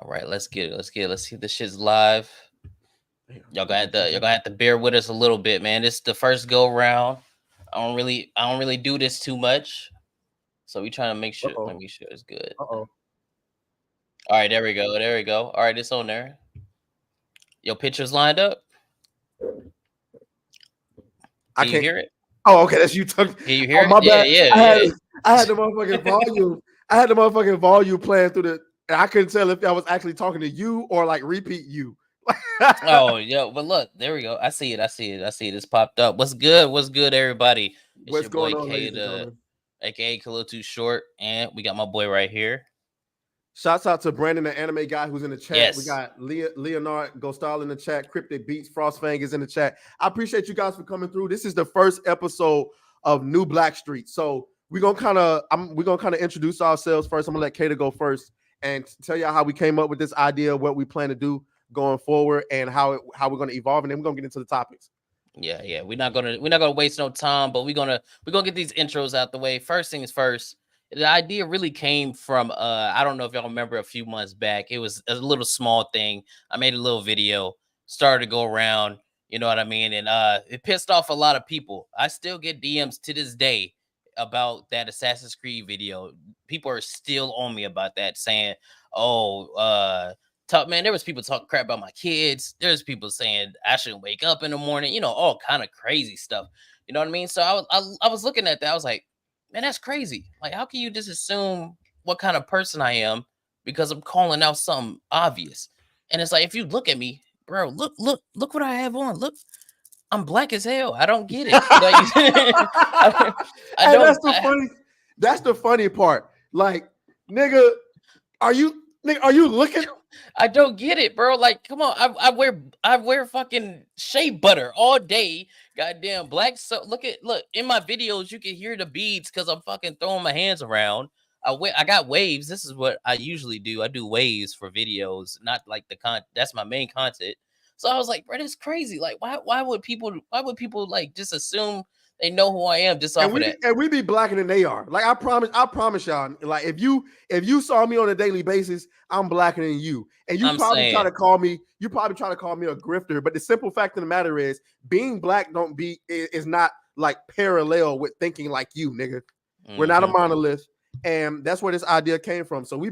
All right, let's get it. Let's get it. Let's see if this shit's live. Y'all gonna have to bear with us a little bit, man. This is the first go round. I don't really do this too much. So we trying to make sure. Let Uh-oh. me make sure it's good. Uh-oh. All right, there we go. There we go. All right, it's on there. Your pictures lined up. I Can you can't hear it? Oh, okay, that's you talking. Can you hear Oh, my it? Yeah, bad. yeah, yeah. I had the motherfucking volume. I had the motherfucking volume playing through the and I couldn't tell if I was actually talking to you or like repeat you. Oh, yeah. But look, there we go. I see it. I see it. I see it. It's popped up. What's good? What's good, everybody? It's What's your boy going on, K, ladies and gentlemen? aka Khalil Too Short, and we got my boy right here. Shouts out to Brandon, the anime guy who's in the chat. Yes. We got Leonard Ghostal in the chat. Cryptic Beats, Frostfang is in the chat. I appreciate you guys for coming through. This is the first episode of New Black Street. So we're gonna kind of introduce ourselves first. I'm gonna let Kata go first and tell y'all how we came up with this idea, what we plan to do going forward, and how we're gonna evolve, and then we're gonna get into the topics. Yeah. We're not gonna waste no time, but we're gonna get these intros out the way. First things first. The idea really came from I don't know if y'all remember a few months back. It was a little small thing. I made a little video, started to go around, you know what I mean? And it pissed off a lot of people. I still get DMs to this day about that Assassin's Creed video. People are still on me about that, saying, "Oh, man, there was people talking crap about my kids. There's people saying I shouldn't wake up in the morning, you know, all kind of crazy stuff. You know what I mean? So I was looking at that. I was like, man, that's crazy. Like, how can you just assume what kind of person I am because I'm calling out something obvious? And it's like, if you look at me, bro, look what I have on. Look, I'm black as hell. I don't get it. Like, I don't. That's the funny part. Like, nigga, are you looking? I don't get it, bro. Like, come on. I wear fucking shea butter all day. Goddamn black. So look in my videos, you can hear the beads because I'm fucking throwing my hands around. I got waves. This is what I usually do. I do waves for videos, not like that's my main content. So I was like, bro, that's crazy. Like, why would people like just assume they know who I am just off of that? And we be blacker than they are. Like, I promise y'all. Like, if you saw me on a daily basis, I'm blacker than you. And you probably try to call me a grifter. But the simple fact of the matter is, being black is not like parallel with thinking like you, nigga. Mm-hmm. We're not a monolith. And that's where this idea came from. So we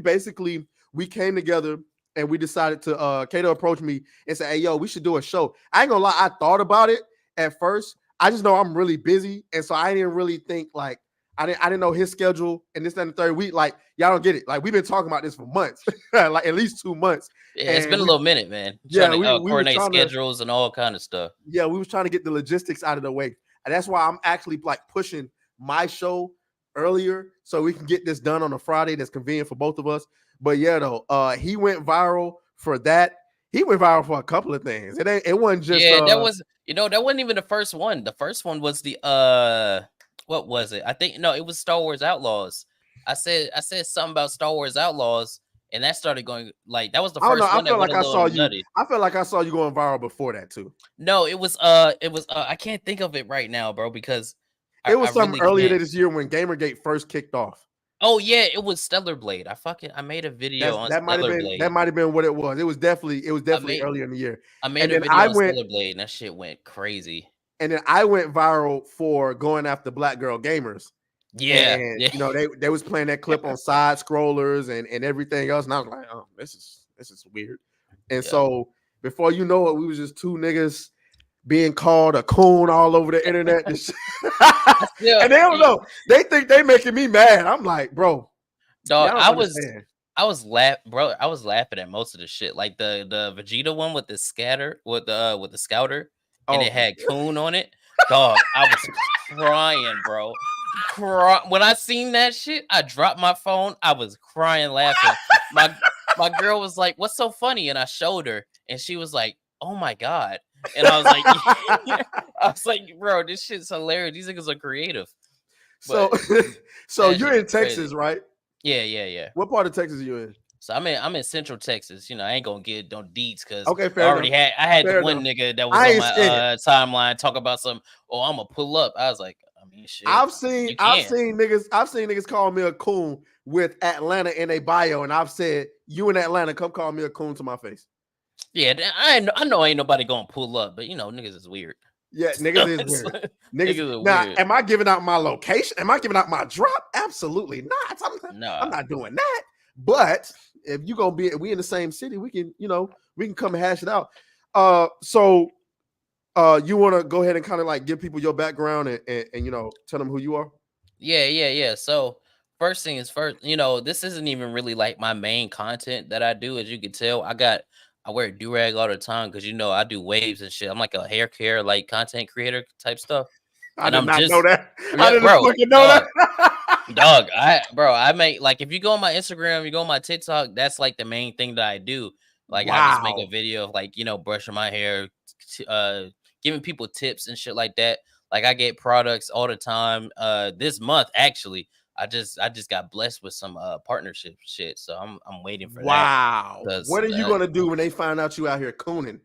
came together and we decided to Kato approached me and said, "Hey, yo, we should do a show." I ain't gonna lie, I thought about it at first. I just know I'm really busy, and so I didn't really think like I didn't know his schedule and this and the third week. Like, y'all don't get it. Like, we've been talking about this for months, like at least 2 months. Yeah, it's been a little minute, man. We coordinate schedules and all kind of stuff. Yeah, we was trying to get the logistics out of the way, and that's why I'm actually like pushing my show earlier so we can get this done on a Friday that's convenient for both of us. But yeah, though, he went viral for that. He went viral for a couple of things. It wasn't just that wasn't even the first one. The first one was the what was it? I think it was Star Wars Outlaws. I said something about Star Wars Outlaws, and that started going like that was the first one. I feel like I saw you going viral before that too. No, it was I can't think of it right now, bro, because it was something really earlier this year when Gamergate first kicked off. Oh yeah, it was Stellar Blade. I made a video on Stellar Blade. That might have been what it was. It was definitely earlier in the year. I made a video on Stellar Blade, and that shit went crazy. And then I went viral for going after black girl gamers. Yeah, and you know they was playing that clip on side scrollers and everything else, and I was like, oh, this is weird. And so before you know it, we was just two niggas being called a coon all over the internet. And they don't know. They think they making me mad. I'm like, bro. Dog, I was laughing at most of the shit. Like the Vegeta one with the scatter with the scouter, and it had coon on it. Dog, I was crying, bro. When I seen that shit, I dropped my phone. I was crying laughing. My girl was like, "What's so funny?" And I showed her, and she was like, "Oh my god." And I was like, bro, this shit's hilarious. These niggas are creative. So you're in Texas, crazy. Right? Yeah. What part of Texas are you in? So I'm in Central Texas. You know, I ain't gonna get no deets because I had the one nigga that was on my timeline talk about some. Oh, I'm gonna pull up. I was like, I mean, shit. I've seen niggas call me a coon with Atlanta in a bio, and I've said, "You in Atlanta, come call me a coon to my face." Yeah, I know ain't nobody gonna pull up, but niggas is weird. Yeah, niggas is weird. Niggas now, weird. Am I giving out my location? Am I giving out my drop? Absolutely not. I'm not doing that. But if you gonna be, we in the same city, we can, we can come and hash it out. So you want to go ahead and kind of like give people your background and tell them who you are? Yeah. So first thing is first, this isn't even really like my main content that I do. As you can tell, I wear a do-rag all the time because I do waves and shit. I'm like a hair care, like content creator type stuff. I did not know that. I didn't fucking know that. Dog, I make, like, if you go on my Instagram, you go on my TikTok, that's like the main thing that I do. Like, wow. I just make a video of like, brushing my hair, giving people tips and shit like that. Like, I get products all the time. This month actually, I just got blessed with some partnership shit, so I'm waiting for that. Wow. What are you gonna do when they find out you out here cooning?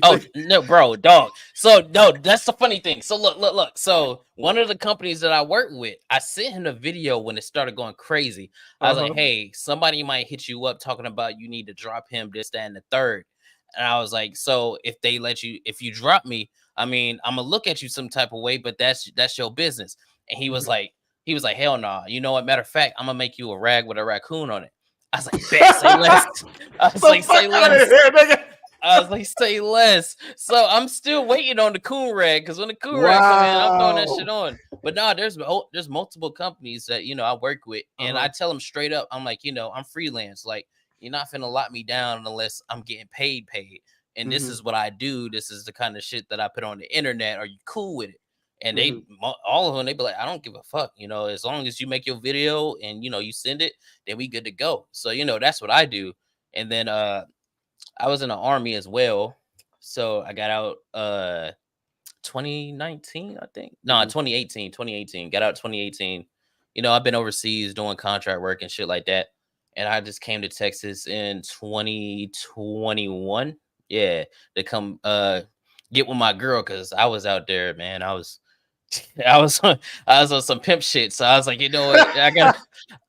Oh no, bro, dog. So no, that's the funny thing. So look. So one of the companies that I work with, I sent him a video when it started going crazy. I was like, hey, somebody might hit you up talking about you need to drop him this, that, and the third. And I was like, so if you drop me, I mean, I'm gonna look at you some type of way, but that's your business. And he was like, hell no. You know what? Matter of fact, I'm gonna make you a rag with a raccoon on it. I was like, bet, say less. I was like, say less. I was like, say less. So I'm still waiting on the coon rag, because when the coon rag come in, I'm throwing that shit on. But no, there's multiple companies that I work with, and I tell them straight up, I'm like, I'm freelance. Like, you're not finna lock me down unless I'm getting paid. And this is what I do. This is the kind of shit that I put on the internet. Are you cool with it? And they, all of them, they be like, I don't give a fuck. As long as you make your video and you send it, then we good to go. So that's what I do. And then I was in the army as well. So I got out 2019, I think. No, 2018. Got out 2018. I've been overseas doing contract work and shit like that. And I just came to Texas in 2021. Yeah, to come get with my girl, because I was out there, man. I was on some pimp shit. So I was like, you know what?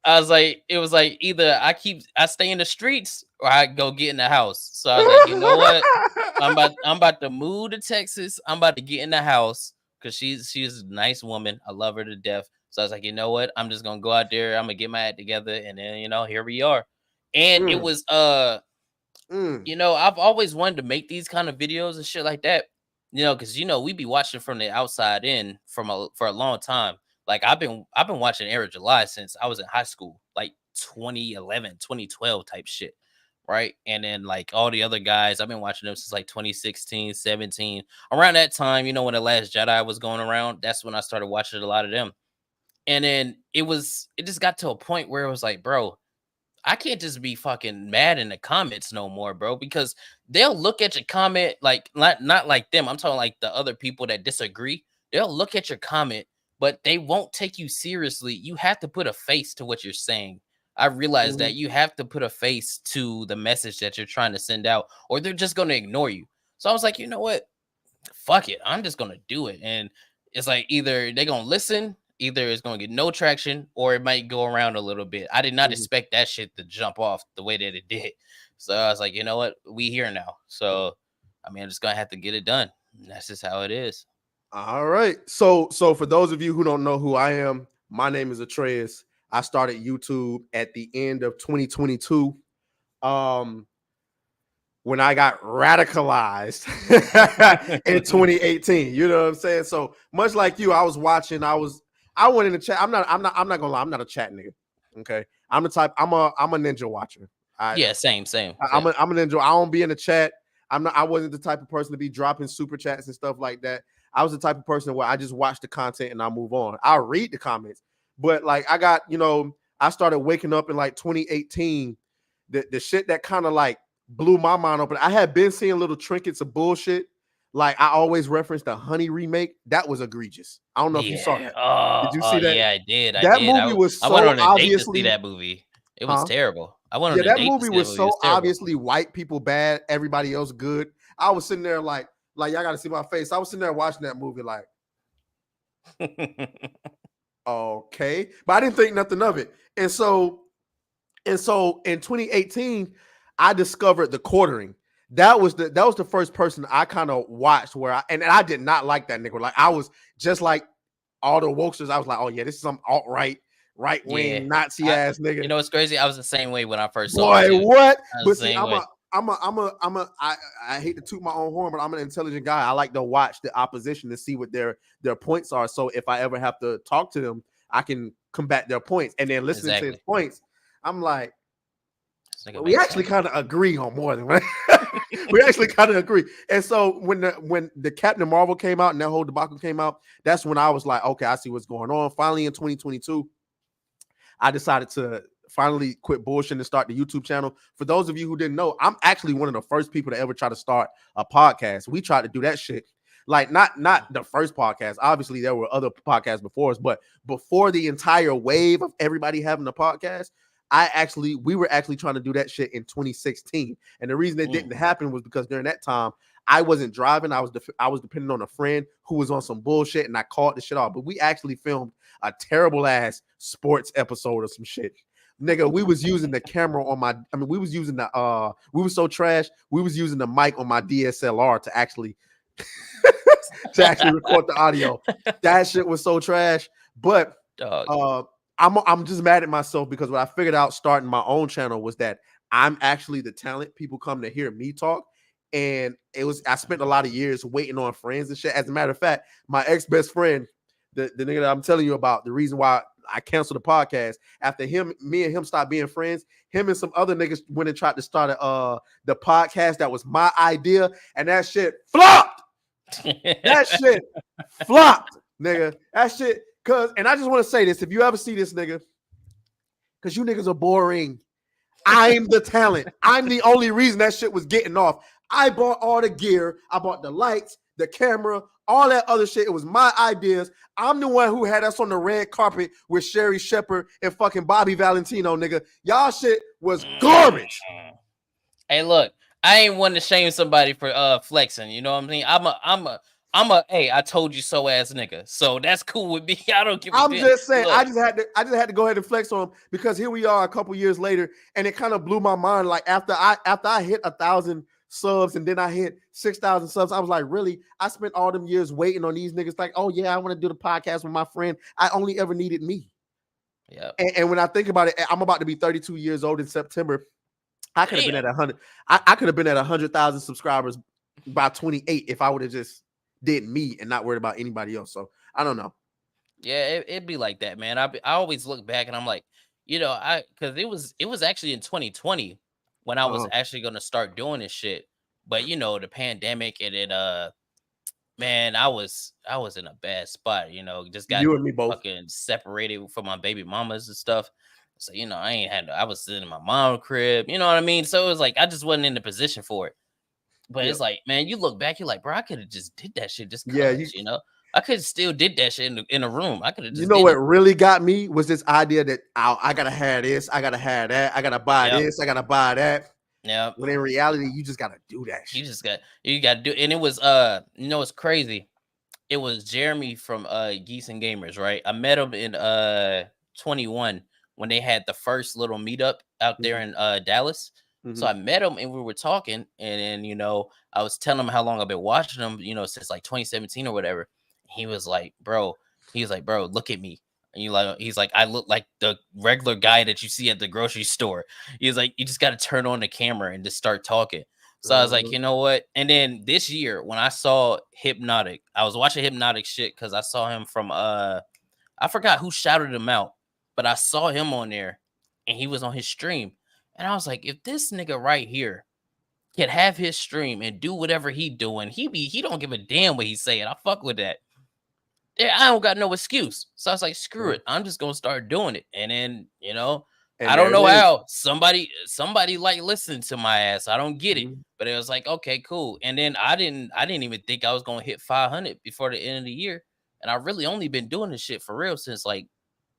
I was like, it was like either I stay in the streets or I go get in the house. So I was like, you know what? I'm about to move to Texas. I'm about to get in the house because she's a nice woman. I love her to death. So I was like, you know what? I'm just gonna go out there. I'm gonna get my act together, and then here we are. And it was I've always wanted to make these kind of videos and shit like that. Because we be watching from the outside in for a long time. Like I've been watching Air July since I was in high school, like 2011, 2012 type shit, right? And then like all the other guys, I've been watching them since like 2016, 17. Around that time, when The Last Jedi was going around, that's when I started watching a lot of them. And then it just got to a point where it was like, bro, I can't just be fucking mad in the comments no more, bro, because they'll look at your comment like not like them. I'm talking like the other people that disagree. They'll look at your comment, but they won't take you seriously. You have to put a face to what you're saying. I realized that you have to put a face to the message that you're trying to send out, or they're just going to ignore you. So I was like, you know what? Fuck it. I'm just going to do it. And it's like either they're going to listen, either it's going to get no traction, or it might go around a little bit. I did not expect that shit to jump off the way that it did. So I was like, you know what? We here now. So, I mean, I'm just going to have to get it done. That's just how it is. All right. So for those of you who don't know who I am, my name is Atreus. I started YouTube at the end of 2022. When I got radicalized in 2018, you know what I'm saying? So much like you, I was watching, I went in the chat. I'm not gonna lie, I'm not a chat nigga. Okay. I'm a ninja watcher. Same. I'm a ninja. I don't be in the chat. I wasn't the type of person to be dropping super chats and stuff like that. I was the type of person where I just watch the content and I move on. I'll read the comments, but like I got, I started waking up in like 2018. The shit that kind of like blew my mind open. I had been seeing little trinkets of bullshit. Like I always reference the Honey remake. That was egregious. I don't know if you saw that. Did you see that? Yeah, I did. That movie was so I went on a obviously date to see that movie. It was terrible. I went on a that date movie was so obviously white people bad, everybody else good. I was sitting there like y'all got to see my face. I was sitting there watching that movie like, okay, but I didn't think nothing of it. And so And so in 2018, I discovered the quartering. That was the first person I kind of watched where and I did not like that nigga. Like I was just like all the wokesters. I was like, oh yeah, this is some alt-right, right-wing Nazi ass nigga. You know, it's crazy. I was the same way when I first saw it. Boy, what? But see, I hate to toot my own horn, but I'm an intelligent guy. I like to watch the opposition to see what their points are. So if I ever have to talk to them, I can combat their points. And then listening to his points, I'm like, we actually kind of agree on more than one. We actually kind of agree. And so when the Captain Marvel came out and that whole debacle came out, that's when I was like, okay, I see what's going on. Finally, in 2022, I decided to finally quit bullshit and start the YouTube channel. For those of you who didn't know, I'm actually one of the first people to ever try to start a podcast. We tried to do that shit. Like not the first podcast. Obviously, there were other podcasts before us, but before the entire wave of everybody having a podcast, we were actually trying to do that shit in 2016. And the reason it didn't happen was because during that time, I wasn't driving. I was depending on a friend who was on some bullshit, and I called the shit off. But we actually filmed a terrible ass sports episode of some shit. Nigga, we was using the camera on we was using we were so trash. We was using the mic on my DSLR to actually record the audio. That shit was so trash. But I'm just mad at myself because what I figured out starting my own channel was that I'm actually the talent. People come to hear me talk. And I spent a lot of years waiting on friends and shit. As a matter of fact, my ex-best friend, the nigga that I'm telling you about, the reason why I canceled the podcast, after me and him stopped being friends, him and some other niggas went and tried to start the podcast that was my idea, and that shit flopped. That shit flopped, nigga. That shit, and I just want to say this, if you ever see this nigga, because you niggas are boring. I'm the talent. I'm the only reason that shit was getting off. I bought all the gear. I bought the lights, the camera, all that other shit. It was my ideas. I'm the one who had us on the red carpet with Sherry Shepherd and fucking Bobby Valentino, nigga. Y'all shit was garbage. Hey, look, I ain't one to shame somebody for flexing. You know what I mean? I'm a hey, I told you so ass nigga. So that's cool with me. I don't give a I'm just saying, look, I just had to go ahead and flex on him because here we are a couple years later, and it kind of blew my mind. Like after I hit 1,000 subs and then I hit 6,000 subs, I was like, really? I spent all them years waiting on these niggas. Like, oh yeah, I want to do the podcast with my friend. I only ever needed me. Yeah. And when I think about it, I'm about to be 32 years old in September. I could have been at 100. I could have been at 100,000 subscribers by 28 if I would have just did me and not worried about anybody else. So I don't know. Yeah, it'd be like that, man. I always look back and I'm like, because it was actually in 2020 when I was actually gonna start doing this shit. But the pandemic and it man, I was in a bad spot, just got you and me both fucking separated from my baby mamas and stuff. So, I was sitting in my mom's crib, you know what I mean? So it was like I just wasn't in the position for it. But it's like, man, you look back, you're like, bro, I could have just did that shit just because, I could have still did that shit in a room. I could have just what really got me was this idea that I gotta have this, I gotta have that, I gotta buy this, I gotta buy that. Yeah. When in reality, you just gotta do that shit. You gotta do, and it was it's crazy. It was Jeremy from Geese and Gamers, right? I met him in 21 when they had the first little meetup out there in Dallas. So I met him and we were talking, and then I was telling him how long I've been watching him, since like 2017 or whatever. He was like, bro, look at me. And he's like, I look like the regular guy that you see at the grocery store. He's like, you just got to turn on the camera and just start talking. So I was like, you know what? And then this year when I saw Hypnotic, I was watching Hypnotic shit because I saw him from I forgot who shouted him out, but I saw him on there and he was on his stream. And I was like, if this nigga right here can have his stream and do whatever he doing, he don't give a damn what he's saying. I fuck with that. Yeah, I don't got no excuse. So I was like, screw it. I'm just gonna start doing it. And then, I don't know how somebody like listened to my ass. I don't get it. But it was like, okay, cool. And then I didn't even think I was gonna hit 500 before the end of the year. And I really only been doing this shit for real since like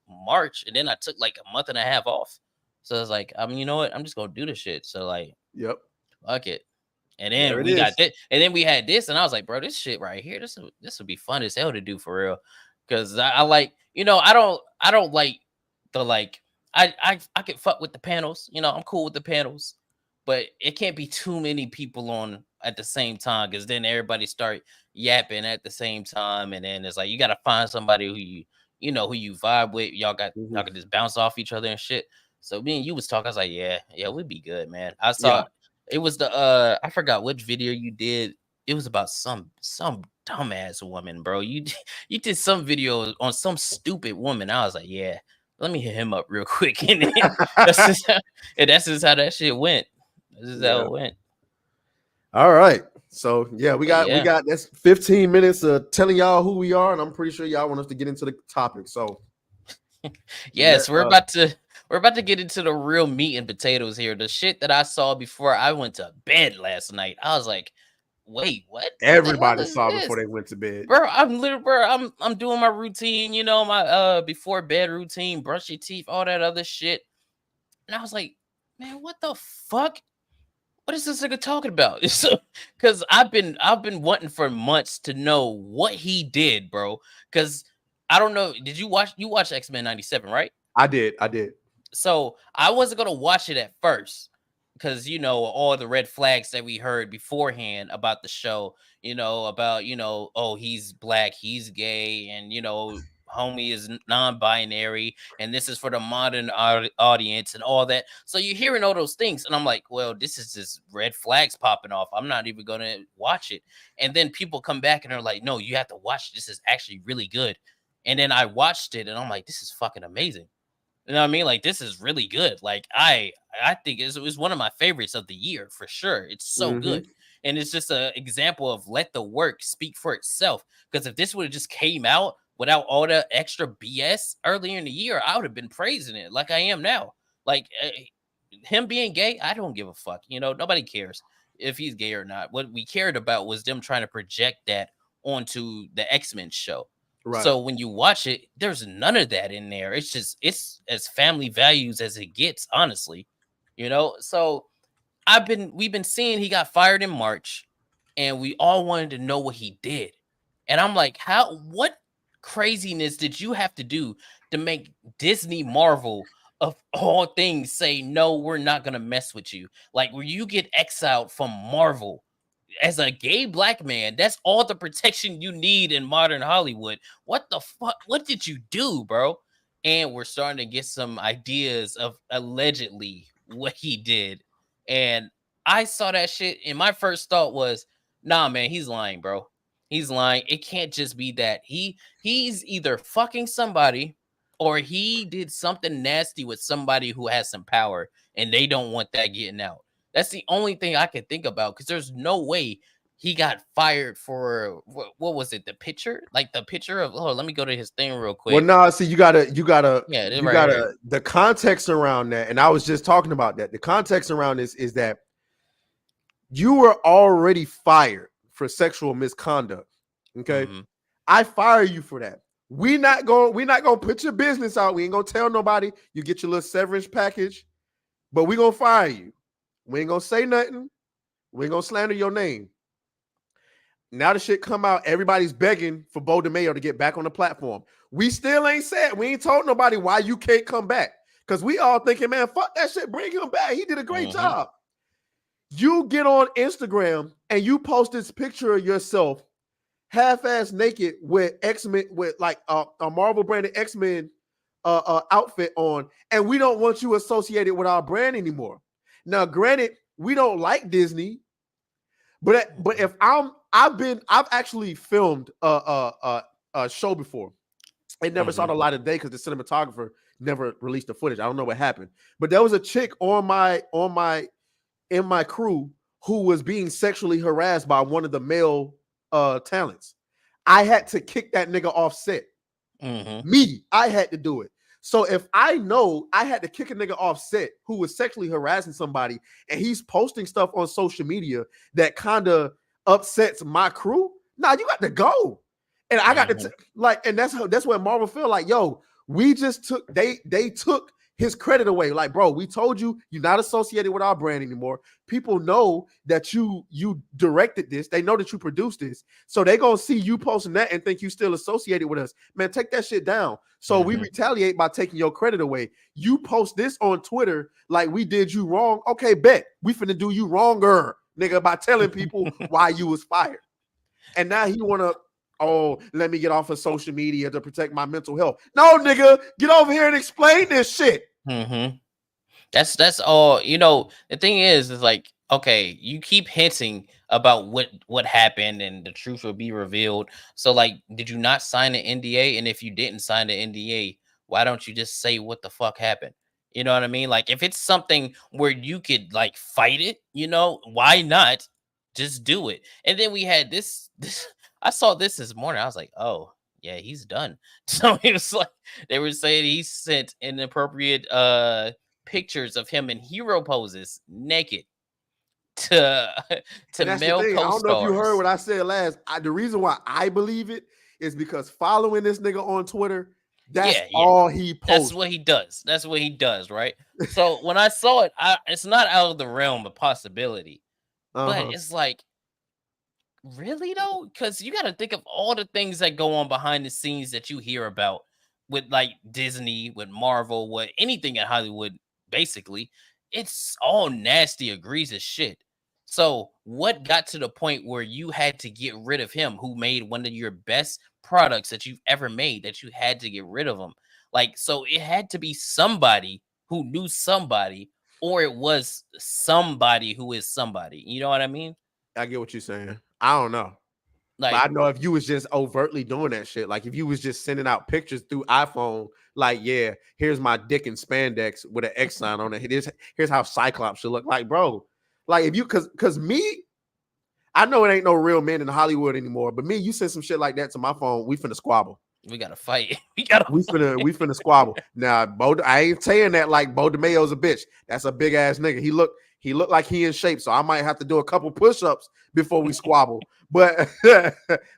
March. And then I took like a month and a half off. So I was like, you know what? I'm just gonna do this shit. So like, fuck it. And then we got it, and then we had this, and I was like, bro, this shit right here, this would be fun as hell to do for real. Because I like, I don't like the like I could fuck with the panels. You know, I'm cool with the panels, but it can't be too many people on at the same time because then everybody start yapping at the same time, and then it's like you got to find somebody who you know who you vibe with. Y'all can just bounce off each other and shit. So me and you was talking. I was like, yeah, we'd be good, man. I saw it was the I forgot which video you did. It was about some dumbass woman, bro. You did some video on some stupid woman. I was like, yeah, let me hit him up real quick. And then that's just how that shit went. This is how it went. All right. So we got that's 15 minutes of telling y'all who we are, and I'm pretty sure y'all want us to get into the topic. So yes, we're about to get into the real meat and potatoes here. The shit that I saw before I went to bed last night. I was like, wait, what? Everybody saw before they went to bed. Bro, I'm doing my routine, you know, my before bed routine, brush your teeth, all that other shit. And I was like, man, what the fuck? What is this nigga talking about? Because I've been wanting for months to know what he did, bro. Because I don't know. Did you watch X-Men 97, right? I did. So I wasn't gonna watch it at first because you know all the red flags that we heard beforehand about the show. You know about oh, he's black, he's gay, and homie is non-binary, and this is for the modern audience and all that. So you're hearing all those things, and I'm like, well, this is just red flags popping off. I'm not even gonna watch it. And then people come back and they're like, no, you have to watch it. This is actually really good. And then I watched it, and I'm like, this is fucking amazing. You know what I mean? Like, this is really good. Like, I think it was one of my favorites of the year for sure. It's so good. And it's just an example of let the work speak for itself. Because if this would have just came out without all the extra BS earlier in the year, I would have been praising it like I am now. Like, him being gay, I don't give a fuck. You know, nobody cares if he's gay or not. What we cared about was them trying to project that onto the X-Men show. Right. So when you watch it, there's none of that in there. It's as family values as it gets, honestly. You know, so we've been seeing he got fired in March, and we all wanted to know what he did. And I'm like, what craziness did you have to do to make Disney Marvel of all things say, no, we're not gonna mess with you? Like, where you get exiled from Marvel as a gay black man, that's all the protection you need in modern Hollywood. What the fuck? What did you do, bro? And we're starting to get some ideas of allegedly what he did. And I saw that shit, and my first thought was, nah, man, he's lying, bro. He's lying. It can't just be that. He's either fucking somebody or he did something nasty with somebody who has some power, and they don't want that getting out. That's the only thing I can think about, because there's no way he got fired for what was it? The picture, like the picture of. Oh, let me go to his thing real quick. Well, no, see, you gotta the context around that, and I was just talking about that. The context around this is that you were already fired for sexual misconduct. Okay, I fire you for that. We're not gonna put your business out. We ain't gonna tell nobody. You get your little severance package, but we gonna fire you. We ain't gonna say nothing. We ain't gonna slander your name. Now the shit come out. Everybody's begging for Bo DeMayo to get back on the platform. We still ain't said. We ain't told nobody why you can't come back. Because we all thinking, man, fuck that shit. Bring him back. He did a great job. You get on Instagram and you post this picture of yourself half-ass naked with X-Men, with like a Marvel branded X-Men outfit on, and we don't want you associated with our brand anymore. Now, granted, we don't like Disney, but if I've actually filmed a show before. It never saw the light of day because the cinematographer never released the footage. I don't know what happened, but there was a chick in my crew who was being sexually harassed by one of the male talents. I had to kick that nigga off set. I had to do it. So if I know I had to kick a nigga off set who was sexually harassing somebody, and he's posting stuff on social media that kind of upsets my crew, nah, you got to go. And I got to and that's what Marvel feel like. Yo, we just took they took his credit away. Like, bro, we told you you're not associated with our brand anymore. People know that you directed this. They know that you produced this. So they gonna see you posting that and think you still associated with us. Man, take that shit down. So we retaliate by taking your credit away. You post this on Twitter like we did you wrong. Okay, bet. We finna do you wronger, nigga, by telling people why you was fired. And now he wanna, let me get off of social media to protect my mental health. No, nigga, get over here and explain this shit. That's all. You know, the thing is like, okay, you keep hinting about what happened and the truth will be revealed. So like, did you not sign an NDA? And if you didn't sign the NDA, why don't you just say what the fuck happened? You know what I mean? Like, if it's something where you could like fight it, you know, why not just do it? And then we had this I saw this morning. I was like, oh yeah, he's done. So it was like they were saying he sent inappropriate pictures of him in hero poses naked to male co-stars. I don't know if you heard what I said last. The reason why I believe it is because following this nigga on Twitter, that's all he posts. That's what he does. That's what he does, right? So when I saw it, it's not out of the realm of possibility. But it's like, really though? Because you got to think of all the things that go on behind the scenes that you hear about with like Disney, with Marvel, with anything in Hollywood. Basically, it's all nasty, egregious shit. So what got to the point where you had to get rid of him, who made one of your best products that you've ever made, that you had to get rid of him? Like, so it had to be somebody who knew somebody, or it was somebody who is somebody. You know what I mean? I get what you're saying. I don't know. Like, but I know if you was just overtly doing that shit, like if you was just sending out pictures through iPhone, like, yeah, here's my dick in spandex with an X sign on it. Here's how Cyclops should look. Like, bro, like if you, cause me, I know it ain't no real men in Hollywood anymore, but me, you send some shit like that to my phone, we finna squabble. We gotta fight. We finna squabble. Now, I ain't saying that like Bo DeMayo's a bitch. That's a big ass nigga. He looked like he in shape, so I might have to do a couple push-ups before we squabble. But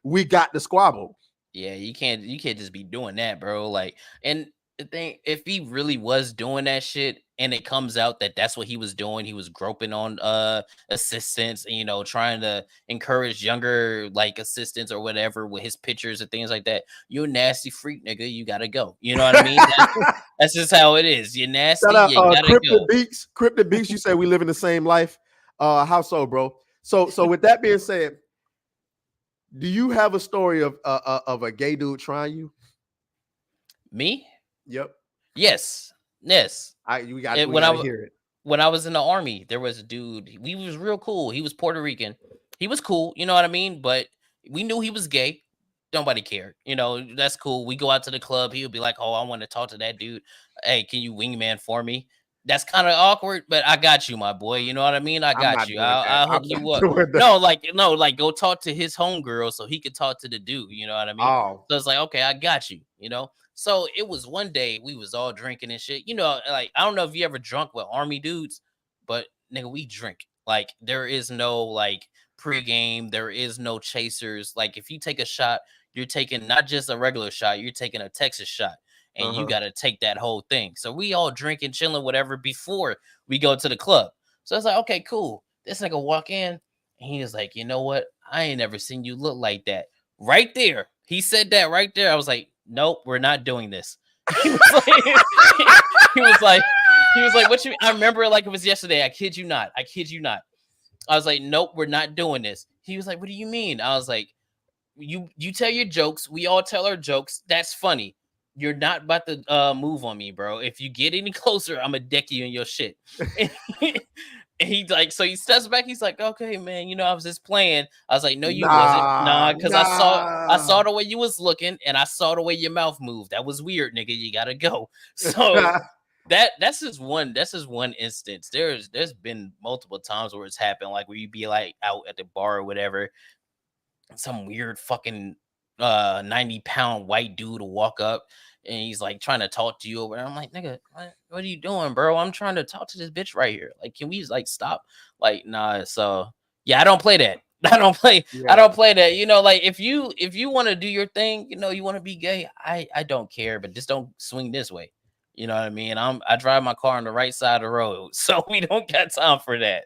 we got the squabble. Yeah, you can't just be doing that, bro. Like, and the thing, if he really was doing that shit and it comes out that that's what he was doing, he was groping on assistants and, you know, trying to encourage younger like assistants or whatever with his pictures and things like that. You're a nasty freak, nigga. You gotta go. You know what I mean? That's just how it is. You're nasty. Shout out, you gotta go. Cryptid Beaks, you say we live in the same life. How so, bro? So with that being said, do you have a story of a gay dude trying you? Me? Yep. Yes. We gotta hear it. When I was in the army, there was a dude. He was real cool. He was Puerto Rican. He was cool. You know what I mean? But we knew he was gay. Nobody cared. You know, that's cool. We go out to the club. He would be like, oh, I want to talk to that dude. Hey, can you wingman for me? That's kind of awkward, but I got you, my boy. You know what I mean? I got you. I'll hook you up. No, like go talk to his homegirl so he could talk to the dude. You know what I mean? Oh. So it's like, okay, I got you. You know? So it was one day we was all drinking and shit. You know, like, I don't know if you ever drunk with army dudes, but nigga, we drink. Like, there is no like pregame. There is no chasers. Like, if you take a shot, you're taking not just a regular shot, you're taking a Texas shot. And you got to take that whole thing. So we all drinking, chilling, whatever, before we go to the club. So it's like, okay, cool. This nigga walk in and he was like, you know what? I ain't never seen you look like that. Right there. He said that right there. I was like, nope, we're not doing this. He was like, what you, I remember it like it was yesterday. I kid you not. I was like, nope, we're not doing this. He was like, what do you mean? I was like, you tell your jokes. We all tell our jokes. That's funny. You're not about to move on me, bro. If you get any closer, I'm gonna deck you in your shit. And he like, so he steps back. He's like, okay, man, you know, I was just playing. I was like, no, you wasn't. Nah, because I saw the way you was looking, and I saw the way your mouth moved. That was weird, nigga. You gotta go. So that's just one instance. There's been multiple times where it's happened, like where you be like out at the bar or whatever, some weird fucking 90-pound white dude will walk up and he's like trying to talk to you over there. I'm like, nigga, what are you doing, bro? I'm trying to talk to this bitch right here. Like, can we like stop? Like, nah. So yeah, I don't play that. I don't play that. You know, like if you want to do your thing, you know, you want to be gay, I don't care, but just don't swing this way. You know what I mean? I drive my car on the right side of the road, so we don't got time for that.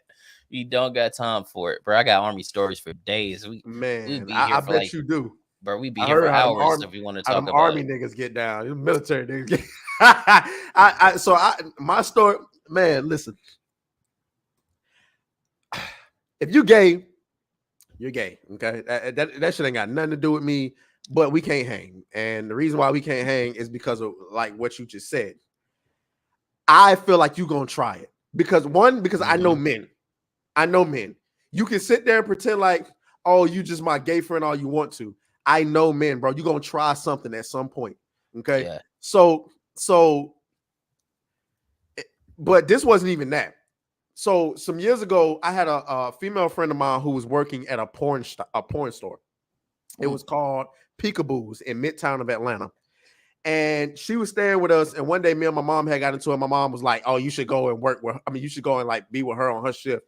We don't got time for it, bro. I got army stories for days. We'd Man, be here I for bet like, you do. bro. We'd be I here for heard hours if we want to how talk them about army it. niggas get down. Them military niggas get. My story, man. Listen, if you gay, you're gay. Okay, that shit ain't got nothing to do with me. But we can't hang, and the reason why we can't hang is because of like what you just said. I feel like you gonna try it because I know men. I know men. You can sit there and pretend like, oh, you just my gay friend all you want to. I know men, bro. You're gonna try something at some point. Okay. Yeah. So, but this wasn't even that. So some years ago, I had a female friend of mine who was working at a porn store. It was called Peekaboos in Midtown of Atlanta. And she was staying with us. And one day, me and my mom had got into it. My mom was like, "Oh, you should go and work with her. I mean, you should go and like be with her on her shift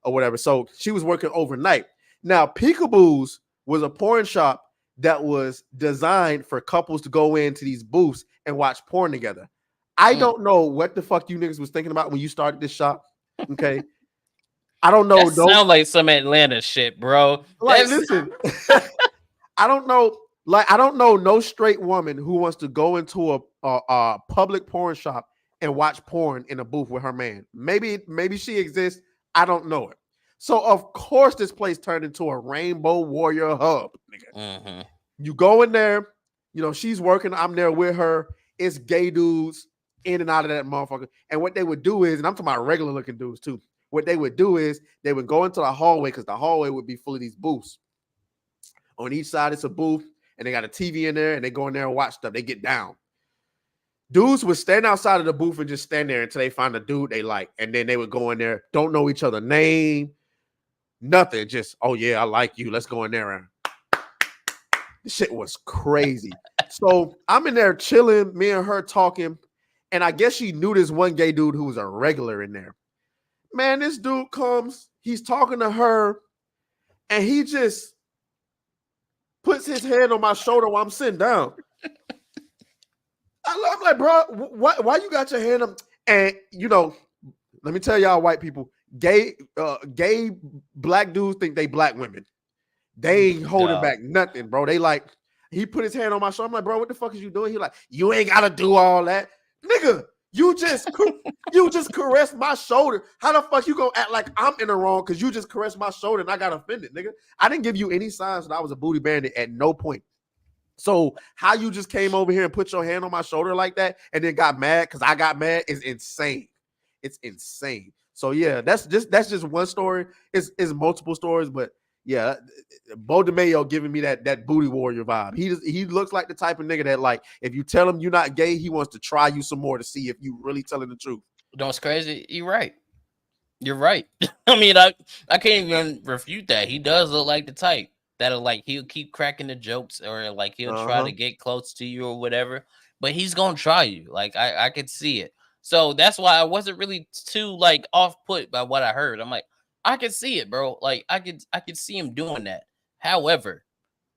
or whatever." So she was working overnight. Now, Peekaboos was a porn shop that was designed for couples to go into these booths and watch porn together. I don't know what the fuck you niggas was thinking about when you started this shop. Okay. I don't know. That sound like some Atlanta shit, bro. Like, listen, I don't know. Like, I don't know no straight woman who wants to go into a public porn shop and watch porn in a booth with her man. Maybe she exists. I don't know it. So of course this place turned into a Rainbow Warrior hub. Nigga. You go in there, you know, she's working. I'm there with her. It's gay dudes in and out of that motherfucker. And what they would do is, and I'm talking about regular looking dudes too. What they would do is they would go into the hallway because the hallway would be full of these booths. On each side, it's a booth, and they got a TV in there, and they go in there and watch stuff. They get down. Dudes would stand outside of the booth and just stand there until they find a dude they like, and then they would go in there, don't know each other's name, nothing. Just, oh yeah, I like you. Let's go in there. And this shit was crazy. So I'm in there chilling, me and her talking, and I guess she knew this one gay dude who was a regular in there. Man, this dude comes, he's talking to her, and he just puts his hand on my shoulder while I'm sitting down. I'm like, bro, why you got your hand up? And you know, let me tell y'all, white people, gay black dudes think they black women. They ain't holding back nothing, bro. They like, he put his hand on my shoulder. I'm like, bro, what the fuck is you doing? He like, you ain't gotta do all that, nigga. You just caressed my shoulder. How the fuck you gonna act like I'm in the wrong because you just caressed my shoulder and I got offended, nigga? I didn't give you any signs that I was a booty bandit at no point. So how you just came over here and put your hand on my shoulder like that and then got mad because I got mad is insane. It's insane. So yeah, that's just one story. It's multiple stories, but yeah, Bo DeMayo giving me that booty warrior vibe. He looks like the type of nigga that, like, if you tell him you're not gay, he wants to try you some more to see if you really telling the truth. You know what's crazy? You're right. You're right. I mean, I can't even refute that. He does look like the type that'll, like, he'll keep cracking the jokes or like he'll try to get close to you or whatever. But he's gonna try you. Like, I could see it. So that's why I wasn't really too like off put by what I heard. I'm like, I could see it, bro. Like, I could see him doing that. However,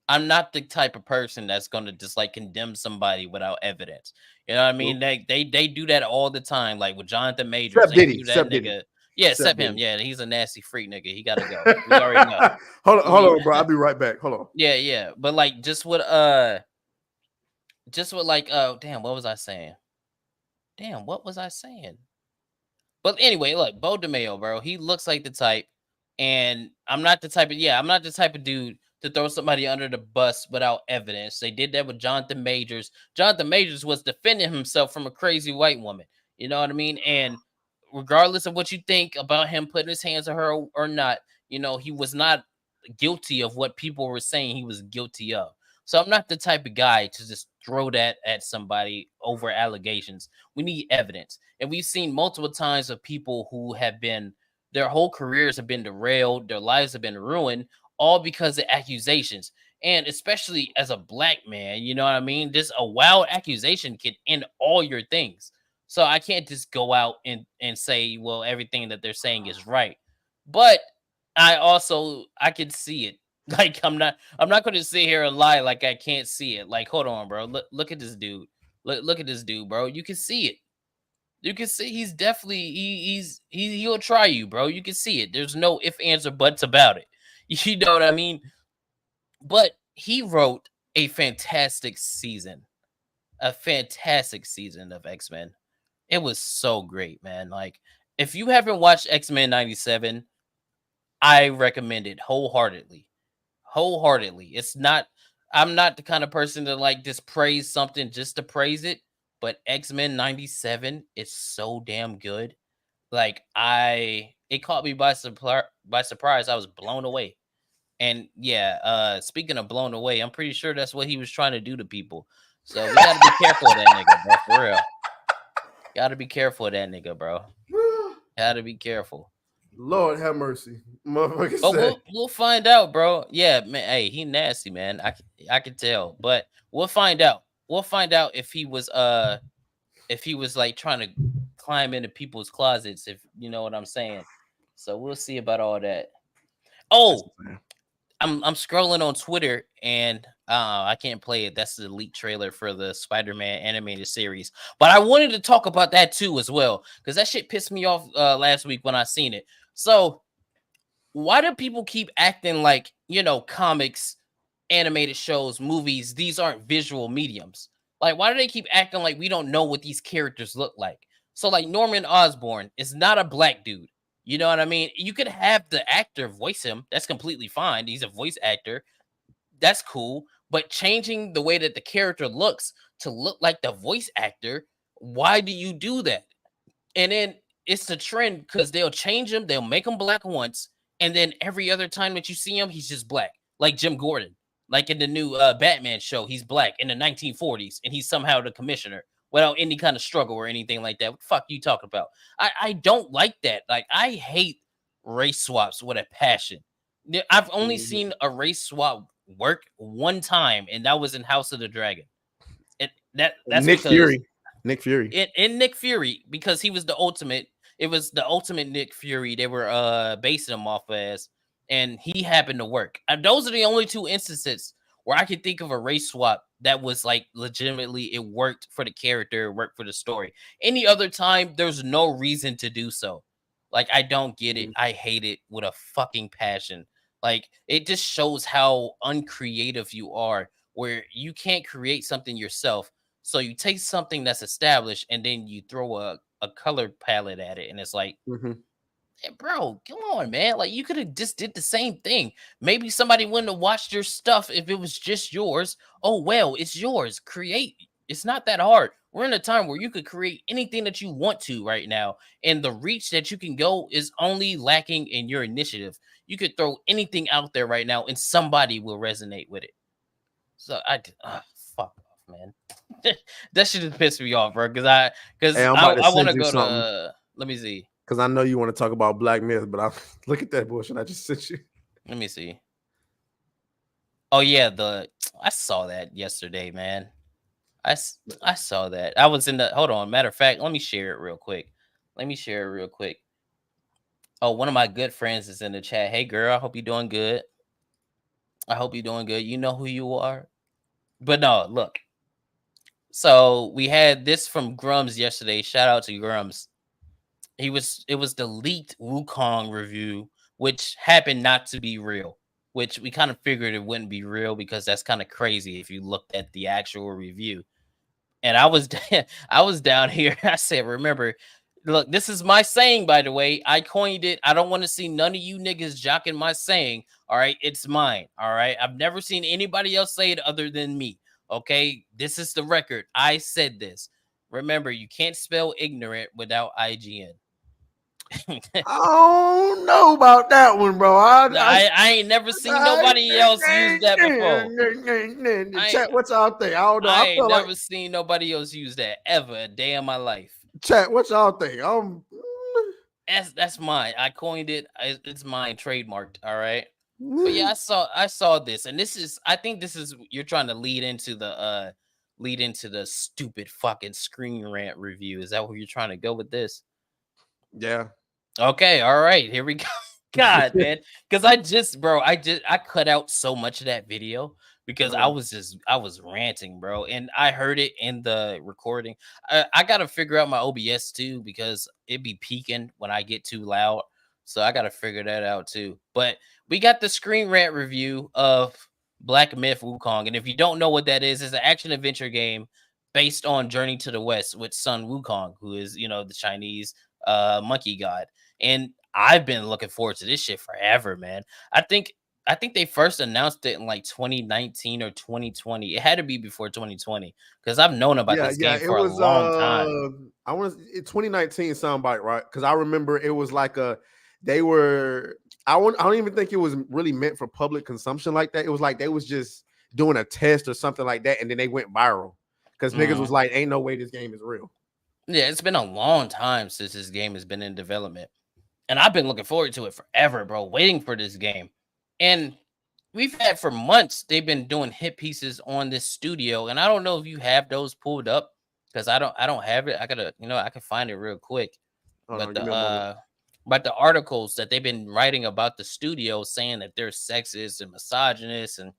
I'm not the type of person that's gonna just like condemn somebody without evidence. You know what I mean? They do that all the time. Like with Jonathan Majors, Except they Diddy, do that nigga. Diddy. Yeah, except him. Yeah, he's a nasty freak nigga. He gotta go. We already know. hold on, bro. I'll be right back. Hold on. Yeah. But like just with like damn, what was I saying? Damn, what was I saying? But anyway, look, Bo DeMayo, bro. He looks like the type, and I'm not the type of dude to throw somebody under the bus without evidence. They did that with Jonathan Majors. Jonathan Majors was defending himself from a crazy white woman. You know what I mean? And regardless of what you think about him putting his hands on her or not, you know, he was not guilty of what people were saying he was guilty of. So I'm not the type of guy to just throw that at somebody over allegations. We need evidence. And we've seen multiple times of people who have been, their whole careers have been derailed, their lives have been ruined, all because of accusations. And especially as a black man, you know what I mean? Just a wild accusation can end all your things. So I can't just go out and say, well, everything that they're saying is right. But I can see it. Like I'm not going to sit here and lie like I can't see it. Like, hold on, bro. Look at this dude. Look at this dude, bro. You can see it. You can see he's definitely he'll try you, bro. You can see it. There's no ifs, ands, or buts about it. You know what I mean? But he wrote a fantastic season. A fantastic season of X-Men. It was so great, man. Like, if you haven't watched X-Men 97, I recommend it wholeheartedly. Wholeheartedly. It's not, I'm not the kind of person to like just praise something just to praise it, but X-Men 97 is so damn good. Like, it caught me by surprise. I was blown away. And yeah, speaking of blown away, I'm pretty sure that's what he was trying to do to people. So we gotta be careful of that nigga, bro. For real. Gotta be careful of that nigga, bro. Gotta be careful. Lord have mercy, motherfucker. But we'll find out, bro. Yeah, man. Hey, he nasty, man. I can tell. But we'll find out. We'll find out if he was like trying to climb into people's closets, if you know what I'm saying. So we'll see about all that. Oh, I'm scrolling on Twitter and I can't play it. That's the leaked trailer for the Spider-Man animated series. But I wanted to talk about that too as well, because that shit pissed me off last week when I seen it. So why do people keep acting like, you know, comics, animated shows, movies, these aren't visual mediums? Like, why do they keep acting like we don't know what these characters look like? So like Norman Osborn is not a black dude. You know what I mean? You could have the actor voice him. That's completely fine. He's a voice actor. That's cool. But changing the way that the character looks to look like the voice actor, why do you do that? And then it's the trend because they'll change him. They'll make him black once. And then every other time that you see him, he's just black. Like Jim Gordon. Like in the new Batman show, he's black in the 1940s. And he's somehow the commissioner without any kind of struggle or anything like that. What the fuck you talking about? I don't like that. Like, I hate race swaps with a passion. I've only seen a race swap work one time, and that was in House of the Dragon. That's Nick Fury. Nick Fury. In Nick Fury, because he was the ultimate. It was the ultimate Nick Fury they were basing him off as, and he happened to work. And those are the only two instances where I could think of a race swap that was like legitimately it worked for the character, it worked for the story. Any other time, there's no reason to do so. Like, I don't get it. I hate it with a fucking passion. Like, it just shows how uncreative you are, where you can't create something yourself. So you take something that's established and then you throw a color palette at it, and it's like, hey, bro, come on, man. Like, you could have just did the same thing. Maybe somebody wouldn't have watched your stuff if it was just yours. Oh, well, it's yours. Create. It's not that hard. We're in a time where you could create anything that you want to right now. And the reach that you can go is only lacking in your initiative. You could throw anything out there right now and somebody will resonate with it. So fuck off, man. That shit just pissed me off, bro. Because I want to go to, let me see. Because I know you want to talk about Black Myth, but look at that bullshit I just sent you. Let me see. Oh yeah, I saw that yesterday, man. I saw that. I was in the, hold on. Matter of fact, let me share it real quick. Oh, one of my good friends is in the chat. Hey girl, I hope you're doing good. You know who you are. But no, look. So we had this from Grums yesterday. Shout out to Grums. It was the leaked Wukong review, which happened not to be real, which we kind of figured it wouldn't be real because that's kind of crazy if you looked at the actual review. And I was down here. I said, remember, look, this is my saying, by the way. I coined it. I don't want to see none of you niggas jocking my saying. All right, it's mine. All right, I've never seen anybody else say it other than me. Okay, this is the record. I said this. Remember, you can't spell ignorant without IGN. I don't know about that one, bro. I ain't never seen nobody else use that before. Chat, what y'all think? I don't know. I ain't never seen nobody else use that ever a day in my life. Chat, what y'all think? That's mine. I coined it. It's mine, trademarked. All right. But yeah, I saw this, and I think this is you're trying to lead into the stupid fucking Screen Rant review. Is that where you're trying to go with this? Yeah. Okay, all right, here we go. God, man, because I cut out so much of that video because I was ranting, bro, and I heard it in the recording. I got to figure out my OBS too because it be peaking when I get too loud. So I got to figure that out too. But we got the Screen Rant review of Black Myth Wukong, and if you don't know what that is, it's an action adventure game based on Journey to the West with Sun Wukong, who is the Chinese monkey god. And I've been looking forward to this shit forever, man. I think they first announced it in like 2019 or 2020. It had to be before 2020 because I've known about this game for a long time. I want 2019 soundbite, right? Because I remember it was like they were. I don't even think it was really meant for public consumption like that. It was like they was just doing a test or something like that, and then they went viral because niggas was like, "Ain't no way this game is real." Yeah, it's been a long time since this game has been in development, and I've been looking forward to it forever, bro. Waiting for this game. And we've had for months, they've been doing hit pieces on this studio. And I don't know if you have those pulled up because I don't have it. I gotta, I can find it real quick. But the articles that they've been writing about the studio saying that they're sexist and misogynist, and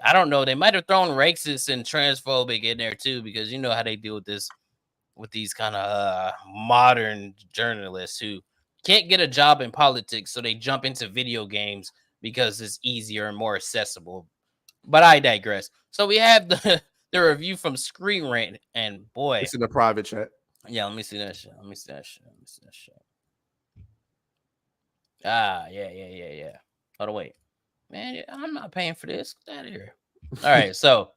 I don't know, they might have thrown racist and transphobic in there too, because you know how they deal with this with these kind of modern journalists who can't get a job in politics, so they jump into video games because it's easier and more accessible. But I digress. So we have the review from Screen Rant, and boy, it's in the private chat. Yeah, let me see that shit. Ah, yeah. Hold on, wait. Man, I'm not paying for this. Get out of here. All right, so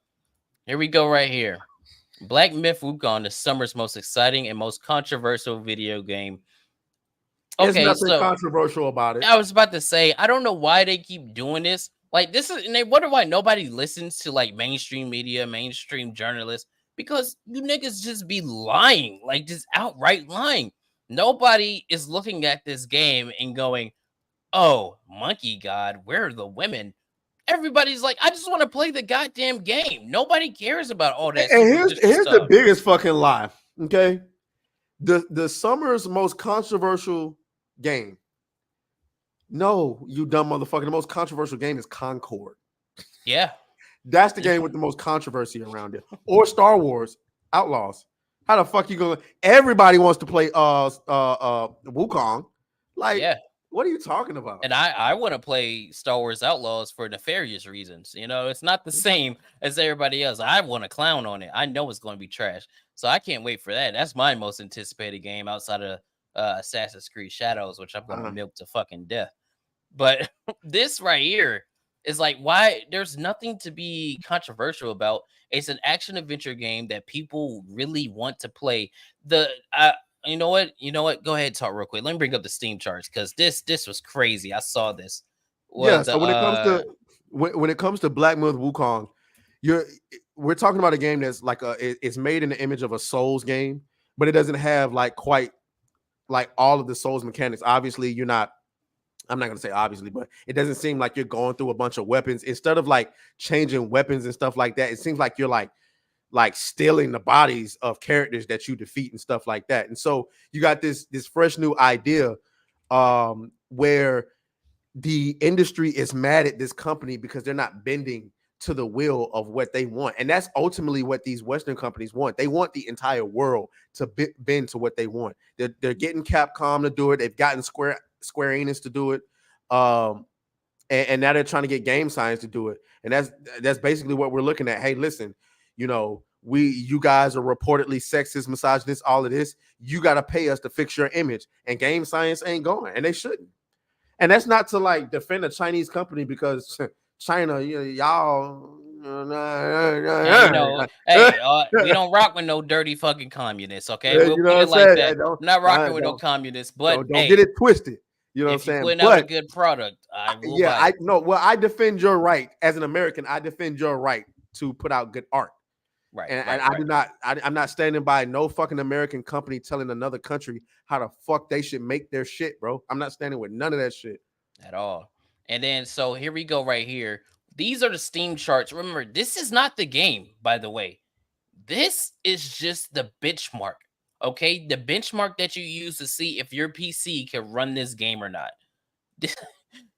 here we go right here. Black Myth Wukong, the summer's most exciting and most controversial video game. Okay, there's nothing controversial about it. I was about to say, I don't know why they keep doing this. Like, this is, and they wonder why nobody listens to like mainstream media, mainstream journalists, because you niggas just be lying, like just outright lying. Nobody is looking at this game and going, "Oh, monkey god, where are the women?" Everybody's like, "I just want to play the goddamn game." Nobody cares about all that. And here's the biggest fucking lie. Okay, the summer's most controversial game. No, you dumb motherfucker. The most controversial game is Concord. Yeah. That's the game with the most controversy around it. Or Star Wars Outlaws. How the fuck you gonna? Everybody wants to play Wukong. Like, yeah. What are you talking about? And I want to play Star Wars Outlaws for nefarious reasons. It's not the same as everybody else. I want to clown on it. I know it's going to be trash. So I can't wait for that. That's my most anticipated game outside of Assassin's Creed Shadows, which I'm going to milk to fucking death. But this right here is like, why? There's nothing to be controversial about. It's an action adventure game that people really want to play. You know what? Go ahead, talk real quick. Let me bring up the Steam charts because this was crazy. I saw this. So when it comes to Black Myth Wukong, we're talking about a game that's like it's made in the image of a Souls game, but it doesn't have like quite like all of the Souls mechanics. Obviously, you're not. I'm not gonna say obviously, but it doesn't seem like you're going through a bunch of weapons. Instead of like changing weapons and stuff like that, it seems like you're like stealing the bodies of characters that you defeat and stuff like that. And so you got this fresh new idea where the industry is mad at this company because they're not bending to the will of what they want. And that's ultimately what these Western companies want. They want the entire world to bend to what they want. They're getting Capcom to do it. They've gotten Square Enix to do it. And now they're trying to get Game Science to do it. And that's basically what we're looking at. Hey, listen, you guys are reportedly sexist, misogynist, all of this. You got to pay us to fix your image. And Game Science ain't going, and they shouldn't. And that's not to like defend a Chinese company because China, y'all. We don't rock with no dirty fucking communists, okay? We'll put it like that. I'm not rocking with no communists, but don't get it twisted. You know what I'm saying? Putting out a good product, I will buy it. I defend your right as an American. I defend your right to put out good art. Right. I'm not standing by no fucking American company telling another country how the fuck they should make their shit, bro. I'm not standing with none of that shit at all. And then so here we go right here. These are the Steam charts. Remember, this is not the game, by the way. This is just the benchmark. Okay, the benchmark that you use to see if your PC can run this game or not.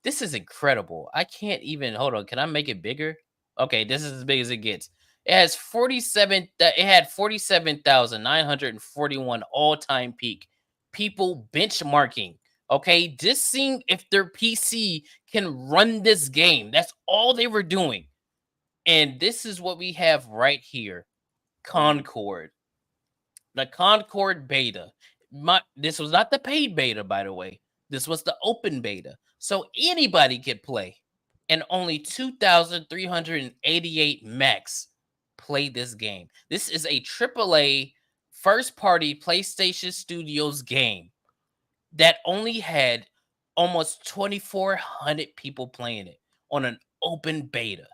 This is incredible. I can't even hold on. Can I make it bigger? Okay, this is as big as it gets. It has 47. It had 47,941 all-time peak people benchmarking. Okay, just seeing if their PC can run this game. That's all they were doing. And this is what we have right here. Concord. The Concord beta. This was not the paid beta, by the way. This was the open beta. So anybody could play. And only 2,388 max played this game. This is a AAA first-party PlayStation Studios game that only had almost 2,400 people playing it on an open beta.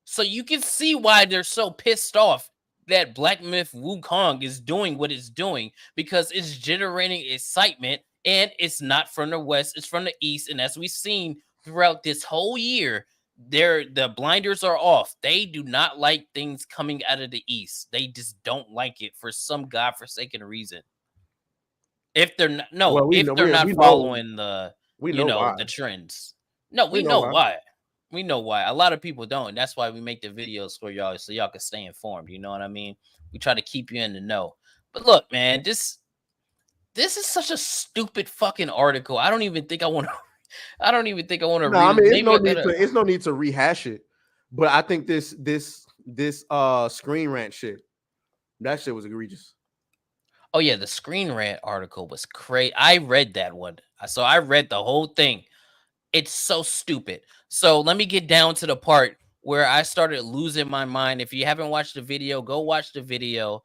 So you can see why they're so pissed off that Black Myth Wukong is doing what it's doing, because it's generating excitement, and it's not from the West, it's from the East. And as we've seen throughout this whole year, the blinders are off. They do not like things coming out of the East. They just don't like it for some godforsaken reason. If they're not, following the the trends. No, we know why. We know why. A lot of people don't, and that's why we make the videos for y'all, so y'all can stay informed. You know what I mean? We try to keep you in the know. But look, man, this is such a stupid fucking article. I don't even think I want to. I don't even think I want to read. I mean, it's no need to rehash it. But I think this Screen Rant shit, that shit was egregious. Oh yeah, the Screen Rant article was crazy. I read that one, so I read the whole thing. It's so stupid. So let me get down to the part where I started losing my mind. If you haven't watched the video, go watch the video.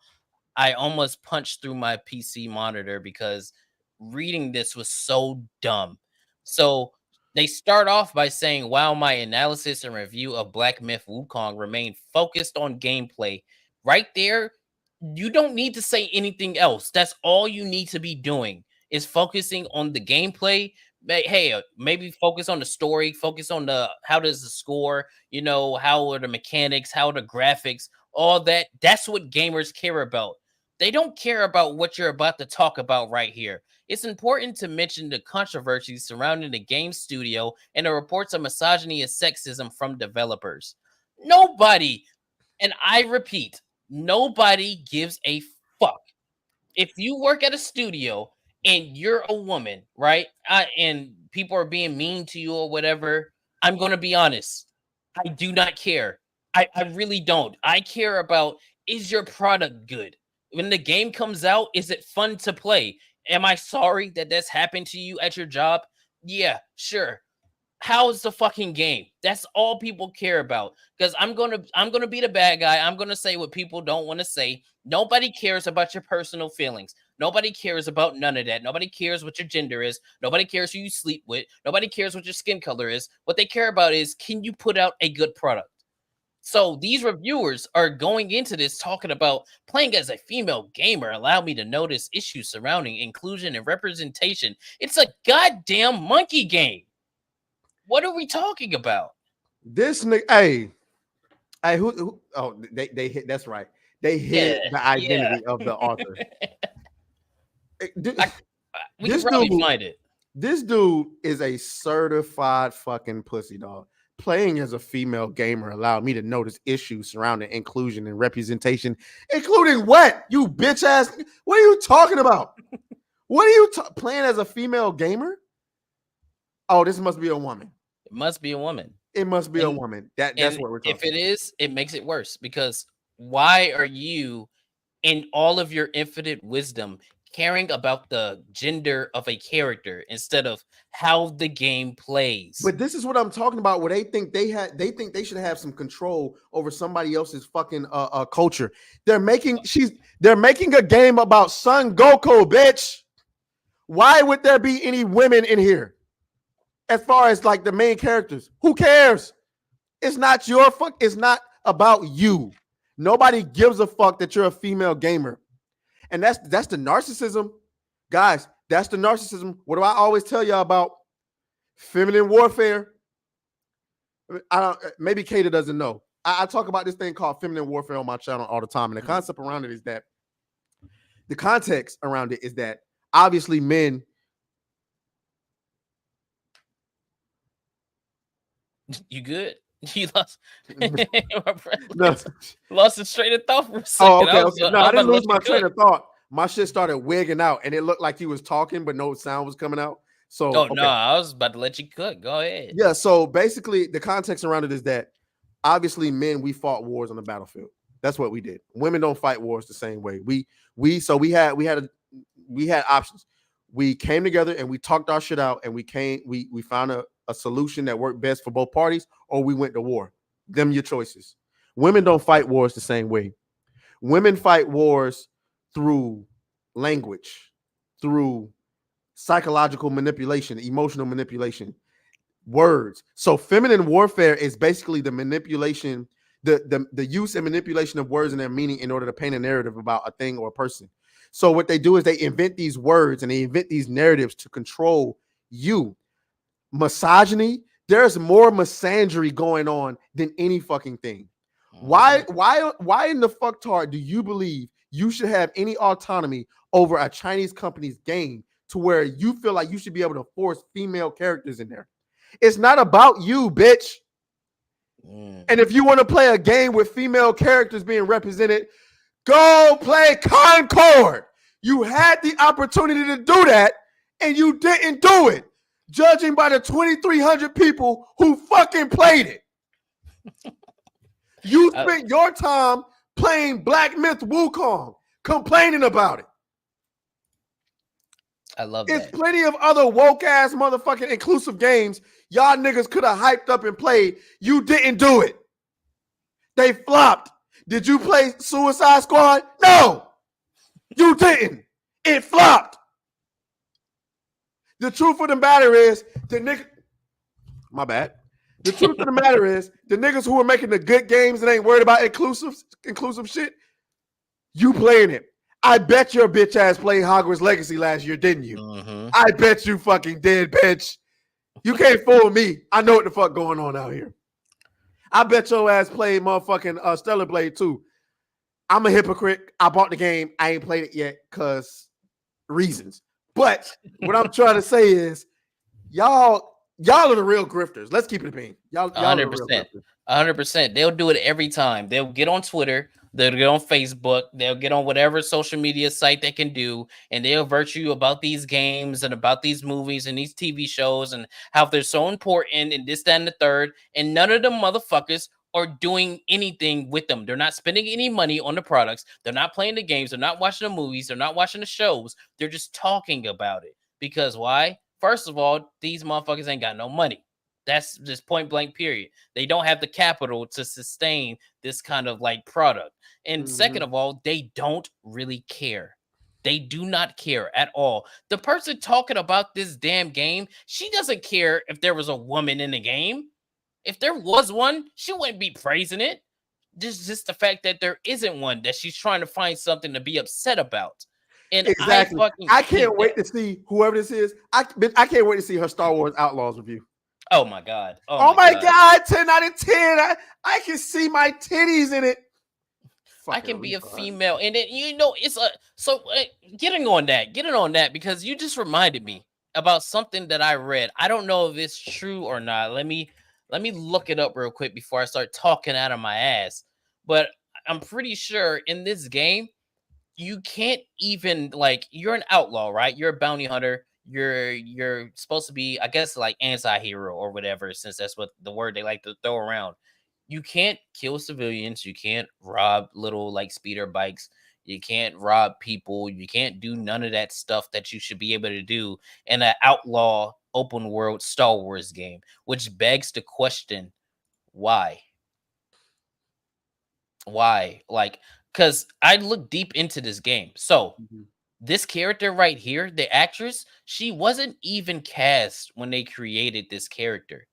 I almost punched through my PC monitor because reading this was so dumb. So they start off by saying, while my analysis and review of Black Myth Wukong remained focused on gameplay, right there, you don't need to say anything else. That's all you need to be doing, is focusing on the gameplay. Hey, maybe focus on the story, focus on how does the score, how are the mechanics, how are the graphics, all that. That's what gamers care about. They don't care about what you're about to talk about right here. It's important to mention the controversies surrounding the game studio and the reports of misogyny and sexism from developers. Nobody, and I repeat, nobody gives a fuck. If you work at a studio and you're a woman, right? And people are being mean to you or whatever, I'm going to be honest. I do not care. I really don't. I care about, is your product good? When the game comes out, is it fun to play? Am I sorry that that's happened to you at your job? Yeah, sure. How's the fucking game? That's all people care about. Because I'm gonna be the bad guy. I'm gonna say what people don't want to say. Nobody cares about your personal feelings. Nobody cares about none of that. Nobody cares what your gender is. Nobody cares who you sleep with. Nobody cares what your skin color is. What they care about is, can you put out a good product? So these reviewers are going into this talking about, playing as a female gamer allowed me to notice issues surrounding inclusion and representation. It's a goddamn monkey game. What are we talking about? This nigga, hey, who? Oh, they hit. That's right. They hit the identity of the author. We can probably find it. This dude is a certified fucking pussy dog. Playing as a female gamer allowed me to notice issues surrounding inclusion and representation, including what? You bitch ass. What are you talking about? What are you playing as a female gamer? Oh, this must be a woman. It must be a woman. It must be a woman. That's what we're talking about. If it is, it makes it worse, because why are you, in all of your infinite wisdom, caring about the gender of a character instead of how the game plays? But this is what I'm talking about, where they think they should have some control over somebody else's fucking culture. They're making a game about Son Goku, bitch. Why would there be any women in here? As far as like the main characters, who cares? It's not your fuck. It's not about you. Nobody gives a fuck that you're a female gamer. And that's the narcissism. Guys, that's the narcissism. What do I always tell y'all about? Feminine warfare. Maybe Kata doesn't know. I talk about this thing called feminine warfare on my channel all the time. And the concept around it is that, the context around it is that obviously men. You good? You lost. No. Lost it straight of thought for a second. Oh, okay. No, I didn't lose my train of thought. My shit started wigging out, and it looked like he was talking, but no sound was coming out. So, oh no, I was about to let you cook. Go ahead. Yeah. So basically, the context around it is that obviously, men, we fought wars on the battlefield. That's what we did. Women don't fight wars the same way. We had options. We came together and we talked our shit out, and we found a solution that worked best for both parties, or we went to war. Them your choices. Women don't fight wars the same way. Women fight wars through language, through psychological manipulation, emotional manipulation, words. So feminine warfare is basically the manipulation, the use and manipulation of words and their meaning in order to paint a narrative about a thing or a person. So what they do is they invent these words and they invent these narratives to control you. Misogyny, there's more misandry going on than any fucking thing. Why in the fucktard do you believe you should have any autonomy over a Chinese company's game to where you feel like you should be able to force female characters in there? It's not about you, bitch. And if you want to play a game with female characters being represented, go play Concord. You had the opportunity to do that, and you didn't do it. Judging by the 2,300 people who fucking played it. You spent your time playing Black Myth Wukong, complaining about it. I love that. There's plenty of other woke ass motherfucking inclusive games y'all niggas could have hyped up and played. You didn't do it. They flopped. Did you play Suicide Squad? No, you didn't. It flopped. The truth of the matter is, my bad. The truth of the matter is, the niggas who are making the good games and ain't worried about inclusive shit, you playing it. I bet your bitch ass played Hogwarts Legacy last year, didn't you? I bet you fucking did, bitch. You can't fool me. I know what the fuck going on out here. I bet your ass played motherfucking Stellar Blade too. I'm a hypocrite. I bought the game. I ain't played it yet because reasons. But what I'm trying to say is, y'all are the real grifters. Let's keep it a bean. Y'all 100%. 100%. They'll do it every time. They'll get on Twitter. They'll get on Facebook. They'll get on whatever social media site they can do, and they'll avert you about these games and about these movies and these TV shows and how they're so important and this, that, and the third. And none of them motherfuckers are doing anything with them. They're not spending any money on the products. They're not playing the games. They're not watching the movies. They're not watching the shows. They're just talking about it. Because why? First of all, these motherfuckers ain't got no money. That's just point blank, period. They don't have the capital to sustain this kind of like product. And second of all, they don't really care. They do not care at all. The person talking about this damn game, she doesn't care if there was a woman in the game. If there was one, she wouldn't be praising it. Just the fact that there isn't one, that she's trying to find something to be upset about. And exactly. I can't wait to see whoever this is. I can't wait to see her Star Wars Outlaws review. Oh my God. Oh my God. 10 out of 10. I can see my titties in it. I can be a female. And then, it's getting on that because you just reminded me about something that I read. I don't know if it's true or not. Let me look it up real quick before I start talking out of my ass. But I'm pretty sure in this game, you can't even, like, you're an outlaw, right? You're a bounty hunter. You're supposed to be, I guess, like anti-hero or whatever, since that's what the word they like to throw around. You can't kill civilians. You can't rob little like speeder bikes. You can't rob people. You can't do none of that stuff that you should be able to do in an outlaw open world Star Wars game, which begs the question, why? Why? Like, because I looked deep into this game. So this character right here, the actress, she wasn't even cast when they created this character.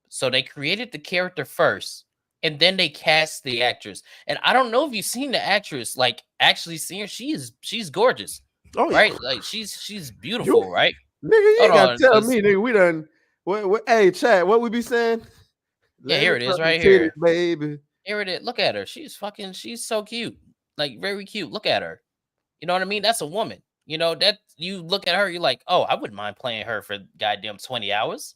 So they created the character first, and then they cast the actress. And I don't know if you've seen the actress, like actually seen her. She's gorgeous. Oh, yeah. Right? Like she's beautiful, right? Nigga, you ain't gotta tell me, nigga. We done. What? Hey, chat. What we be saying? Yeah, here it is, right here, baby. Here it is. Look at her. She's so cute. Like, very cute. Look at her. You know what I mean? That's a woman. You know, that you look at her, you're like, oh, I wouldn't mind playing her for goddamn 20 hours.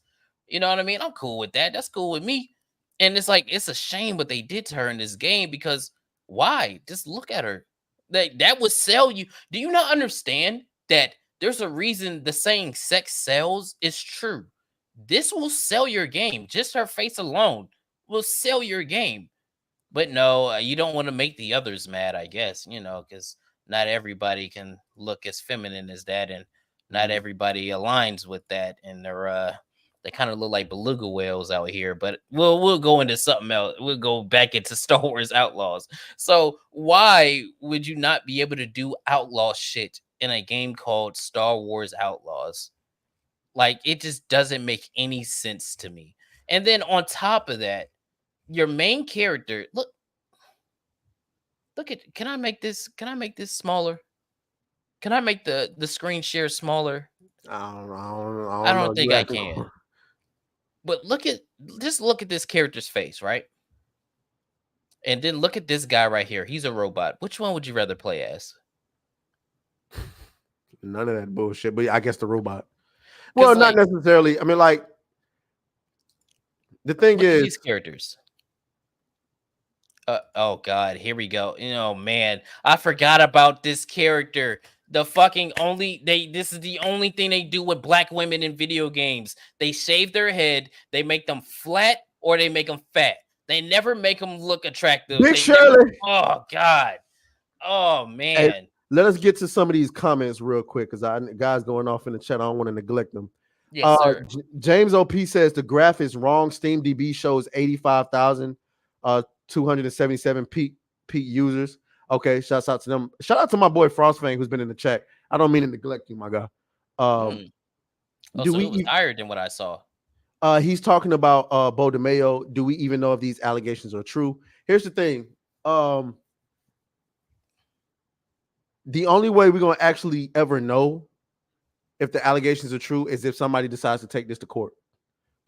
You know what I mean? I'm cool with that. That's cool with me. And it's like, it's a shame what they did to her in this game, because why? Just look at her. That would sell you. Do you not understand that there's a reason the saying sex sells is true? This will sell your game. Just her face alone will sell your game. But no, you don't want to make the others mad, I guess, because not everybody can look as feminine as that, and not everybody aligns with that, and they kind of look like beluga whales out here. But we'll go into something else. We'll go back into Star Wars Outlaws. So why would you not be able to do outlaw shit in a game called Star Wars Outlaws? Like, it just doesn't make any sense to me. And then on top of that, your main character, look at, can I make this smaller? Can I make the screen share smaller? I don't know. Think I can. But just look at this character's face, right? And then look at this guy right here. He's a robot. Which one would you rather play as? None of that bullshit, but I guess the robot. Well, not necessarily. I mean, like, the thing is, these characters. Oh God, here we go. Man, I forgot about this character. The fucking this is the only thing they do with black women in video games. They shave their head, they make them flat, or they make them fat. They never make them look attractive. Big Shirley. Oh God. Oh man. Hey, let us get to some of these comments real quick, because guys going off in the chat, I don't want to neglect them. Yes, sir. James OP says the graph is wrong. SteamDB shows 85,000 277 peak users. Okay, shouts out to them. Shout out to my boy Frostfang, who's been in the chat. I don't mean to neglect you, my guy. It was higher than what I saw. He's talking about Bo DeMayo. Do we even know if these allegations are true? Here's the thing. The only way we're gonna actually ever know if the allegations are true is if somebody decides to take this to court.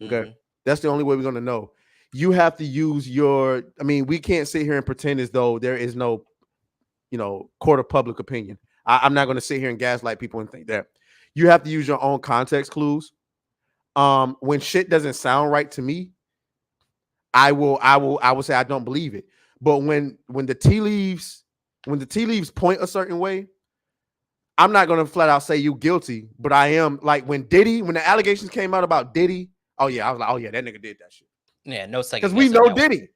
Okay, that's the only way we're gonna know. You have to use we can't sit here and pretend as though there is no, court of public opinion. I'm not going to sit here and gaslight people and think that. You have to use your own context clues. When shit doesn't sound right to me, I will say I don't believe it. But when the tea leaves point a certain way, I'm not going to flat out say you guilty, but I am. Like when the allegations came out about Diddy, oh yeah, I was like, oh yeah, that nigga did that shit. Yeah, no second. Because we know Diddy.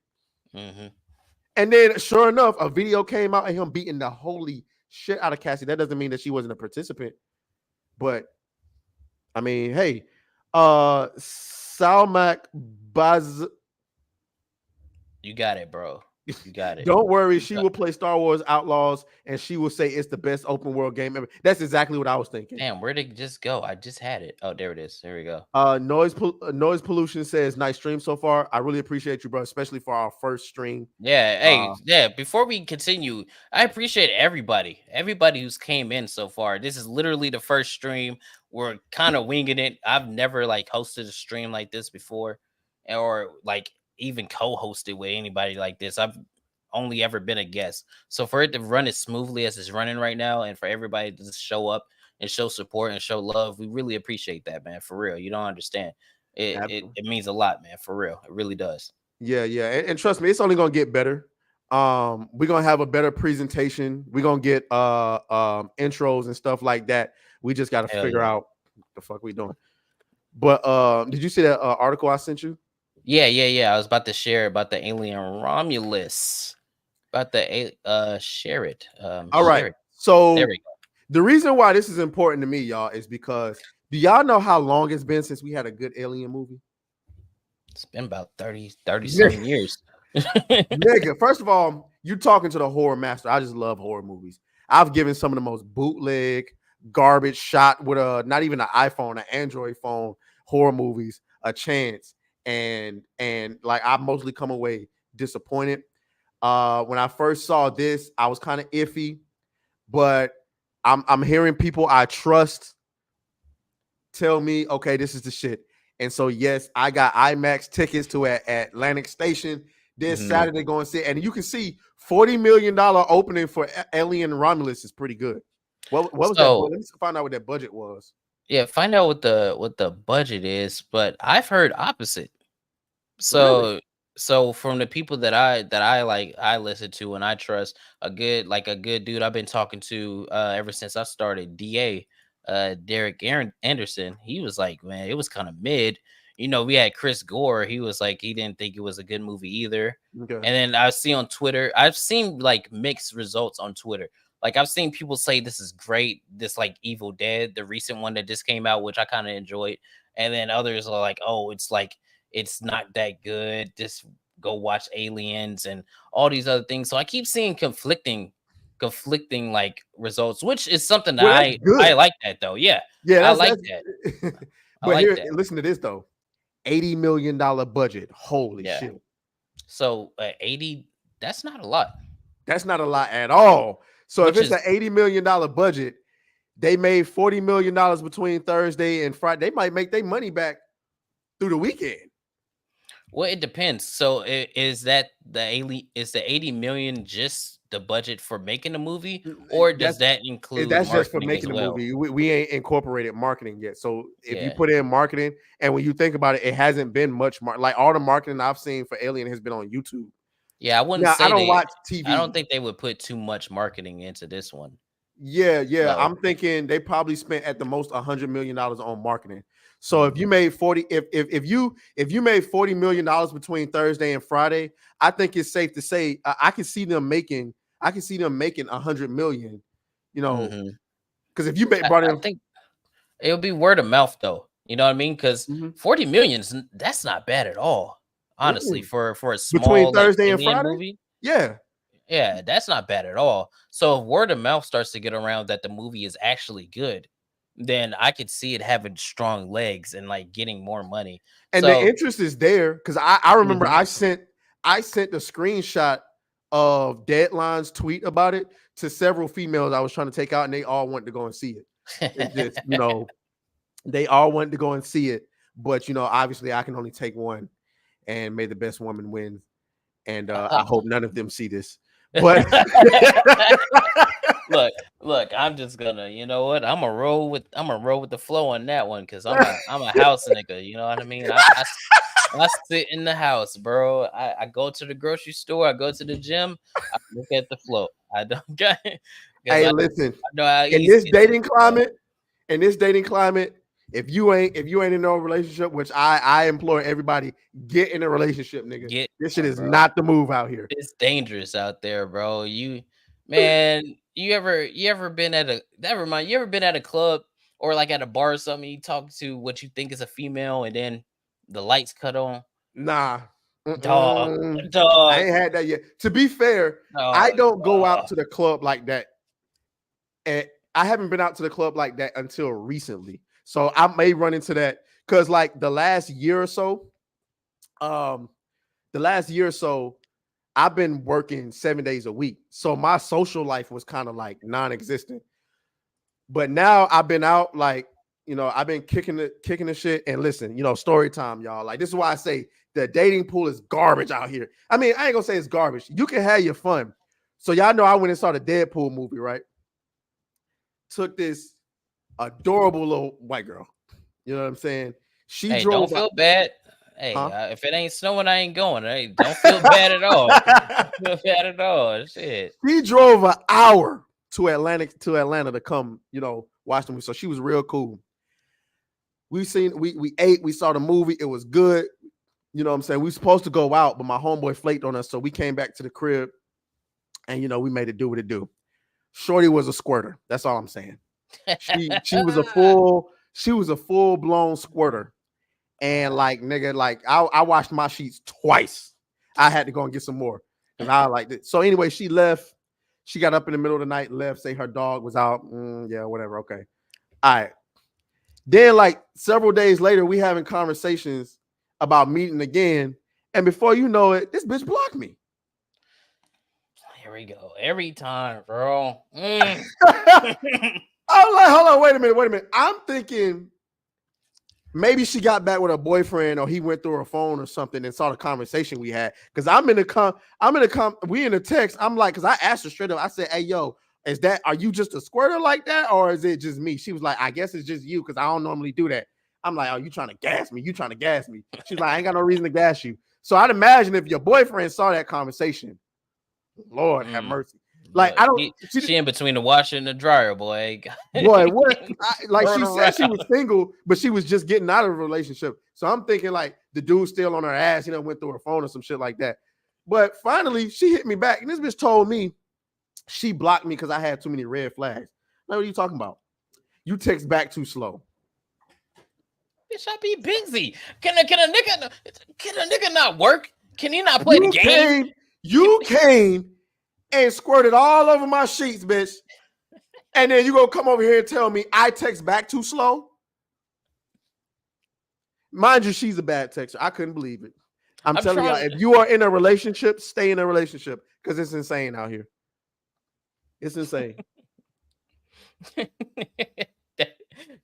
And then, sure enough, a video came out of him beating the holy shit out of Cassie. That doesn't mean that she wasn't a participant. But, I mean, hey, Salmak Baz. You got it, bro. You got it. Don't worry. She will play Star Wars Outlaws, and she will say it's the best open world game ever. That's exactly what I was thinking. Damn, where'd it just go? I just had it. Oh, there it is. There we go. Noise Pollution says, nice stream so far. I really appreciate you, bro, especially for our first stream. Yeah. Hey, before we continue, I appreciate everybody who's came in so far. This is literally the first stream. We're kind of winging it. I've never hosted a stream like this before, or even co-hosted with anybody like this. I've only ever been a guest. So for it to run as smoothly as it's running right now, and for everybody to just show up and show support and show love, we really appreciate that, man. For real. You don't understand. It means a lot, man. For real. It really does. Yeah. And trust me, it's only gonna get better. We're gonna have a better presentation. We're gonna get intros and stuff like that. We just gotta figure out what the fuck we doing. But did you see that article I sent you? Yeah. I was about to share about the alien Romulus. About the share it. All right. So there we go. The reason why this is important to me, y'all, is because do y'all know how long it's been since we had a good alien movie? It's been about 30-something years. Nigga, first of all, you're talking to the horror master. I just love horror movies. I've given some of the most bootleg, garbage shot with not even an iPhone, an Android phone horror movies a chance. And I mostly come away disappointed. When I first saw this, I was kind of iffy, but I'm hearing people I trust tell me, okay, this is the shit. And so, yes, I got IMAX tickets to Atlantic Station this Saturday going to see. And you can see $40 million opening for Alien Romulus is pretty good. What was that? Let me find out what that budget was. Yeah, find out what the budget is. But I've heard opposite. So, really? So from the people that I like, I listen to and I trust, a good dude I've been talking to ever since I started, DA, Derek Aaron Anderson. He was like, man, it was kind of mid. We had Chris Gore. He was like, he didn't think it was a good movie either. Okay. And then I see on Twitter, I've seen like mixed results on Twitter. Like I've seen people say this is great, this like Evil Dead, the recent one that just came out, which I kind of enjoyed. And then others are like, oh, it's not that good. Just go watch Aliens and all these other things. So I keep seeing conflicting like results, which is something that Well, that's I good. like that though. Yeah. Yeah, I like that. I but like here, that. listen to this though. $80 million budget. Holy Yeah. shit. So 80, that's not a lot. That's not a lot at all. So Which if it's is an $80 million budget, they made $40 million between Thursday and Friday. They might make their money back through the weekend. well, it depends. So is that the 80 million just the budget for making the movie, or does that include That's just for marketing making as the well? movie. We ain't incorporated marketing yet. So if you Yeah. put in marketing, and when you think about it, it hasn't been much like all the marketing I've seen for Alien has been on YouTube. Yeah, I wouldn't Now I say don't watch I TV. don't think they would put too much marketing into this one. Yeah. So I'm thinking they probably spent at the most $100 million on marketing. So if mhm. you made 40, if you made $40 million between Thursday and Friday, I think it's safe to say I can see them making $100 million. Mhm. Because if you I, brought I in think it'll be word of mouth though. You know what I mean? Because Mhm. 40 millions, that's not bad at all. Honestly, Mm-mm. for a Between small like Thursday and Alien Friday, movie, yeah. yeah, that's not bad at all. So if word of mouth starts to get around that the movie is actually good, then I could see it having strong legs and like getting more money. And the So interest is there because I remember mhm. I sent the screenshot of Deadline's tweet about it to several females I was trying to take out, and they all wanted to go and see it. It's just, they all wanted to go and see it, but obviously I can only take one, and may the best woman win. And I hope none of them see this. But look, I'm just gonna, you know what? I'm gonna roll with the flow on that one because I'm a house nigga. You know what I mean? I sit in the house, bro. I go to the grocery store. I go to the gym. I look at the flow. I don't get because hey, I listen, know how in easy this it is. dating climate, if you ain't in no relationship, which I implore everybody, get in a relationship, nigga. Get This shit is bro. not the move out here. It's dangerous out there, bro. Man, you ever been at a never mind, you ever been at a club or like at a bar or something, you talk to what you think is a female and then the lights cut on? Nah. Dog, I dog, ain't had that yet. To be fair, I dog. don't go out to the club like that. And I haven't been out to the club like that until recently. So I may run into that because like the last year or so, I've been working 7 days a week. So my social life was kind of like non-existent. But now I've been out, like, I've been kicking the shit. And listen, story time, y'all. Like, this is why I say the dating pool is garbage out here. I mean, I ain't gonna say it's garbage. You can have your fun. So y'all know I went and saw the Deadpool movie, right? Took this adorable little white girl. You know what I'm saying? She Hey, don't drove feel bad. Hey, huh? if it ain't snowing, I ain't going. Hey, don't feel bad at all. Don't feel bad at all. Shit. She drove an hour to Atlanta to come, watch the movie. So she was real cool. We ate, we saw the movie. It was good. You know what I'm saying? We supposed to go out, but my homeboy flaked on us. So we came back to the crib and we made it do what it do. Shorty was a squirter. That's all I'm saying. She was a full blown squirter. And like, nigga, like I washed my sheets twice. I had to go and get some more because I liked it. So anyway, she left. She got up in the middle of the night, left, say her dog was out. Yeah, whatever. Okay. All right. Then, like several days later, we having conversations about meeting again. And before you know it, this bitch blocked me. Here we go. Every time, bro. I'm like, hold on, wait a minute. I'm thinking maybe she got back with her boyfriend or he went through her phone or something and saw the conversation we had. Cause we in the text. I'm like, cause I asked her straight up. I said, hey, yo, are you just a squirter like that? Or is it just me? She was like, I guess it's just you. Cause I don't normally do that. I'm like, oh, you trying to gas me? You trying to gas me? She's like, I ain't got no reason to gas you. So I'd imagine if your boyfriend saw that conversation, Lord have mercy. Like, I don't. She in between the washer and the dryer, boy. Boy, what? Like, she said she was single, but she was just getting out of a relationship. So I'm thinking like the dude's still on her ass, went through her phone or some shit like that. But finally, she hit me back, and this bitch told me she blocked me because I had too many red flags. Like, what are you talking about? You text back too slow. Bitch, I be busy. Can a nigga not work? Can he not play the game? You came and squirted all over my sheets, bitch. And then you gonna come over here and tell me I text back too slow? Mind you, she's a bad texter. I couldn't believe it. I'm telling you, if you are in a relationship, stay in a relationship because it's insane out here. It's insane.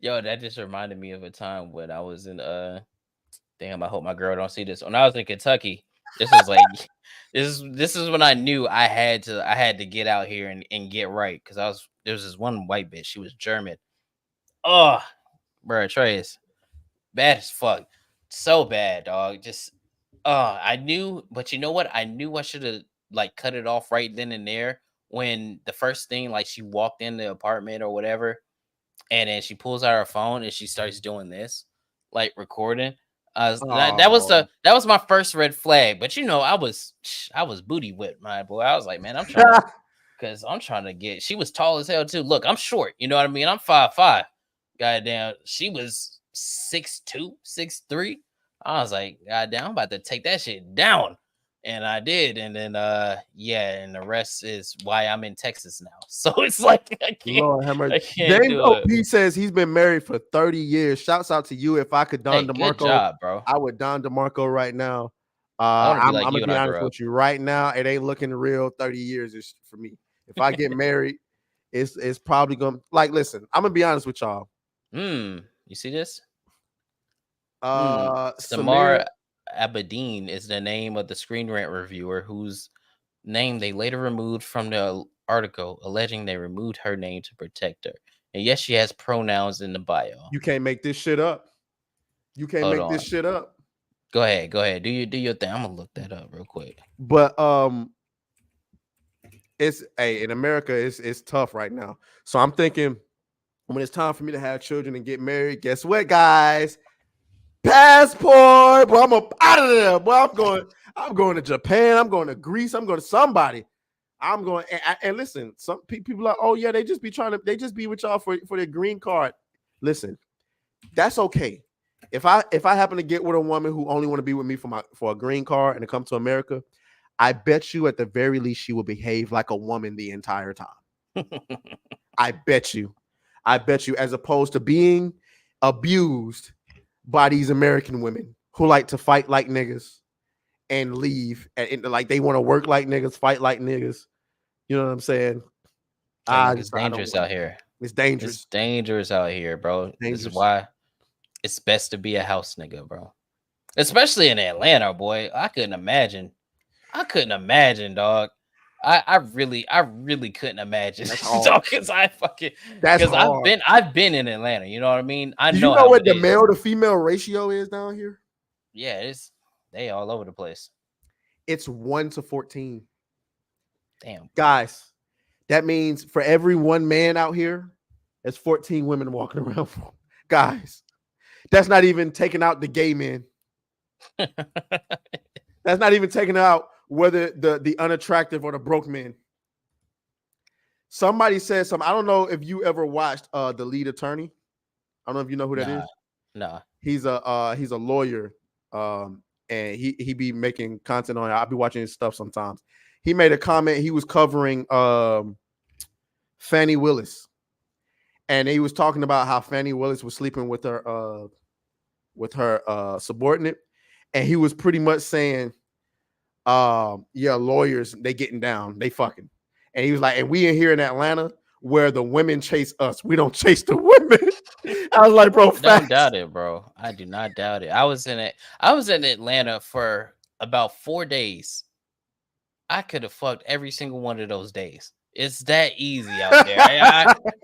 Yo, that just reminded me of a time when I was in damn, I hope my girl don't see this. When I was in Kentucky, this was like this is when I knew I had to get out here and get right, because there was this one white bitch. She was German. Oh, bro, Trace, bad as fuck. So bad, dog. Just I knew, but you know what? I knew I should have like cut it off right then and there when the first thing, like, she walked in the apartment or whatever, and then she pulls out her phone and she starts doing this, like recording. That was my first red flag. But I was booty whipped, my boy. I was like, man, I'm trying to get. She was tall as hell too. Look, I'm short. You know what I mean? I'm 5'5". Goddamn, she was 6'2", 6'3". I was like, goddamn, I'm about to take that shit down. And I did, and then and the rest is why I'm in Texas now. So it's like I can't James O.P. says he's been married for 30 years. Shouts out to you. If I could Don DeMarco, good job, bro. I would Don DeMarco right now. I'm gonna be honest with you right now. It ain't looking real. 30 years is for me. If I get married, it's probably gonna listen. I'm gonna be honest with y'all. You see this? Samara Abedin is the name of the Screen Rant reviewer whose name they later removed from the article, alleging they removed her name to protect her. And yes, she has pronouns in the bio. You can't make this shit up. This shit up. Go ahead. Do your thing. I'm gonna look that up real quick. But it's in America, it's tough right now. So I'm thinking when it's time for me to have children and get married, guess what, guys? Passport, boy, I'm out of there. Boy, I'm going to Japan. I'm going to Greece. I'm going to somebody. I'm going and listen. Some people are, oh yeah, they just be with y'all for their green card. Listen, that's okay. If I happen to get with a woman who only want to be with me for a green card and to come to America, I bet you at the very least she will behave like a woman the entire time. I bet you, as opposed to being abused by these American women who like to fight like niggas and leave and like they want to work like niggas, fight like niggas. You know what I'm saying? It's dangerous out here. It's dangerous. It's dangerous out here, bro. This is why it's best to be a house nigga, bro. Especially in Atlanta, boy. I couldn't imagine, dog. I really couldn't imagine, because I've been in Atlanta. You know what I mean? Do you know what the male to female ratio is down here? Yeah, they all over the place. It's 1 to 14. Damn, guys, that means for every one man out here, there's 14 women walking around. Guys, that's not even taking out the gay men. That's not even taking out whether the unattractive or the broke men. Somebody said something. I don't know if you ever watched The Lead Attorney. I don't know if you know who that is. No. He's a lawyer. And he be making content on it. I'll be watching his stuff sometimes. He made a comment. He was covering Fannie Willis. And he was talking about how Fannie Willis was sleeping with her subordinate. And he was pretty much saying, lawyers, they getting down, they fucking. And he was like, and we in here in Atlanta where the women chase us, we don't chase the women. I was like, bro, I don't doubt it, bro. I do not doubt it. I was in Atlanta for about 4 days. I could have fucked every single one of those days. It's that easy out there.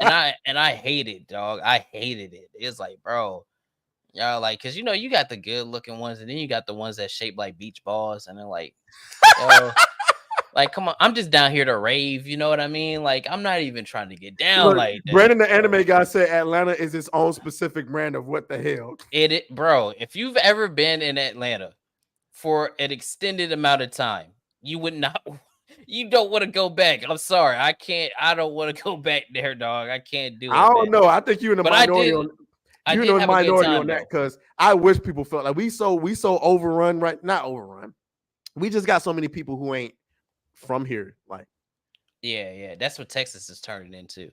I hate it, dog. I hated it. It's like, bro, Y'all like, cause you got the good looking ones, and then you got the ones that shaped like beach balls, and then like, yo, like, come on, I'm just down here to rave. You know what I mean? Like, I'm not even trying to get down Look, like that. Brandon, the anime guy, said Atlanta is its own specific brand of what the hell. Bro, if you've ever been in Atlanta for an extended amount of time, you would not. You don't want to go back. I'm sorry, I can't. I don't want to go back there, dog. I can't do it. I don't man. know. I think you're in the But minority on. I You're did in the have a good minority time, on that though. because I wish people felt like we so overrun, right? Not overrun. We just got so many people who ain't from here. Like, yeah, that's what Texas is turning into.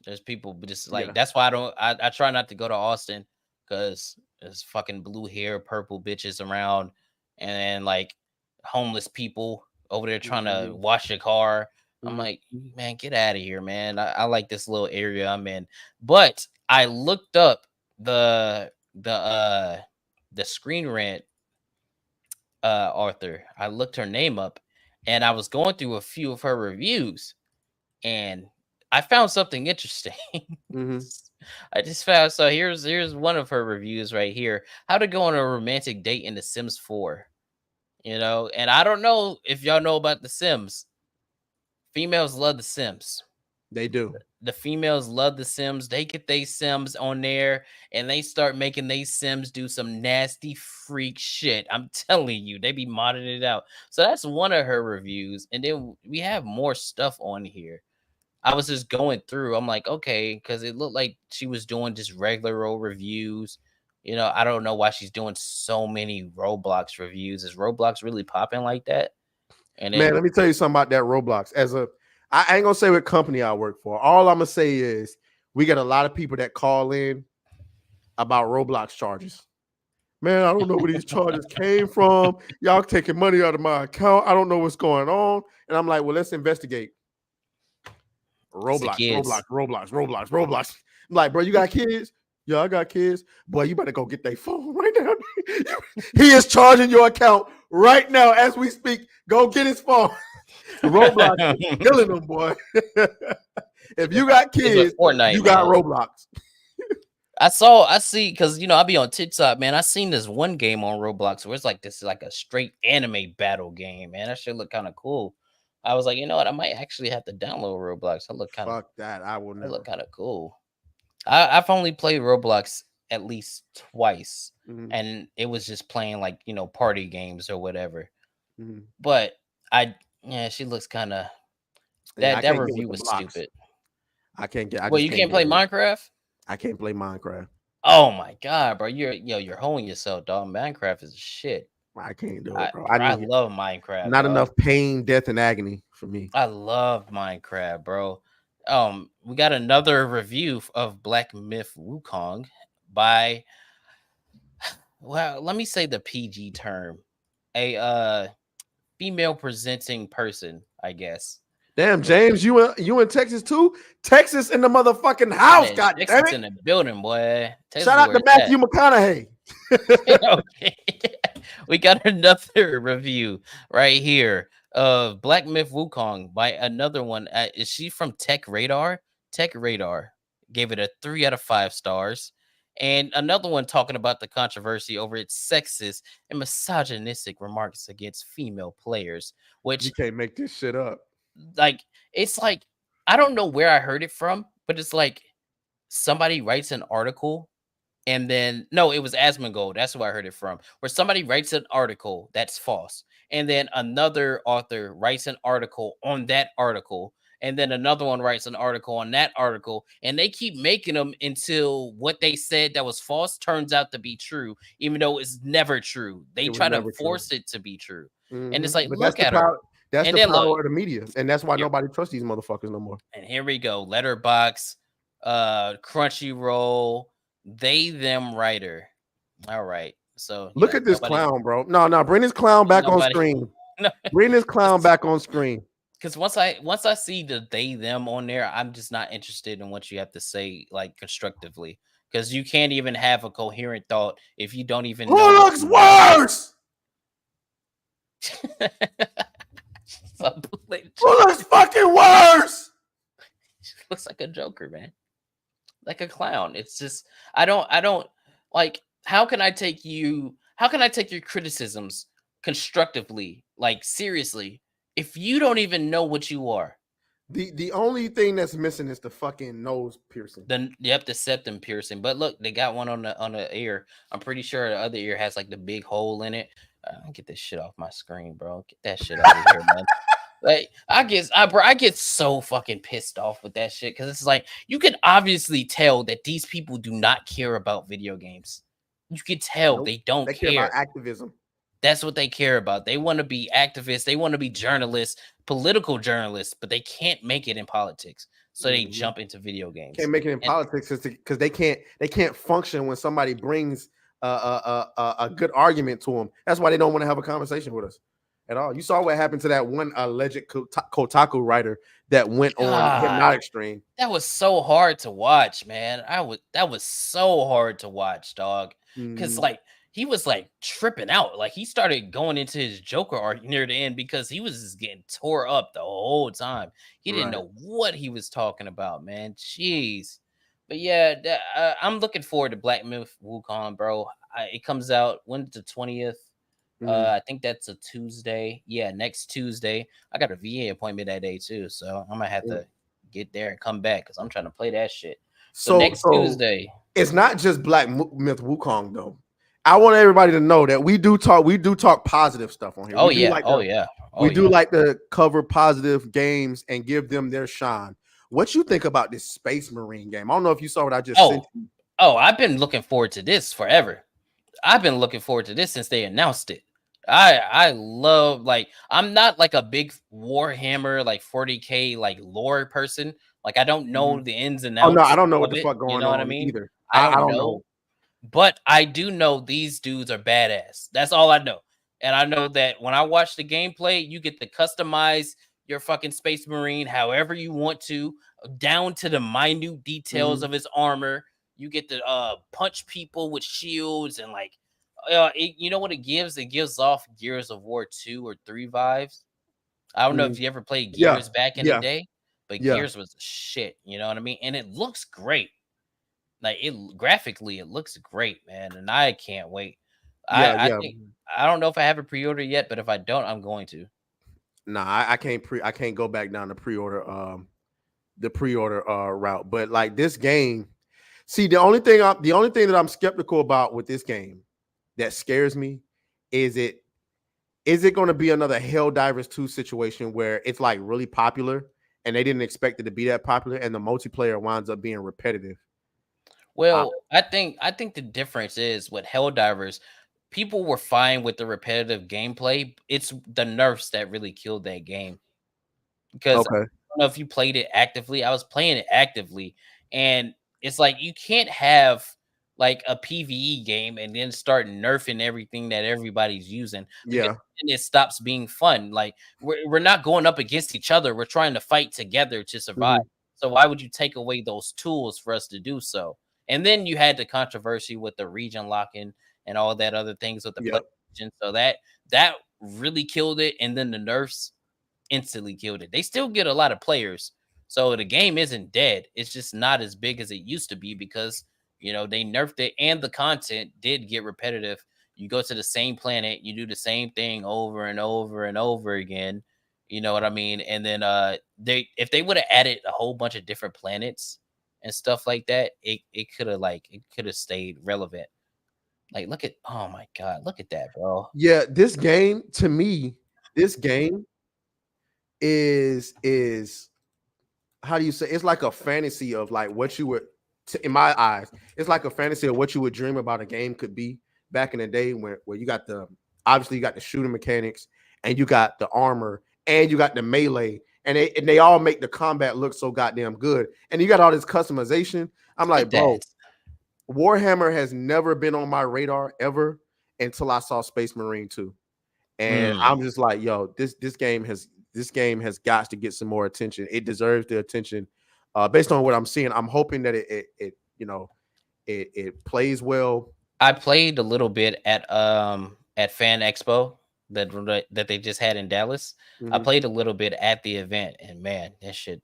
There's people just like that's why I try not to go to Austin because there's fucking blue hair, purple bitches around, and then like homeless people over there trying to wash your car. I'm like, man, get out of here, man. I like this little area I'm in. But I looked up the Screen Rant author. I looked her name up, and I was going through a few of her reviews, and I found something interesting. I just found, so here's one of her reviews right here. How to go on a romantic date in The Sims 4. And I don't know if y'all know about The Sims. Females love The Sims. They do. The females love The Sims. They get they Sims on there and they start making they Sims do some nasty freak shit. I'm telling you, they be modding it out. So that's one of her reviews. And then we have more stuff on here. I was just going through. I'm like, okay, because it looked like she was doing just regular old reviews. I don't know why she's doing so many Roblox reviews. Is Roblox really popping like that? And man, let me tell you something about that Roblox. I ain't gonna say what company I work for. All I'm gonna say is we get a lot of people that call in about Roblox charges. Man, I don't know where these charges came from. Y'all taking money out of my account. I don't know what's going on. And I'm like, well, let's investigate. Roblox. I'm like, bro, you got kids? Yeah, I got kids. Boy, you better go get their phone right now. He is charging your account right now as we speak. Go get his phone. Roblox is killing them, boy. If you got kids, Fortnite, you got Roblox. I see, because I be on TikTok, man. I seen this one game on Roblox where it's like this is like a straight anime battle game, man. That shit look kind of cool. I was like, you know what? I might actually have to download Roblox. I look kind of fuck that. I will never. Look kind of cool. I've only played Roblox at least twice, and it was just playing like party games or whatever. But she looks kind of that review was stupid. I can't get. Well, you can't play Minecraft. I can't play Minecraft. Oh my god, bro! You're holding yourself, dog. Minecraft is shit. I can't do it, bro. I love Minecraft. Not enough pain, death, and agony for me. I love Minecraft, bro. We got another review of Black Myth Wukong by, well, let me say the PG term, a female presenting person, I guess. Damn, James, you in Texas too? Texas in the motherfucking house, god damn it! In the building, boy. Texas, shout out to Matthew McConaughey. Okay. We got another review right here of Black Myth Wukong by another one. Is she from Tech Radar? Tech Radar gave it a 3 out of 5 stars. And another one talking about the controversy over its sexist and misogynistic remarks against female players, which you can't make this shit up. Like, it's like, I don't know where I heard it from, but it's like somebody writes an article. And then, no, it was Asmongold. That's where I heard it from. Where somebody writes an article that's false. And then another author writes an article on that article. And then another one writes an article on that article. And they keep making them until what they said that was false turns out to be true, even though it's never true. They try to force it to be true. And it's like, but look at her. That's the power of the media. And that's why nobody trusts these motherfuckers no more. And here we go. Letterboxd, Crunchyroll, They Them Writer. All right. So look at this clown, bro. No, bring this clown back on screen. Bring this clown back on screen. Because once I see the they them on there, I'm just not interested in what you have to say, like, constructively. Because you can't even have a coherent thought if you don't even know. Who looks worse? Who looks fucking worse? Looks like a Joker, man. Like a clown. It's just I don't like how can I take you? How can I take your criticisms constructively, like seriously, if you don't even know what you are? The only thing that's missing is the fucking nose piercing. The septum piercing. But look, they got one on the ear. I'm pretty sure the other ear has like the big hole in it. Get this shit off my screen, bro. Get that shit out of here, man. Like I get so fucking pissed off with that shit because it's like you can obviously tell that these people do not care about video games. You can tell Nope. they don't They care. care about activism. That's what they care about. They want to be activists. They want to be journalists, political journalists, but they can't make it in politics. So they jump into video games. Can't make it in politics because they can't function when somebody brings a good argument to them. That's why they don't want to have a conversation with us at all. You saw what happened to that one alleged Kotaku writer that went on Hypnotic Stream. That was so hard to watch, man. That was so hard to watch, dog. Because like he was like tripping out. Like he started going into his Joker arc near the end because he was just getting tore up the whole time. He didn't know what he was talking about, man. Jeez. But yeah, I'm looking forward to Black Myth Wukong, bro. It comes out when the 20th. I think that's a Tuesday. Yeah, next Tuesday. I got a VA appointment that day too, so I might have to get there and come back because I'm trying to play that shit. So next Tuesday. It's not just Black Myth Wukong though. I want everybody to know that we do talk positive stuff on here. Oh yeah. We do like to cover positive games and give them their shine. What you think about this Space Marine game? I don't know if you saw what I just sent you. Oh, I've been looking forward to this forever. I've been looking forward to this since they announced it. I love, like, I'm not like a big Warhammer like 40K like lore person. Like I don't know the ins and outs. Oh no, I don't know what the fuck going on. You know what I mean? Either. I don't know. But I do know these dudes are badass. That's all I know. And I know that when I watch the gameplay, you get to customize your fucking Space Marine however you want to, down to the minute details of his armor. You get to punch people with shields and like, you know what it gives? It gives off Gears of War 2 or 3 vibes. I don't know if you ever played Gears back in the day, but Gears was shit. You know what I mean? And it looks great. Like graphically, it looks great, man, and I can't wait. I think, I don't know if I have a pre-order yet, but if I don't, I'm going to. Nah, I can't go back down the pre-order route. But like this game, see, the only thing that I'm skeptical about with this game that scares me is it going to be another Helldivers 2 situation where it's like really popular and they didn't expect it to be that popular and the multiplayer winds up being repetitive. Well, I think the difference is with Helldivers, people were fine with the repetitive gameplay. It's the nerfs that really killed that game. Because I don't know if you played it actively. I was playing it actively, and it's like you can't have like a PvE game and then start nerfing everything that everybody's using. And it stops being fun. Like we're not going up against each other. We're trying to fight together to survive. So why would you take away those tools for us to do so? And then you had the controversy with the region locking and all that other things with the PlayStation. So that really killed it. And then the nerfs instantly killed it. They still get a lot of players. So the game isn't dead. It's just not as big as it used to be because, you know, they nerfed it and the content did get repetitive. You go to the same planet, you do the same thing over and over and over again. You know what I mean? And then if they would have added a whole bunch of different planets and stuff like that, it could have stayed relevant. Like, oh my god, look at that, bro. Yeah, this game to me, is how do you say? It's like a fantasy of like what you would, in my eyes, it's like a fantasy of what you would dream about a game could be back in the day where you got obviously you got the shooting mechanics and you got the armor and you got the melee. And they all make the combat look so goddamn good. And you got all this customization. I'm like, bro, Warhammer has never been on my radar ever until I saw Space Marine 2. And I'm just like, yo, this game has got to get some more attention. It deserves the attention. Based on what I'm seeing, I'm hoping that it plays well. I played a little bit at Fan Expo that they just had in Dallas. I played a little bit at the event, and man, this shit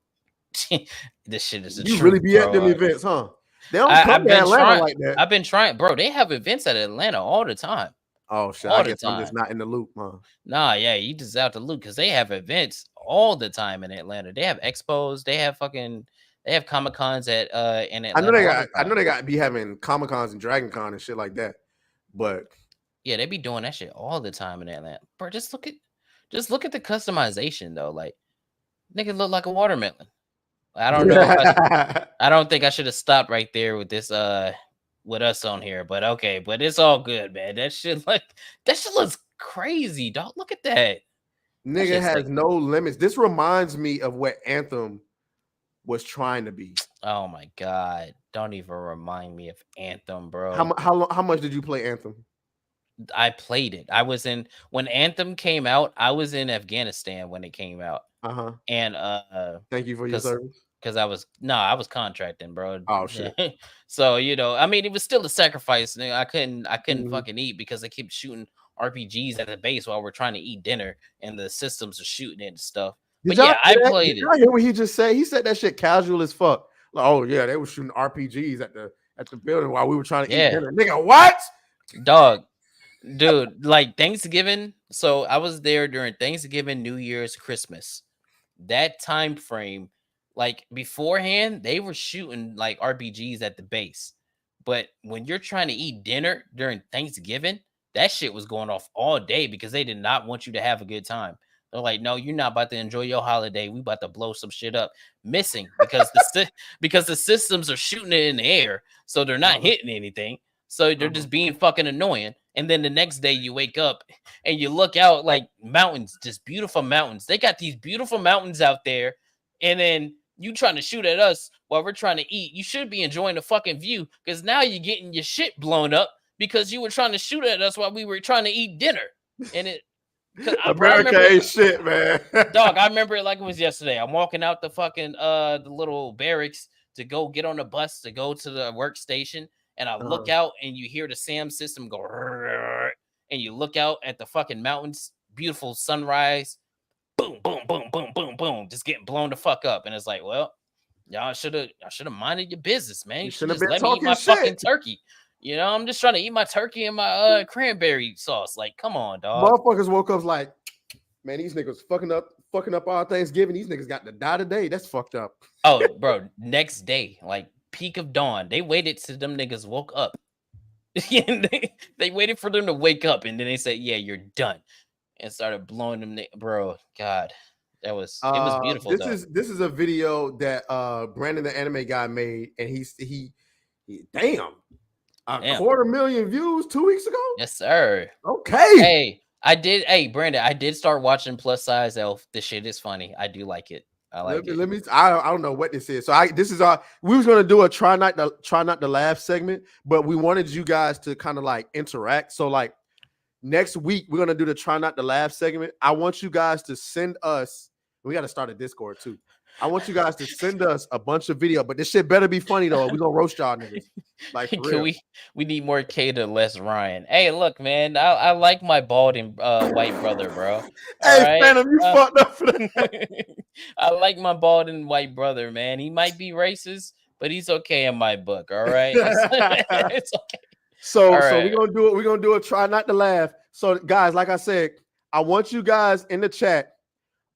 is a you really be at them events, huh? They don't come to Atlanta like that. I've been trying, bro. They have events at Atlanta all the time. Oh shit! I guess I'm just not in the loop, huh? Nah, yeah, you just out the loop because they have events all the time in Atlanta. They have expos. They have Comic Cons in Atlanta. I know they got be having Comic Cons and Dragon Con and shit like that. But yeah, they be doing that shit all the time in Atlanta. Bro, just look at the customization though. Like, nigga look like a watermelon. I don't know. I don't think I should have stopped right there with this with us on here, but okay, but it's all good, man. That shit looks crazy, dog. Look at that. Nigga has no limits. This reminds me of what Anthem was trying to be. Oh my god. Don't even remind me of Anthem, bro. How much did you play Anthem? I played it. I was when Anthem came out, I was in Afghanistan when it came out. And thank you for your service. Because I was contracting, bro. Oh shit. So I mean, it was still a sacrifice. I couldn't fucking eat because they keep shooting RPGs at the base while we're trying to eat dinner, and the systems are shooting it and stuff. But yeah, I played it. I hear what he just said. He said that shit casual as fuck. Like, oh yeah, they were shooting RPGs at the building while we were trying to eat dinner. Nigga, what? Dog, dude, like Thanksgiving. So I was there during Thanksgiving, New Year's, Christmas. That time frame, like beforehand, they were shooting like RPGs at the base. But when you're trying to eat dinner during Thanksgiving, that shit was going off all day because they did not want you to have a good time. They're like, no, you're not about to enjoy your holiday. We about to blow some shit up. Missing because the systems are shooting it in the air, so they're not hitting anything. So they're just being fucking annoying. And then the next day you wake up and you look out like mountains, just beautiful mountains. They got these beautiful mountains out there, and then you trying to shoot at us while we're trying to eat. You should be enjoying the fucking view because now you're getting your shit blown up because you were trying to shoot at us while we were trying to eat dinner. And it America ain't shit, man. Dog, I remember it like it was yesterday. I'm walking out the fucking the little barracks to go get on the bus to go to the workstation, and I look out and you hear the SAM system go, and you look out at the fucking mountains, beautiful sunrise, boom, boom, boom, boom, boom, boom, just getting blown the fuck up. And it's like, well, y'all should have minded your business, man. You should have let me eat my fucking turkey. You know, I'm just trying to eat my turkey and my cranberry sauce. Like, come on, dog. Motherfuckers woke up like, man, these niggas fucking up our Thanksgiving. These niggas got to die today. That's fucked up. Oh, bro, next day, like peak of dawn, they waited till them niggas woke up. they waited for them to wake up, and then they said, "Yeah, you're done," and started blowing them. Bro, God, it was beautiful. This is a video that Brandon the anime guy made, and he damn. A 250,000 views 2 weeks ago? Yes, sir. Okay. Hey, Brandon, I did start watching Plus Size Elf. This shit is funny. I do like it. I like it. I don't know what this is. So we was gonna do a try not to laugh segment, but we wanted you guys to kind of like interact. So like next week we're gonna do the try not to laugh segment. I want you guys to send us. We got to start a Discord too. I want you guys to send us a bunch of video, but this shit better be funny though. We're gonna roast y'all niggas. Like, we need more K to less Ryan. Hey, look, man, I like my bald and white brother, bro. Hey, Phantom, you fucked up for that. I like my bald and white brother, man. He might be racist, but he's okay in my book. All right, it's okay. So we're gonna do it. We're gonna do a try not to laugh. So, guys, like I said, I want you guys in the chat.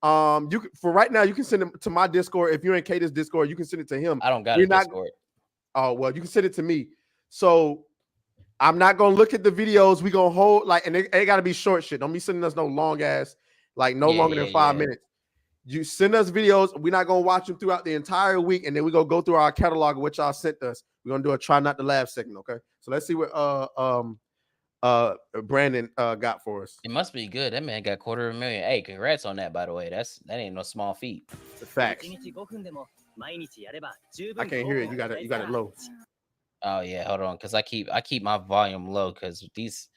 You for right now, you can send it to my Discord. If you're in Kata's Discord, you can send it to him. I don't got a Discord. Oh, well, you can send it to me. So I'm not gonna look at the videos. We gonna hold like, and it gotta be short shit. Don't be sending us no long ass, like longer than 5 minutes. You send us videos. We're not gonna watch them throughout the entire week, and then we're gonna go through our catalog of what y'all sent us. We're gonna do a try not to laugh segment. Okay. So let's see what Brandon got for us. It must be good. That man got 250,000. Hey, congrats on that, by the way. That ain't no small feat. It's a fact. I can't hear it. You got it low. Oh yeah, hold on, because I keep my volume low because these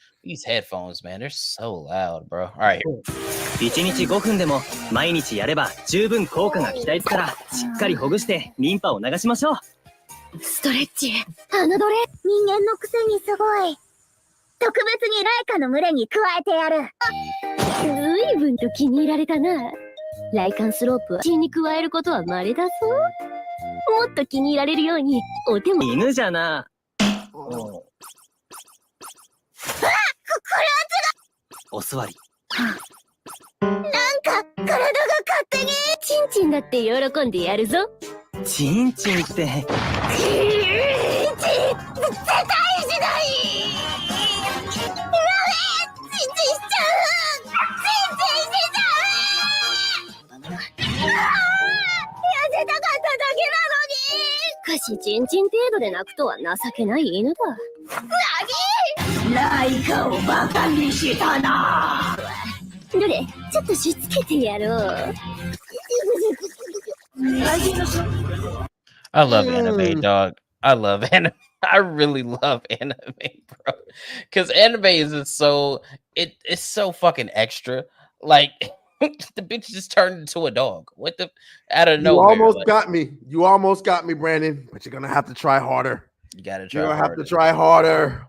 headphones, man, they're so loud, bro. All right. 1日5分でも毎日やれば十分効果が期待からしっかりほぐしてリンパを流しましょう。ストレッチ、侮れ。人間のくせにすごい。特別にライカの群れに加えてやる。随分と気に入られたな。ライカンスロープは血に加えることは稀だぞ。もっと気に入られるようにお手も。犬じゃな。お座り。なんか体が勝手にチンチンだって喜んでやるぞ。チンチンって。絶対しない。チンチンしちゃう。チンチンしちゃう。痩せたかっただけなのに。しかしチンチン程度で泣くとは情けない犬だ。何？ライカをバカにしたな。どれちょっとしつけてやろう。I love anime, dog. I love anime. I really love anime, bro. Because anime is just so it's so fucking extra. Like the bitch just turned into a dog. What the out of nowhere? You almost got me. You almost got me, Brandon. But you're gonna have to try harder. You gotta try. You're gonna have to try harder.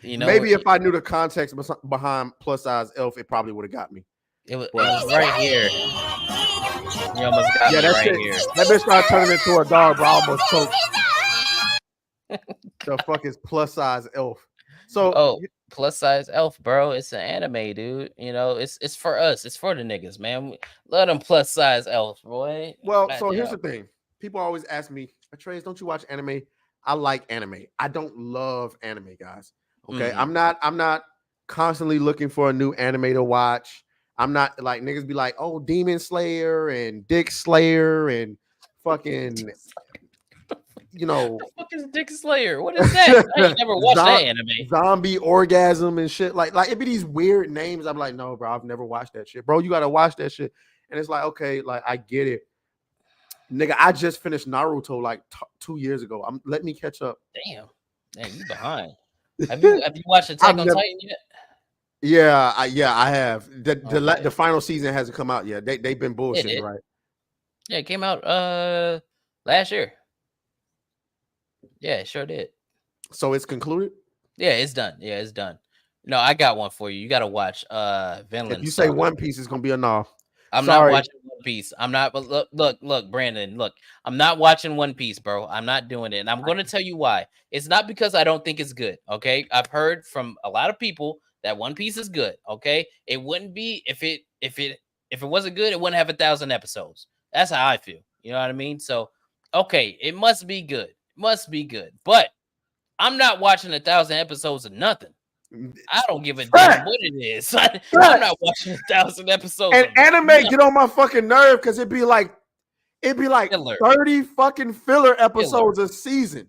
You know, maybe if I knew the context behind plus size elf, it probably would have got me. It was right here. You almost got me right here. That bitch started turning into a dog, bro. I almost choked. The fuck is plus size elf? So plus size elf, bro. It's an anime, dude. You know, it's for us. It's for the niggas, man. Let them plus size elf, boy. Well, so here's the thing. People always ask me, Atreus, don't you watch anime? I like anime. I don't love anime, guys. Okay. I'm not constantly looking for a new anime to watch. I'm not like niggas be like, oh, Demon Slayer and Dick Slayer and fucking, you know. What the fuck is Dick Slayer? What is that? I ain't never watched that anime. Zombie Orgasm and shit. Like it be these weird names. I'm like, no, bro, I've never watched that shit. Bro, you gotta watch that shit. And it's like, okay, like I get it. Nigga, I just finished Naruto like 2 years ago. Let me catch up. Damn, you behind. Have you watched Attack on Titan yet? Yeah, I have. The final season hasn't come out yet. They've been bullshitting, right? Yeah, it came out last year. Yeah, it sure did. So it's concluded? Yeah, it's done. Yeah, it's done. No, I got one for you. You got to watch Vinland. If you say One Piece, it's gonna be a no. I'm not watching One Piece. I'm not. But look, Brandon. Look, I'm not watching One Piece, bro. I'm not doing it, and I'm going to tell you why. It's not because I don't think it's good. Okay, I've heard from a lot of people that One Piece is good. Okay, it wouldn't be if it wasn't good, it wouldn't have 1,000 episodes. That's how I feel. You know what I mean? So, okay, it must be good. Must be good. But I'm not watching 1,000 episodes of nothing. I don't give a damn what it is. I'm not watching 1,000 episodes. And anime get on my fucking nerve because it'd be like filler. 30 fucking filler episodes a season.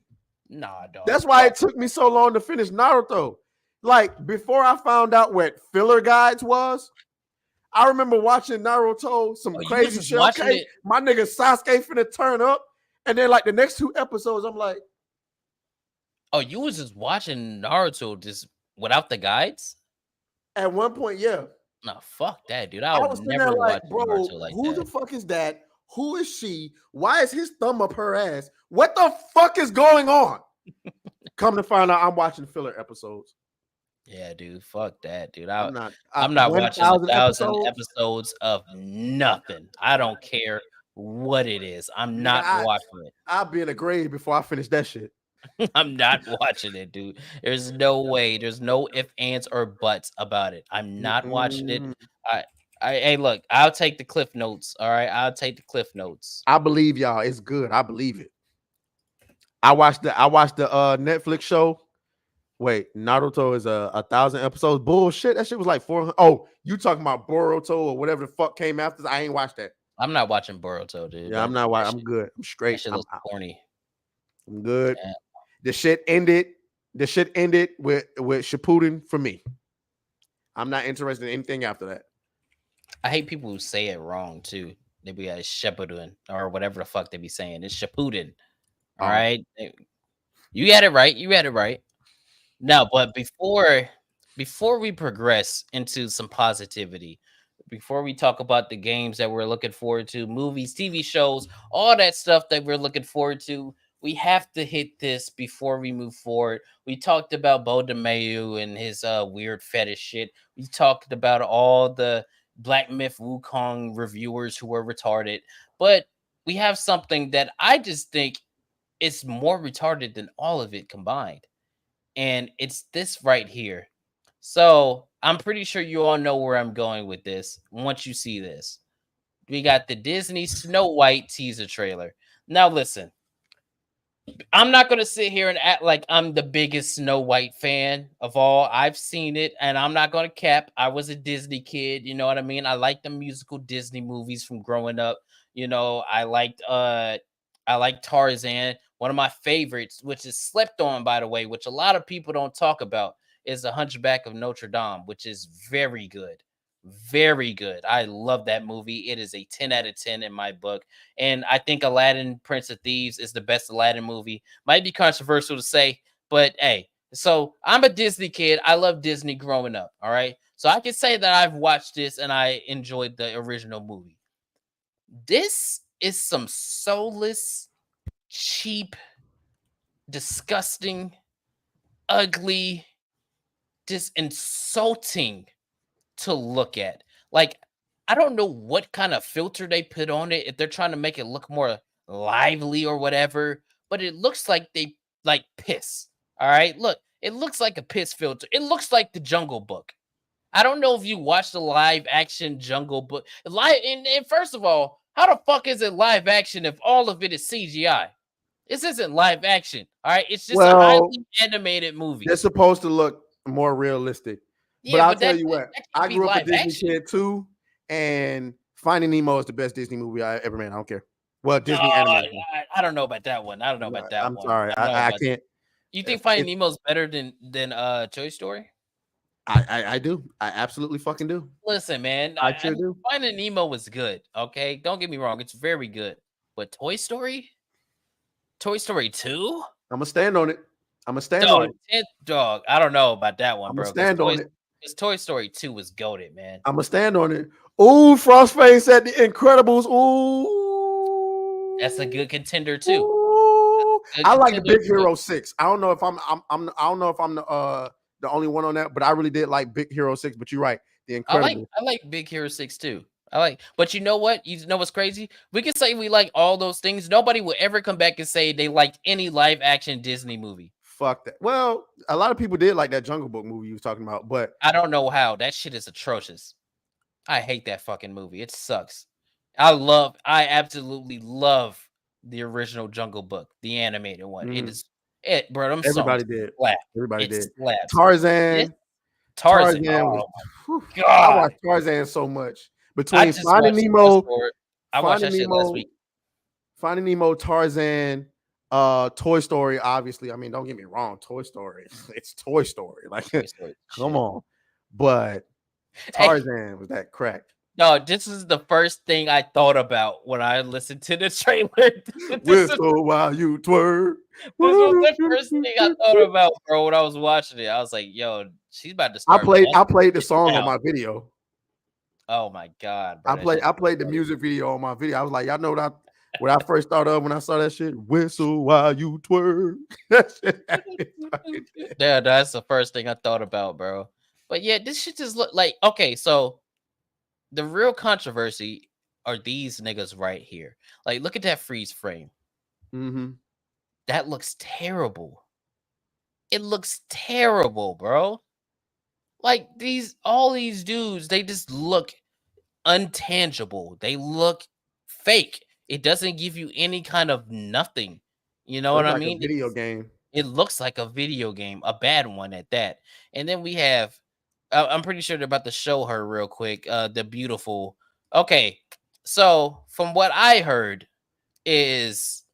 Nah, dog. That's why it took me so long to finish Naruto. Like before I found out what filler guides was, I remember watching Naruto, some crazy shit. Okay, my nigga Sasuke finna turn up, and then like the next 2 episodes, I'm like, oh, you was just watching Naruto just without the guides? At one point, yeah. No, fuck that, dude. I was never watch Naruto like who the fuck is that? Who is she? Why is his thumb up her ass? What the fuck is going on? Come to find out, I'm watching filler episodes. Yeah, dude. Fuck that, dude. I'm not watching 1,000 episodes of nothing. I don't care what it is. I'm not watching it. I'll be in the grave before I finish that shit. I'm not watching it, dude. There's no way. There's no ifs, ands, or buts about it. I'm not watching it. Hey, look, I'll take the cliff notes. All right, I'll take the cliff notes. I believe y'all. It's good. I believe it. I watched the Netflix show. Wait, Naruto is 1,000 episodes. Bullshit. That shit was like 400. Oh, you talking about Boruto or whatever the fuck came after? I ain't watched that. I'm not watching Boruto, dude. Yeah, I'm not watching. I'm good. I'm straight. That shit looks corny. I'm good. Yeah. The shit ended with Shippuden for me. I'm not interested in anything after that. I hate people who say it wrong too. They be like Shippuden or whatever the fuck they be saying. It's Shippuden. All right. You had it right. You had it right. Now, but before we progress into some positivity, before we talk about the games that we're looking forward to, movies, TV shows, all that stuff that we're looking forward to, we have to hit this before we move forward. We talked about Beau DeMayu and his weird fetish shit. We talked about all the Black Myth Wukong reviewers who were retarded. But we have something that I just think it's more retarded than all of it combined. And it's this right here. So I'm pretty sure you all know where I'm going with this. Once you see this, we got the Disney Snow White teaser trailer. Now listen, I'm not going to sit here and act like I'm the biggest Snow White fan of all. I've seen it, and I'm not going to cap. I was a Disney kid, you know what I mean? I like the musical Disney movies from growing up. You know, I liked Tarzan. One of my favorites, which is slept on, by the way, which a lot of people don't talk about, is The Hunchback of Notre Dame, which is very good. Very good. I love that movie. It is a 10 out of 10 in my book. And I think Aladdin, Prince of Thieves is the best Aladdin movie. Might be controversial to say, but hey, so I'm a Disney kid. I love Disney growing up. All right. So I can say that I've watched this and I enjoyed the original movie. This is some soulless, cheap, disgusting, ugly, just insulting to look at. Like, I don't know what kind of filter they put on it, if they're trying to make it look more lively or whatever, but it looks like they like piss. All right, look, it looks like a piss filter. It looks like the Jungle Book. I don't know if you watched the live action Jungle Book. And first of all, how the fuck is it live action if all of it is CGI? This isn't live action. All right, it's just a highly animated movie. They're supposed to look more realistic. Yeah, but I'll tell you what, I grew up a Disney kid too, and Finding Nemo is the best Disney movie I ever made. I don't care. Well, Disney animated. I don't know about that one. I'm sorry. I can't. You think Finding Nemo is better than Toy Story? I do. I absolutely fucking do. Listen, man. I sure do. Finding Nemo was good. Okay, don't get me wrong. It's very good. But Toy Story 2? I'm gonna stand on it. Dog. I don't know about that one, bro. Stand on it. Because Toy Story 2 was goated, man. I'm gonna stand on it. Ooh, Frostface at The Incredibles. Ooh, that's a good contender too. I like the Big Hero 6. I don't know if I'm the only one on that, but I really did like Big Hero 6. But you're right, The Incredibles. I like Big Hero 6 too. But you know what? You know what's crazy? We can say we like all those things. Nobody will ever come back and say they liked any live action Disney movie. Fuck that. Well, a lot of people did like that Jungle Book movie you was talking about, but I don't know how. That shit is atrocious. I hate that fucking movie. It sucks. I absolutely love the original Jungle Book, the animated one. It is it, bro. Everybody did. Everybody did. Slaps. Tarzan. Oh God. I watched Tarzan so much. Between Finding Nemo, I watched that shit last week. Finding Nemo, Tarzan, Toy Story, obviously. I mean, don't get me wrong, Toy Story. It's Toy Story. Like, come on. But Tarzan was that crack. No, this is the first thing I thought about when I listened to the trailer. Whistle while you twerk. This was the first thing I thought about, bro, when I was watching it. I was like, yo, she's about to start. I played the song on my video. Oh my God, bro. I played the music video on my video. I was like, y'all know what I first thought of when I saw that shit? Whistle while you twerk. Yeah, that's the first thing I thought about, bro. But yeah, this shit just look like, okay, so the real controversy are these niggas right here. Like, look at that freeze frame. Mm-hmm. That looks terrible. It looks terrible, bro. Like, all these dudes, they just look untangible. They look fake. It doesn't give you any kind of nothing. You know what I mean? A video game. It looks like a video game, a bad one at that. And then we have, I'm pretty sure they're about to show her real quick. The beautiful. Okay, so from what I heard is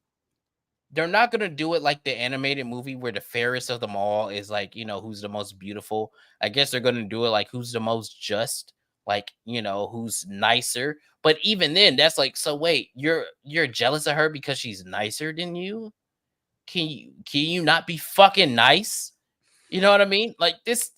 they're not gonna do it like the animated movie where the fairest of them all is like, you know, who's the most beautiful. I guess they're gonna do it like who's the most just, like, you know, who's nicer. But even then, that's like, so wait, you're jealous of her because she's nicer than you? Can you not be fucking nice? You know what I mean? Like this.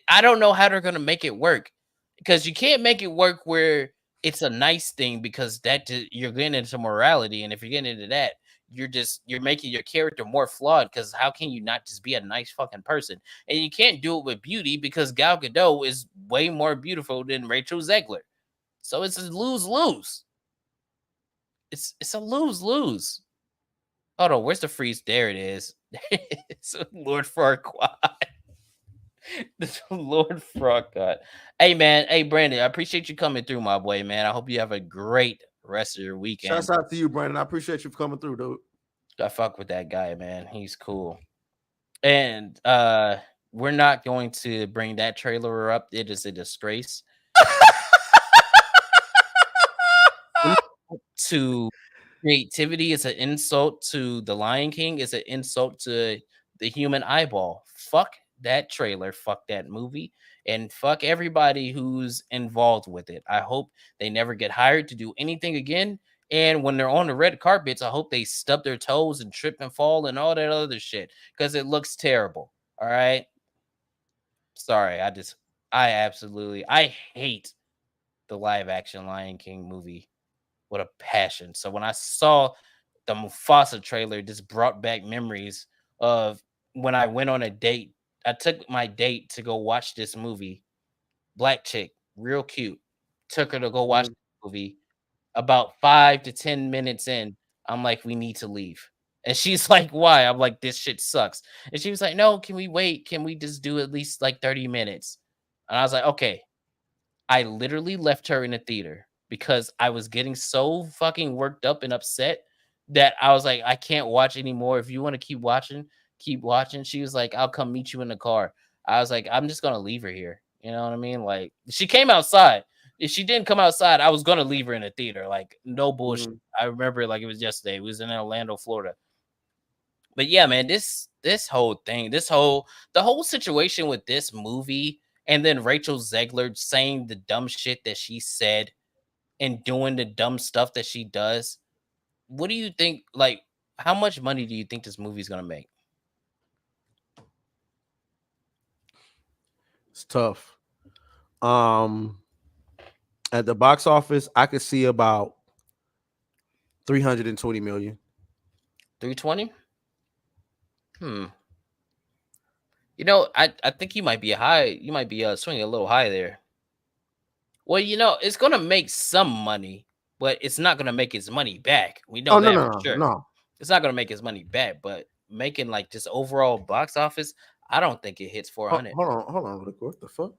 I don't know how they're gonna make it work, because you can't make it work where it's a nice thing, because that you're getting into morality, and if you're getting into that, you're making your character more flawed. Because how can you not just be a nice fucking person? And you can't do it with beauty, because Gal Gadot is way more beautiful than Rachel Zegler, so it's a lose-lose. It's a lose-lose. Hold on, where's the freeze? There it is. It's Lord Farquaad. Lord Farquaad. Hey man, hey Brandon, I appreciate you coming through, my boy, man. I hope you have a great rest of your weekend. Shouts out to you, Brandon. I appreciate you for coming through, dude. I fuck with that guy, man. He's cool. And we're not going to bring that trailer up. It is a disgrace to creativity. It's an insult to the Lion King. It's an insult to the human eyeball. Fuck that trailer. Fuck that movie. And fuck everybody who's involved with it. I hope they never get hired to do anything again. And when they're on the red carpets, I hope they stub their toes and trip and fall and all that other shit because it looks terrible. All right. Sorry. I hate the live action Lion King movie with a passion. So when I saw the Mufasa trailer, this brought back memories of when I went on a date. I took my date to go watch this movie. Black chick, real cute. Took her to go watch the movie. About 5 to 10 minutes in, I'm like, we need to leave. And she's like, why? I'm like, this shit sucks. And she was like, no, can we wait? Can we just do at least like 30 minutes? And I was like, okay. I literally left her in the theater because I was getting so fucking worked up and upset that I was like, I can't watch anymore. If you want to keep watching, keep watching. She was like, I'll come meet you in the car. I was like, I'm just going to leave her here. You know what I mean? Like, she came outside. If she didn't come outside, I was going to leave her in the theater. Like, no bullshit. I remember it like it was yesterday. It was in Orlando, Florida. But yeah, man, this whole thing, the whole situation with this movie, and then Rachel Zegler saying the dumb shit that she said and doing the dumb stuff that she does. What do you think? Like, how much money do you think this movie is going to make? It's tough. At the box office, I could see about 320 million. 320? You know, I think you might be swinging a little high there. Well, you know, it's gonna make some money, but it's not gonna make its money back. We know for sure. No, it's not gonna make its money back, but making like just overall box office, I don't think it hits 400. Hold on, really quick. What the fuck?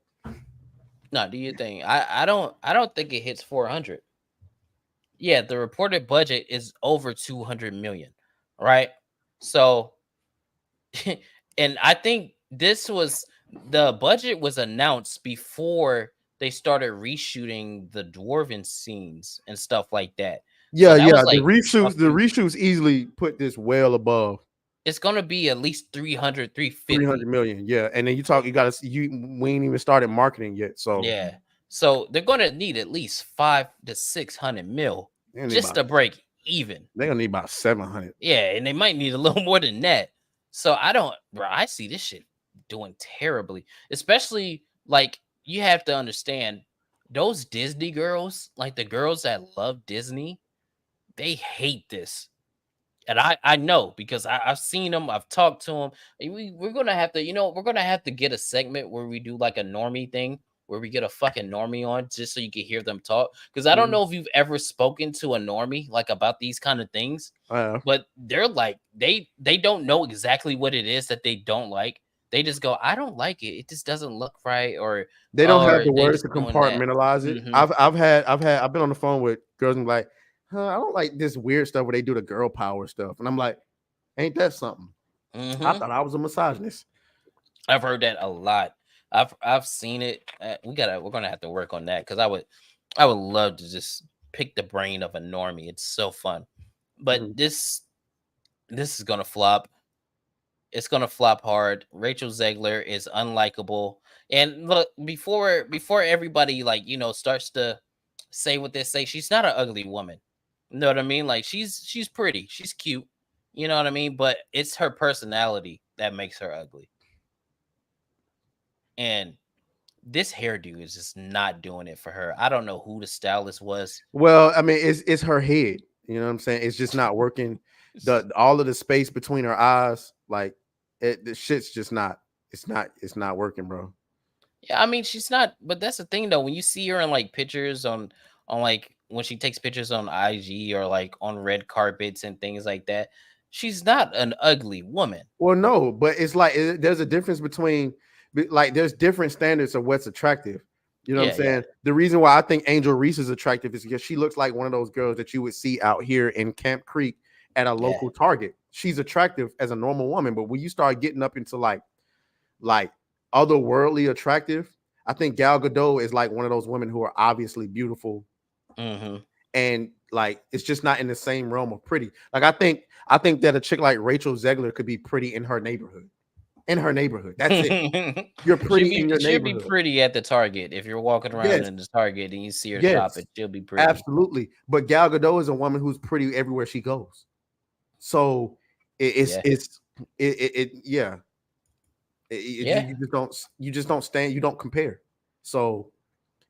No, do you think? I don't think it hits 400. Yeah, the reported budget is over 200 million, right? So, and I think the budget was announced before they started reshooting the dwarven scenes and stuff like that. Yeah, so that the reshoots easily put this well above. It's gonna be at least 300 million. Yeah, and then we ain't even started marketing yet. So yeah, so they're gonna need at least 500 to 600 mil just to break even. They're gonna need about 700. Yeah, and they might need a little more than that. So I see this shit doing terribly, especially like you have to understand those Disney girls, like the girls that love Disney, they hate this. And I know because I've seen them, I've talked to them. We're gonna have to get a segment where we do like a normie thing where we get a fucking normie on just so you can hear them talk. Because I don't know if you've ever spoken to a normie like about these kind of things, but they're like they don't know exactly what it is that they don't like. They just go, I don't like it. It just doesn't look right, or they don't have the words to compartmentalize it. I've been on the phone with girls and like, I don't like this weird stuff where they do the girl power stuff, and I'm like, ain't that something? I thought I was a misogynist. I've heard that a lot. I've seen it. We're gonna have to work on that because I would love to just pick the brain of a normie. It's so fun, but this is gonna flop. It's gonna flop hard. Rachel Zegler is unlikable, and look before everybody starts to say what they say. She's not an ugly woman. You know what I mean? Like she's pretty, she's cute. You know what I mean? But it's her personality that makes her ugly. And this hairdo is just not doing it for her. I don't know who the stylist was. Well, I mean, it's her head. You know what I'm saying? It's just not working. All of the space between her eyes, like the shit's just not. It's not working, bro. Yeah, I mean, she's not. But that's the thing, though. When you see her in like pictures on like when she takes pictures on IG or like on red carpets and things like that, she's not an ugly woman. Well, no, but it's like there's a difference between like there's different standards of what's attractive. You know what I'm saying? Yeah. The reason why I think Angel Reese is attractive is because she looks like one of those girls that you would see out here in Camp Creek at a local Target. She's attractive as a normal woman, but when you start getting up into like otherworldly attractive, I think Gal Gadot is like one of those women who are obviously beautiful, and like it's just not in the same realm of pretty. Like I think that a chick like Rachel Zegler could be pretty in her neighborhood. In her neighborhood, that's it. You're pretty in your neighborhood. She'll be pretty at the Target if you're walking around in the Target and you see her shopping. She'll be pretty. Absolutely, but Gal Gadot is a woman who's pretty everywhere she goes. So you just don't stand. You don't compare. So.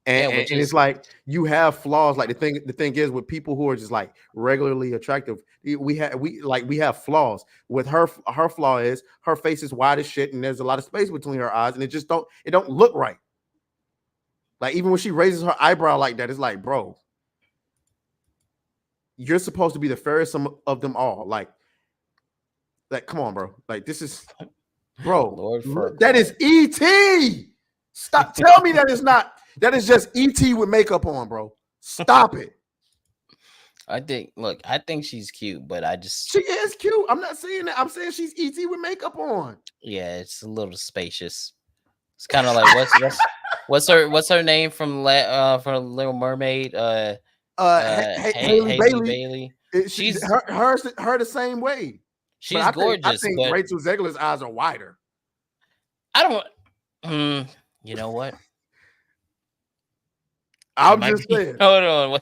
And it's like you have flaws. Like the thing is with people who are just like regularly attractive, we have flaws. With her flaw is her face is wide as shit, and there's a lot of space between her eyes, and it don't look right. Like even when she raises her eyebrow like that, it's like, bro, you're supposed to be the fairest of them all. Like come on, bro. Like this is, bro. That is E.T. Stop. Tell me that is not. That is just E.T. with makeup on, bro. Stop it. I think she's cute, but she is cute. I'm not saying that. I'm saying she's E.T. with makeup on. Yeah, it's a little spacious. It's kind of like what's her name from Little Mermaid? Hailey Bailey. She's her the same way. She's gorgeous. I think Rachel Zegler's eyes are wider. I don't. You know what? I'm just saying. Hold on,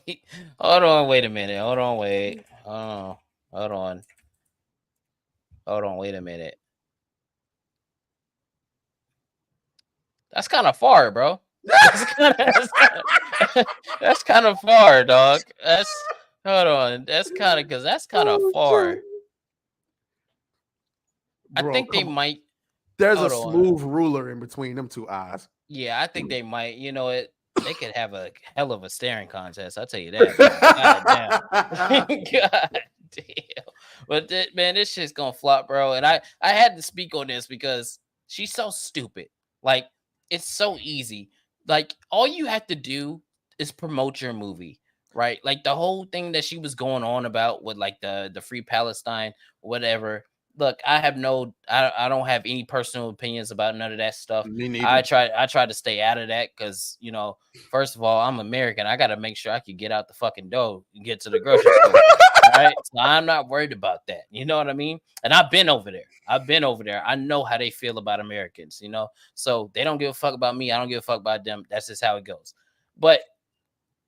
wait a minute. Hold on, wait a minute. That's kind of far, bro. That's kind of far, dog. Hold on. That's kind of far. Bro, I think they might. There's a smooth ruler in between them two eyes. Yeah, I think they might. You know it. They could have a hell of a staring contest. I'll tell you that. God damn. God damn. But man, this shit's gonna flop, bro. And I had to speak on this because she's so stupid. Like, it's so easy. Like, all you have to do is promote your movie, right? Like the whole thing that she was going on about with like the Free Palestine, whatever. Look, I don't have any personal opinions about none of that stuff. Me neither. I try to stay out of that because, you know, first of all, I'm American. I got to make sure I can get out the fucking door and get to the grocery store. All right. So I'm not worried about that. You know what I mean? And I've been over there. I know how they feel about Americans, you know? So they don't give a fuck about me. I don't give a fuck about them. That's just how it goes. But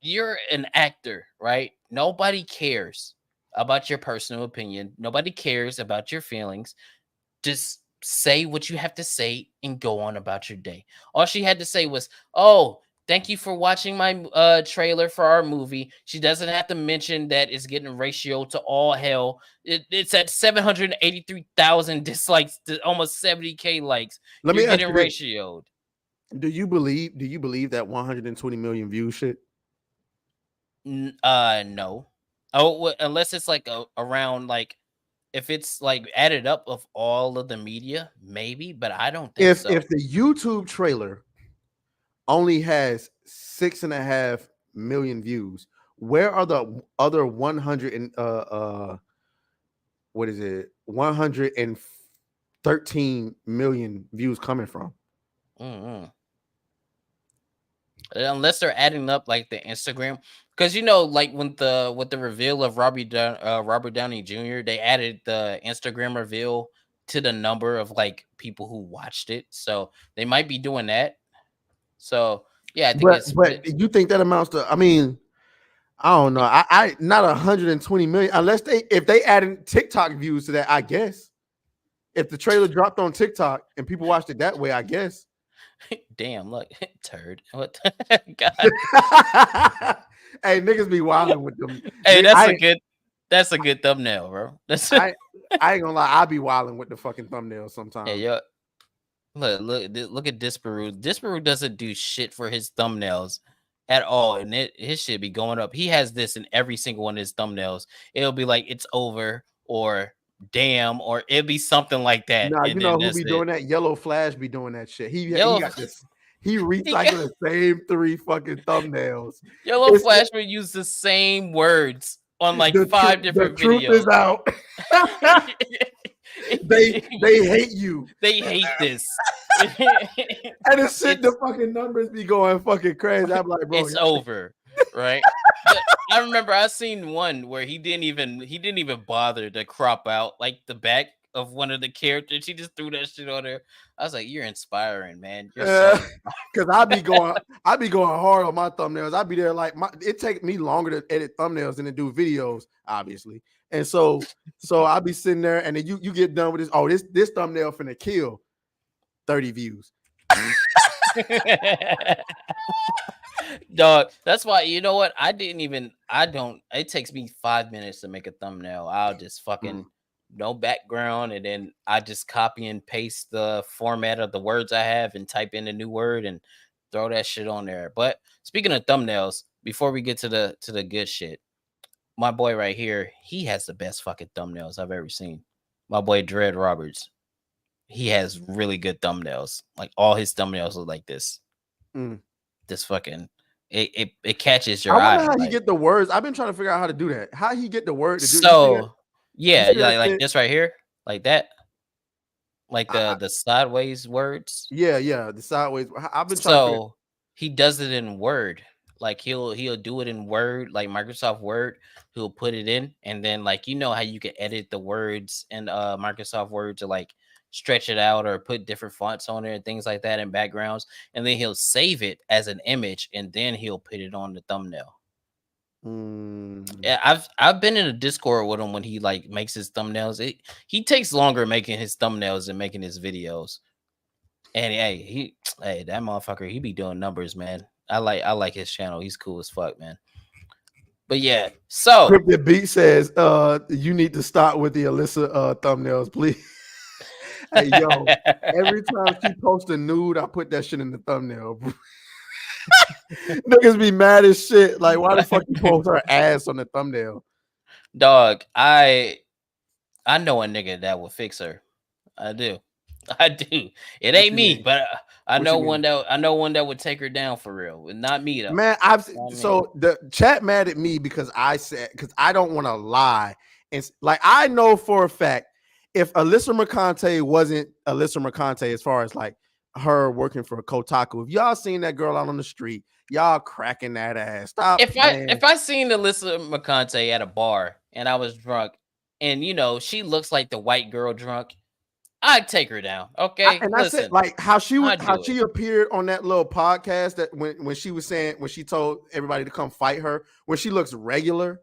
you're an actor, right? Nobody cares about your personal opinion. Nobody cares about your feelings. Just say what you have to say and go on about your day. All she had to say was, "Oh, thank you for watching my trailer for our movie." She doesn't have to mention that it's getting ratioed to all hell. It's at 783,000 dislikes to almost 70K likes. Let me ask you, ratioed. Do you believe that 120 million views shit? No. Oh, unless it's like around, like, if it's like added up of all of the media, maybe, but I don't think so. If the YouTube trailer only has 6.5 million views, where are the other 113 million views coming from? Unless they're adding up like the Instagram, because you know, like with the reveal of Robert Downey Jr., they added the Instagram reveal to the number of like people who watched it, so they might be doing that. So yeah, I think but you think that amounts to? I mean, I don't know. I not 120 million unless if they added TikTok views to that. I guess if the trailer dropped on TikTok and people watched it that way, I guess. Damn, look, turd. What? God. Hey, niggas be wilding with them. Hey, that's a good thumbnail, bro. I ain't gonna lie, I be wilding with the fucking thumbnail sometimes. Hey, yo, look at Disparu. Disparu doesn't do shit for his thumbnails at all, and his shit be going up. He has this in every single one of his thumbnails. It'll be like it's over or damn, or it'd be something like that. Nah, and you know who be doing that? Yellow Flash be doing that shit. He got this. He recycled the same 3 fucking thumbnails. Yellow Flash would use the same words on like 5 different videos. The truth is out. they hate you. They hate this. And the shit, the fucking numbers be going fucking crazy. I'm like, bro, it's over, right? I remember I seen one where he didn't even bother to crop out like the back of one of the characters. He just threw that shit on there. I was like, you're inspiring, man. Because I be going hard on my thumbnails. I be there like it take me longer to edit thumbnails than to do videos, obviously. And so I be sitting there, and then you get done with this. Oh, this thumbnail finna kill 30 views. Dog, that's why, you know what? It takes me 5 minutes to make a thumbnail. I'll just fucking no background, and then I just copy and paste the format of the words I have and type in a new word and throw that shit on there. But speaking of thumbnails, before we get to the good shit, my boy right here, he has the best fucking thumbnails I've ever seen. My boy Dread Roberts. He has really good thumbnails. Like all his thumbnails look like this. This fucking it catches your eye. How he get the words? I've been trying to figure out how to do that. How he get the word? Yeah, like this right here, like that, like the sideways words. Yeah, the sideways. I've been trying. So he does it in Word. Like he'll do it in Word, like Microsoft Word. He'll put it in, and then like you know how you can edit the words in Microsoft Word to like stretch it out or put different fonts on there and things like that and backgrounds, and then he'll save it as an image, and then he'll put it on the thumbnail. Yeah, I've been in a Discord with him when he like makes his thumbnails. He takes longer making his thumbnails than making his videos. And hey, that motherfucker, he be doing numbers, man. I like his channel. He's cool as fuck, man. But yeah, so Cryptic Beat says, you need to start with the Alyssa thumbnails, please. Hey yo, every time she posts a nude, I put that shit in the thumbnail. Niggas be mad as shit. Like, why the fuck you post her ass on the thumbnail? Dog, I know a nigga that will fix her. I do. It ain't me, but I know one that would take her down for real. Not me though. Man, the chat mad at me because I don't want to lie. And like I know for a fact if Alyssa Mercante wasn't Alyssa Mercante as far as like her working for Kotaku, if y'all seen that girl out on the street, y'all cracking that ass. Stop. If I seen Alyssa Mercante at a bar and I was drunk, and you know she looks like the white girl drunk, I'd take her down. Okay, and that's it. Like how she appeared on that little podcast that when she was saying when she told everybody to come fight her, when she looks regular,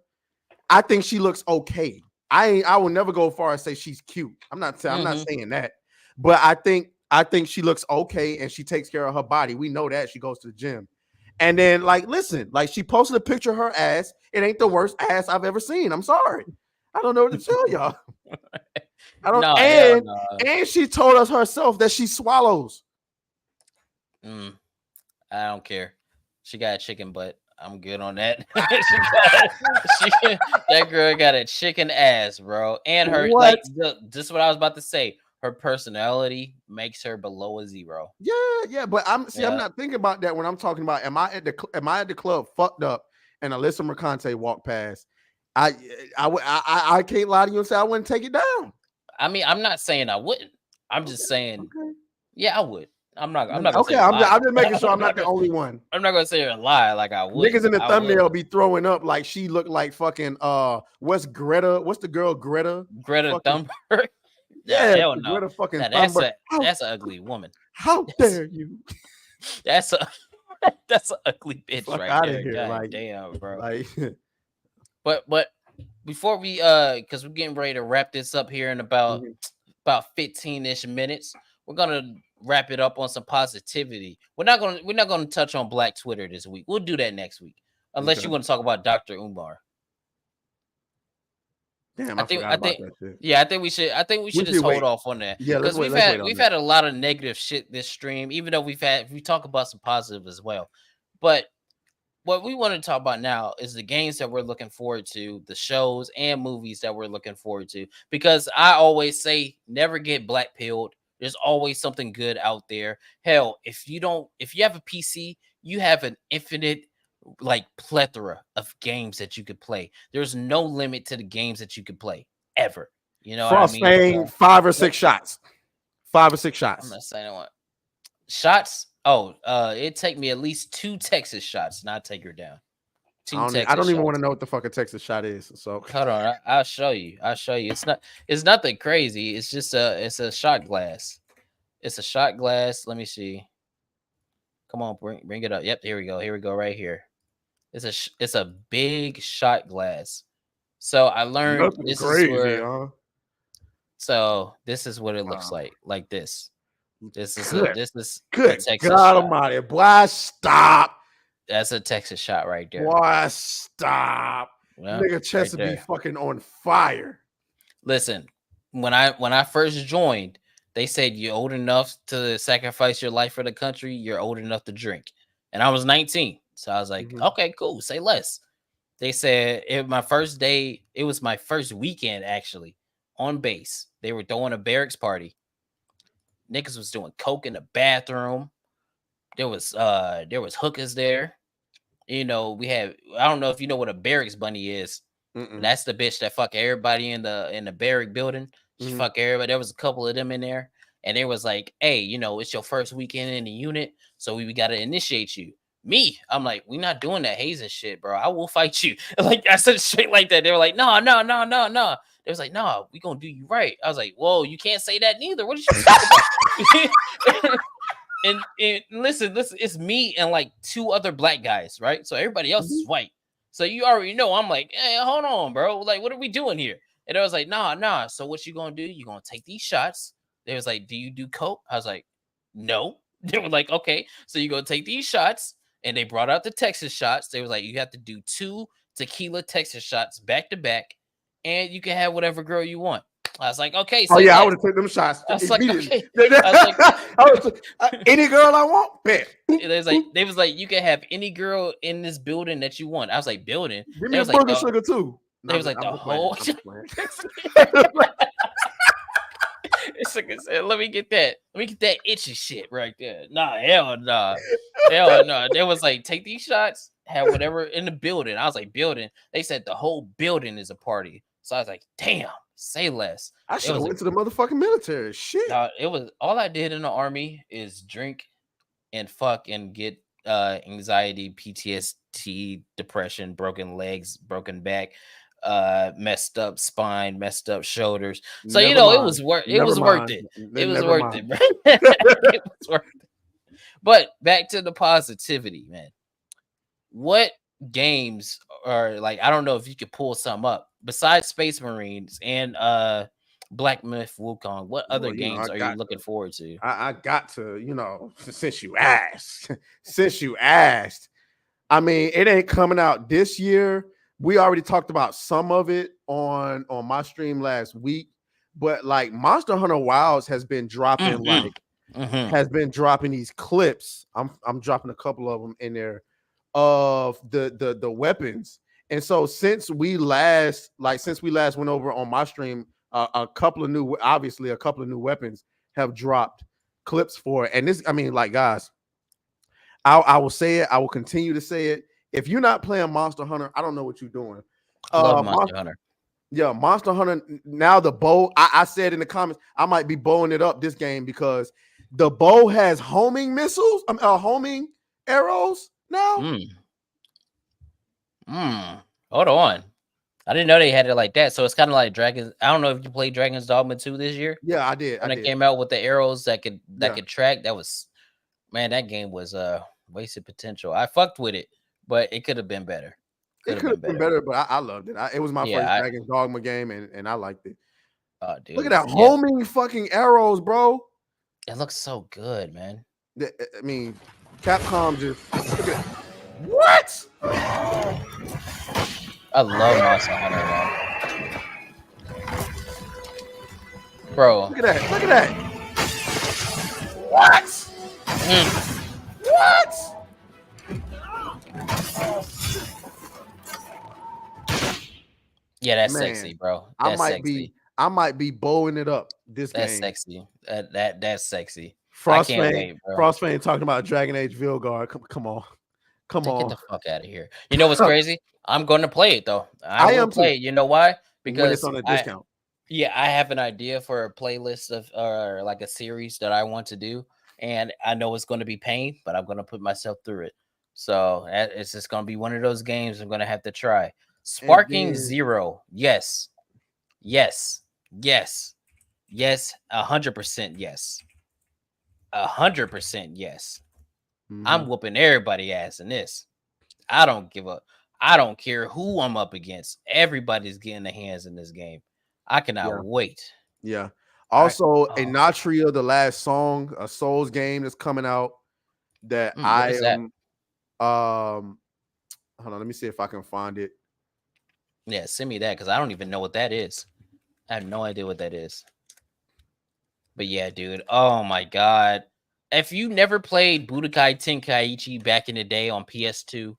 I think she looks okay. I will never go far as say she's cute. I'm not saying that, but I think she looks okay and she takes care of her body. We know that she goes to the gym. And then like listen, like she posted a picture of her ass. It ain't the worst ass I've ever seen. I'm sorry. I don't know what to tell y'all. I don't and she told us herself that she swallows. I don't care. She got a chicken butt. I'm good on that. That girl got a chicken ass, bro. And her like just what I was about to say. Her personality makes her below a 0. Yeah, but I'm not thinking about that when I'm talking about am I at the club fucked up and Alyssa Mercante walked past. I can't lie to you and say I wouldn't take it down. I mean, I'm not saying I wouldn't. I'm just saying, yeah, I would. I'm not. I'm just making sure I'm not the only one. I'm not gonna say a lie like I would. Niggas in the thumbnail be throwing up like she looked like fucking what's Greta? What's the girl Greta? Greta Thunberg. Yeah, hell no. Greta fucking Thunberg. That's an ugly woman. How dare you? That's an ugly bitch Fuck right out there. Of here. God like, damn, bro. Like, but before we because we're getting ready to wrap this up here in about 15-ish minutes, we're gonna wrap it up on some positivity. We're not gonna touch on Black Twitter this week. We'll do that next week, unless you want to talk about Dr. Umar. Damn, I think that shit. Yeah, I think we should just hold off on that. Yeah, because we've had a lot of negative shit this stream, even though we talk about some positive as well. But what we want to talk about now is the games that we're looking forward to, the shows and movies that we're looking forward to. Because I always say, never get black pilled. There's always something good out there. Hell, if you have a PC, you have an infinite like plethora of games that you could play. There's no limit to the games that you could play ever. You know Frost what I mean? saying 5 or 6 shots. 5 or 6 shots. I'm not saying what shots. Oh, it'd take me at least 2 Texas shots, and I'd take her down. I don't even want to know what the fuck a Texas shot is. So hold on, I'll show you. It's nothing crazy. It's just it's a shot glass. It's a shot glass. Let me see. Come on, bring it up. Yep, here we go. Here we go. Right here. It's a big shot glass. So I learned nothing this crazy, is where. huh? So this is what it looks like this. This is good. Texas God shot. Almighty, boy, stop! That's a Texas shot right there. Boy, stop! Yeah, Nigga, chest would be fucking on fire. Listen, when I first joined, they said you're old enough to sacrifice your life for the country. You're old enough to drink, and I was 19, so I was like, okay, cool, say less. They said my first day. It was my first weekend actually on base. They were throwing a barracks party. Niggas was doing coke in the bathroom. There was hookers there. You know, we had, I don't know if you know what a barracks bunny is. That's the bitch that fuck everybody in the barrack building. She fuck everybody. There was a couple of them in there, and they was like, hey, you know, it's your first weekend in the unit, so we gotta initiate you. Me, I'm like, we not doing that hazing shit, bro. I will fight you. Like I said straight like that. They were like, no. They was like, no, we gonna do you right. I was like, whoa, you can't say that neither. What did you talking about? and listen, it's me and like 2 other black guys, right? So everybody else is white. So you already know. I'm like, hey, hold on, bro. Like, what are we doing here? And I was like, nah. So what you gonna do? You gonna take these shots? They was like, do you do coke? I was like, no. They were like, okay. So you gonna take these shots? And they brought out the Texas shots. They was like, you have to do 2 tequila Texas shots back to back, and you can have whatever girl you want. I was like, okay. So I would have taken them shots. I was like, okay. Any girl I want, bet. They was like, you can have any girl in this building that you want. I was like, building. Give me a burger sugar too. They was like the whole. It's like I said, let me get that itchy shit right there. Nah, hell no. They was like, take these shots, have whatever in the building. I was like, building. They said the whole building is a party. So I was like, damn, say less. I should have went to the motherfucking military. Shit. It was all I did in the army is drink and fuck and get anxiety, PTSD, depression, broken legs, broken back, messed up spine, messed up shoulders. So it was worth it. It was worth it. It was worth it. But back to the positivity, man. What games are like? I don't know if you could pull some up besides Space Marines and Black Myth Wukong. What other games are you looking forward to? I got to, since you asked. I mean, it ain't coming out this year. We already talked about some of it on my stream last week, but like Monster Hunter Wilds has been dropping has been dropping these clips. I'm dropping a couple of them in there of the weapons. And so since we last went over on my stream, a couple of new weapons have dropped clips for it. And this, I mean, like, guys, I will say it. I will continue to say it. If you're not playing Monster Hunter, I don't know what you're doing. Love Monster Hunter. Yeah, Monster Hunter. Now the bow, I said in the comments, I might be bowing it up this game because the bow has homing missiles, homing arrows now. Hold on. I didn't know they had it like that. So it's kind of like Dragons. I don't know if you played Dragon's Dogma 2 this year. Yeah, I did. When it came out with the arrows that could track, that game was wasted potential. I fucked with it, but it could have been better. It could have been better, but I loved it. It was my first Dragon's Dogma game, and I liked it. Oh, dude. Look at that homing fucking arrows, bro. It looks so good, man. I mean, Capcom just look at what? I love Monster Hunter, man. Bro. Look at that. What? What? Yeah, that's Man, sexy, bro. I That's might be sexy. I might be bowing it up this That's game. sexy. That's sexy. I can't wait, bro. Frostfang talking about Dragon Age Vilgar. Come on. Come Get on. the fuck out of here. You know what's crazy? I'm going to play it though. I will am too. play it. You know why? When it's Because on a discount. I have an idea for a playlist of or like a series that I want to do, and I know it's going to be pain, but I'm going to put myself through it. So it's just going to be one of those games I'm going to have to try. Sparking Zero, yes, 100% yes, 100% yes. I'm whooping everybody ass in this. I don't give up. I don't care who I'm up against. Everybody's getting their hands in this game. I cannot wait. Yeah. Also, a Natria, the last song, a Souls game that's coming out that I am. Hold on, let me see if I can find it. Yeah, send me that because I don't even know what that is. I have no idea what that is. But yeah, dude. Oh my god. If you never played Budokai Tenkaichi back in the day on PS2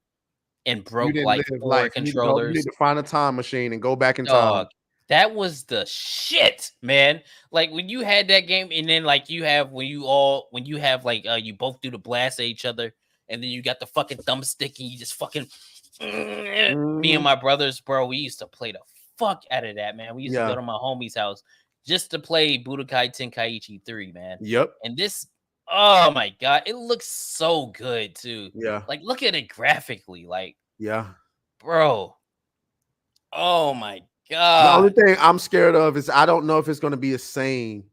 and broke like 4 controllers, you need to find a time machine and go back in time. That was the shit, man. Like when you had that game, and then like you have you both do the blast at each other, and then you got the fucking thumbstick and you just fucking me and my brothers, bro. We used to play the fuck out of that, man. We used to go to my homie's house just to play Budokai Tenkaichi 3, man. Yep. And this, oh my god, it looks so good too. Yeah. Like look at it graphically, like bro. Oh my god. The only thing I'm scared of is I don't know if it's going to be the same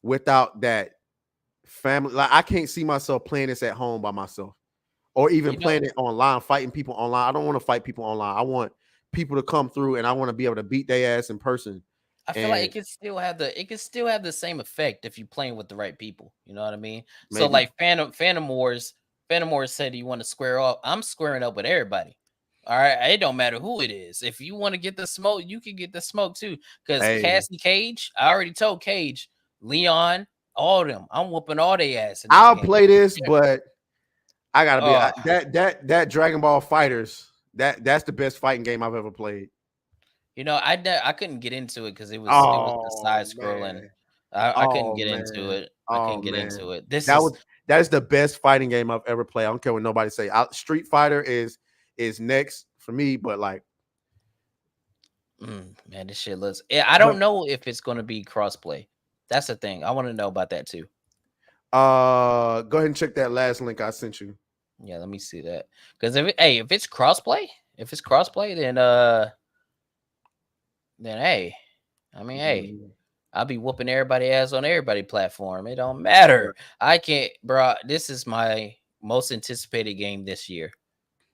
without that family. Like I can't see myself playing this at home by myself, or even playing it online, fighting people online. I don't want to fight people online. I want people to come through, and I want to be able to beat their ass in person. I feel like it can still have the same effect if you're playing with the right people. You know what I mean? Maybe. So like Phantom Wars said you want to square up. I'm squaring up with everybody. All right, it don't matter who it is. If you want to get the smoke, you can get the smoke too. Because Cassie Cage, I already told Cage, Leon, all of them. I'm whooping all their ass. I'll play this, but I gotta be that Dragon Ball Fighters. That's the best fighting game I've ever played. You know, I couldn't get into it because it was the side scrolling. I couldn't get into it. I couldn't get into it. That is the best fighting game I've ever played. I don't care what nobody say. Street Fighter is next for me, but like, man, this shit looks. I don't know if it's going to be crossplay. That's the thing. I want to know about that too. Go ahead and check that last link I sent you. Yeah, let me see that. Because if it's crossplay, then hey, I mean, hey, I'll be whooping everybody ass on everybody platform. It don't matter. I can't, bro. This is my most anticipated game this year.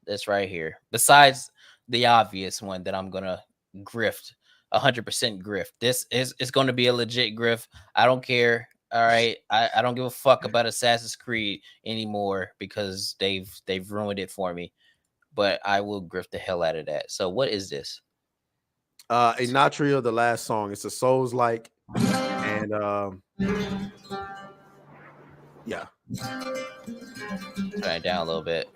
This right here. Besides the obvious one that I'm gonna grift, 100% grift. This is going to be a legit grift. I don't care. All right, I don't give a fuck about Assassin's Creed anymore because they've ruined it for me. But I will grift the hell out of that. So what is this? A Natria, the last song. It's a Souls like, and yeah. Turn it down a little bit.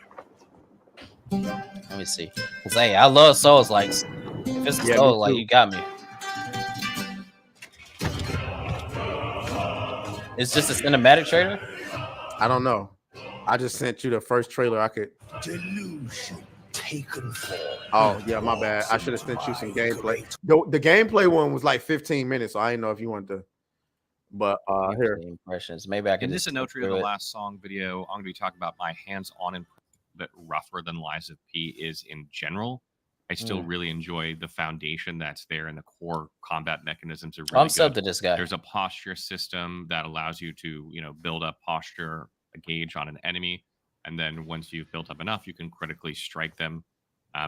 Let me see. Hey, I love Souls likes. If it's Souls like, you got me. It's just a cinematic trailer? I don't know. I just sent you the first trailer I could. Delusion taken form. Oh, yeah, my bad. I should have sent you some gameplay. The gameplay one was like 15 minutes, so I didn't know if you wanted to. But here. Impressions. Maybe I can. In this Natria, the last song video, I'm going to be talking about my hands-on impression that Rougher Than Lies of P is in general. I still really enjoy the foundation that's there, and the core combat mechanisms are really I'm subbed to this guy. There's a posture system that allows you to, build up posture, a gauge on an enemy, and then once you've built up enough, you can critically strike them.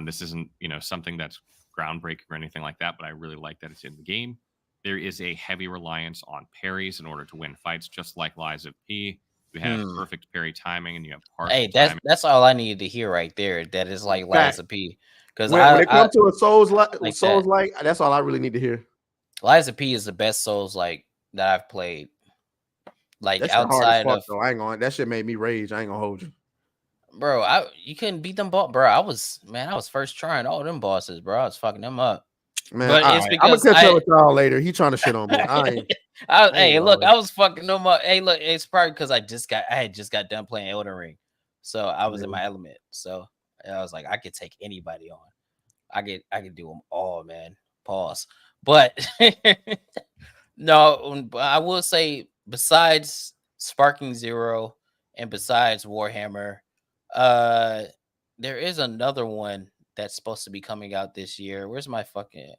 This isn't, something that's groundbreaking or anything like that, but I really like that it's in the game. There is a heavy reliance on parries in order to win fights, just like Lies of P. You have perfect parry timing, and you have partial timing. That's all I needed to hear right there. That is like Lies of P. Because when it comes to a Souls like, that's all I really need to hear. Lies of P is the best Souls like that I've played. Like that's outside of, though. I ain't gonna. That shit made me rage. I ain't gonna hold you, bro. You couldn't beat them, bro. I was first trying all them bosses, bro. I was fucking them up. Man, but it's I'm because gonna catch up with y'all later. He trying to shit on me. Hey, look, I was fucking them up. Hey, look, it's probably because I had just got done playing Elden Ring, so I was in my element. So I was like, I could take anybody on. I could do them all, man. Pause. But no, I will say, besides Sparking Zero and besides Warhammer, there is another one that's supposed to be coming out this year. Where's my fucking?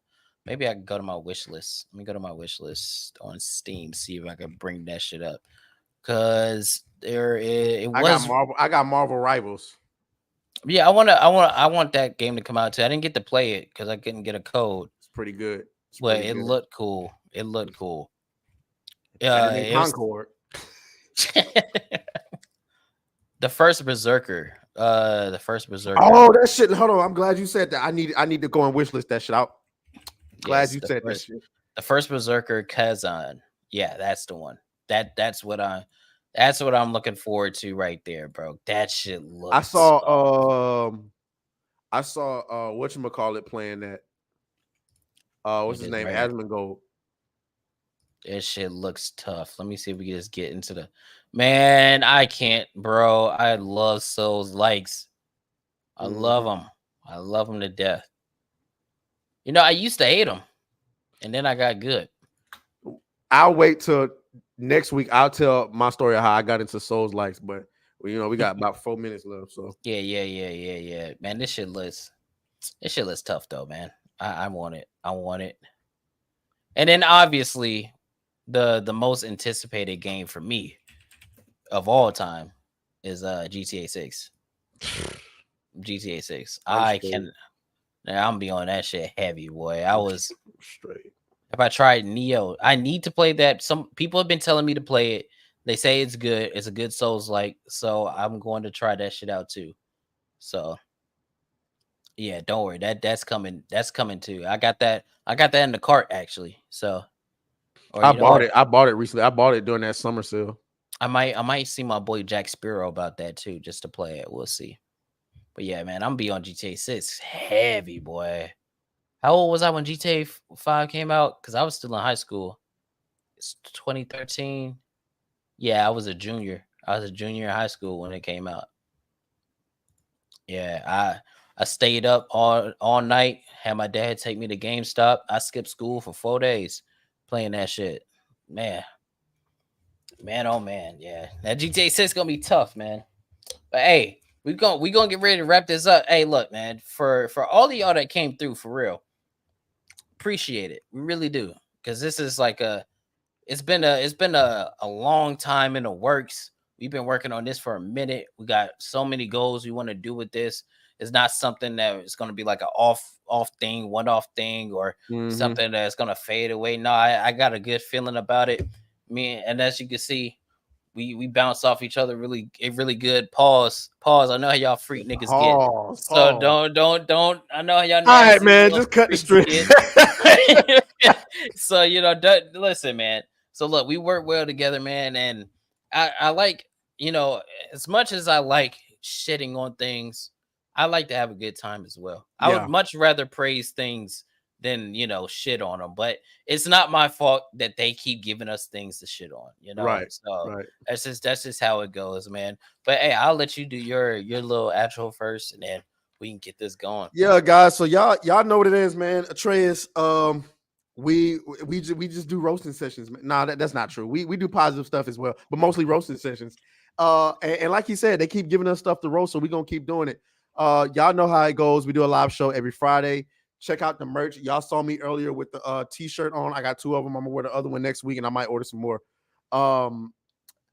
Maybe I can go to my wish list. Let me go to my wish list on Steam, see if I can bring that shit up. Cause I got Marvel Rivals. Yeah, I want that game to come out too. I didn't get to play it because I couldn't get a code. It's pretty good. But it looked cool. It looked cool. Yeah, Concord. The first Berserker. Oh, that shit. Hold on. I'm glad you said that. I need to go and wish list that shit out. Glad you said that shit. The first Berserker Kazan. Yeah, that's the one. That's what I'm looking forward to right there, bro. That shit looks. I saw whatchamacallit playing that. What's his name? Asmongold. That shit looks tough. Let me see if we can just get into the man. I can't, bro. I love Souls likes. I love them. I love them to death. You know, I used to hate them, and then I got good. I'll wait till next week. I'll tell my story of how I got into Souls likes, but we got about 4 minutes left. So yeah. Man, this shit looks tough though, man. I want it. And then obviously, the most anticipated game for me of all time is GTA 6. GTA 6. I'm be on that shit heavy, boy. I was straight. If I tried Neo, I need to play that. Some people have been telling me to play it. They say it's good. It's a good Souls-like. So I'm going to try that shit out too. So yeah, don't worry. That's coming. That's coming too. I got that in the cart actually. So I bought it recently. I bought it during that summer sale. I might see my boy Jack Sparrow about that too, just to play it. We'll see. But yeah, man, I'm gonna be on GTA 6 heavy, boy. How old was I when GTA 5 came out? Because I was still in high school. It's 2013. Yeah, I was a junior. I was a junior in high school when it came out. Yeah, I stayed up all night. Had my dad take me to GameStop. I skipped school for 4 days playing that shit. Man, oh man, yeah. That GTA 6 gonna be tough, man. But hey, we gonna get ready to wrap this up. Hey, look, man, for all of y'all that came through, for real, appreciate it. We really do, because this is like it's been a long time in the works. We've been working on this for a minute. We got so many goals we want to do with this. It's not something that is going to be like an off thing, one-off thing, or something that's going to fade away. No, I got a good feeling about it. And as you can see, we bounce off each other really good. Pause. I know how y'all freak niggas get. So don't. I know how y'all. All right, man. Just cut the street. So listen, man. So look, we work well together, man, and I like, as much as I like shitting on things, I like to have a good time as well. I would much rather praise things than shit on them, but it's not my fault that they keep giving us things to shit on, Right. So right. that's just how it goes, man. But hey, I'll let you do your little outro first, and then we can get this going. Yeah, guys. So y'all know what it is, man. Atreus, we just do roasting sessions. Nah, that's not true. We do positive stuff as well, but mostly roasting sessions. And like he said, they keep giving us stuff to roast, so we're gonna keep doing it. Y'all know how it goes. We do a live show every Friday. Check out the merch. Y'all saw me earlier with the t-shirt on. I got 2 of them. I'm gonna wear the other one next week, and I might order some more.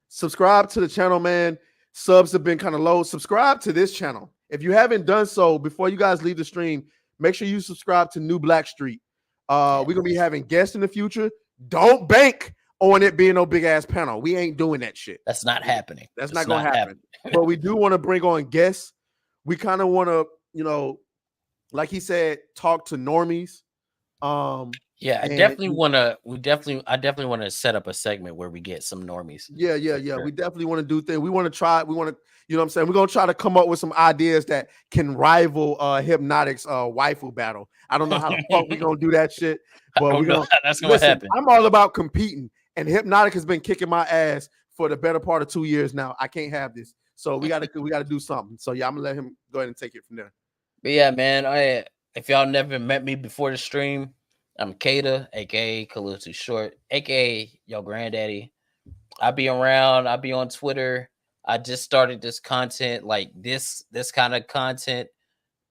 Subscribe to the channel, man. Subs have been kind of low. Subscribe to this channel. If you haven't done so, before you guys leave the stream, make sure you subscribe to New Black Street. We're gonna be having guests in the future. Don't bank on it being no big ass panel. We ain't doing that shit. That's not happening. That's not gonna happen. But we do want to bring on guests. We kind of want to, like he said, talk to normies. Yeah, I definitely want to set up a segment where we get some normies. Yeah. We definitely want to do things. We want to try. We want to, You know what I'm saying? We're gonna try to come up with some ideas that can rival Hypnotic's waifu battle. I don't know how the fuck we gonna do that shit, but we're gonna that's gonna happen. I'm all about competing, and Hypnotic has been kicking my ass for the better part of 2 years now. I can't have this. So we gotta do something. So yeah, I'm gonna let him go ahead and take it from there. But yeah, man, if y'all never met me before the stream, I'm Kata, aka Khalil Too Short, aka your granddaddy. I be around, I be on Twitter. I just started this content, like this kind of content.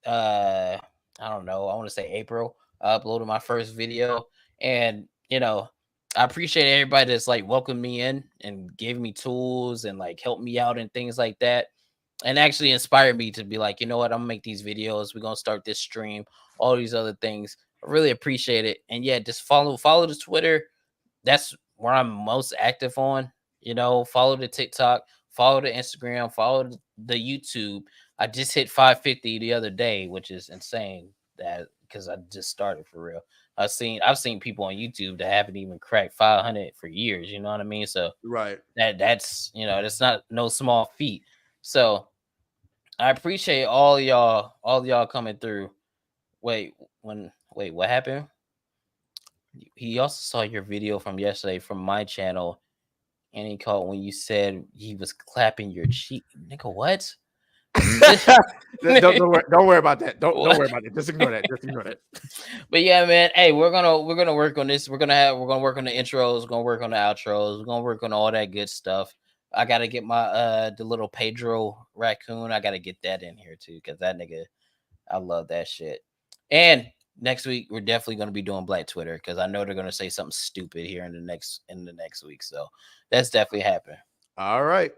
I don't know, I want to say April. I uploaded my first video, and I appreciate everybody that's like welcomed me in and gave me tools and like helped me out and things like that, and actually inspired me to be like, you know what, I'm gonna make these videos. We're gonna start this stream, all these other things. I really appreciate it. And yeah, just follow the Twitter. That's where I'm most active on. Follow the TikTok, follow the Instagram, follow the YouTube. I just hit 550 the other day, which is insane. That because I just started for real. I've seen people on YouTube that haven't even cracked 500 for years. You know what I mean? So right, that's not no small feat. So I appreciate all y'all coming through. Wait, what happened? He also saw your video from yesterday from my channel, and he called when you said he was clapping your cheek. Nigga, what? don't worry about that. Don't worry about it. Just ignore that. But yeah, man. Hey, we're gonna work on this. We're gonna work on the intros. We're gonna work on the outros. We're gonna work on all that good stuff. I gotta get my the little Pedro raccoon. I gotta get that in here too, because that nigga, I love that shit. And next week we're definitely gonna be doing Black Twitter, because I know they're gonna say something stupid here in the next week. So that's definitely happening. All right.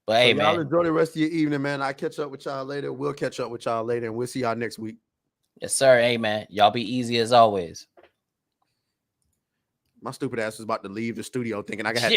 But hey, man, y'all enjoy the rest of your evening, man. I'll catch up with y'all later. We'll catch up with y'all later, and we'll see y'all next week. Yes, sir. Hey, man, y'all be easy as always. My stupid ass was about to leave the studio thinking I had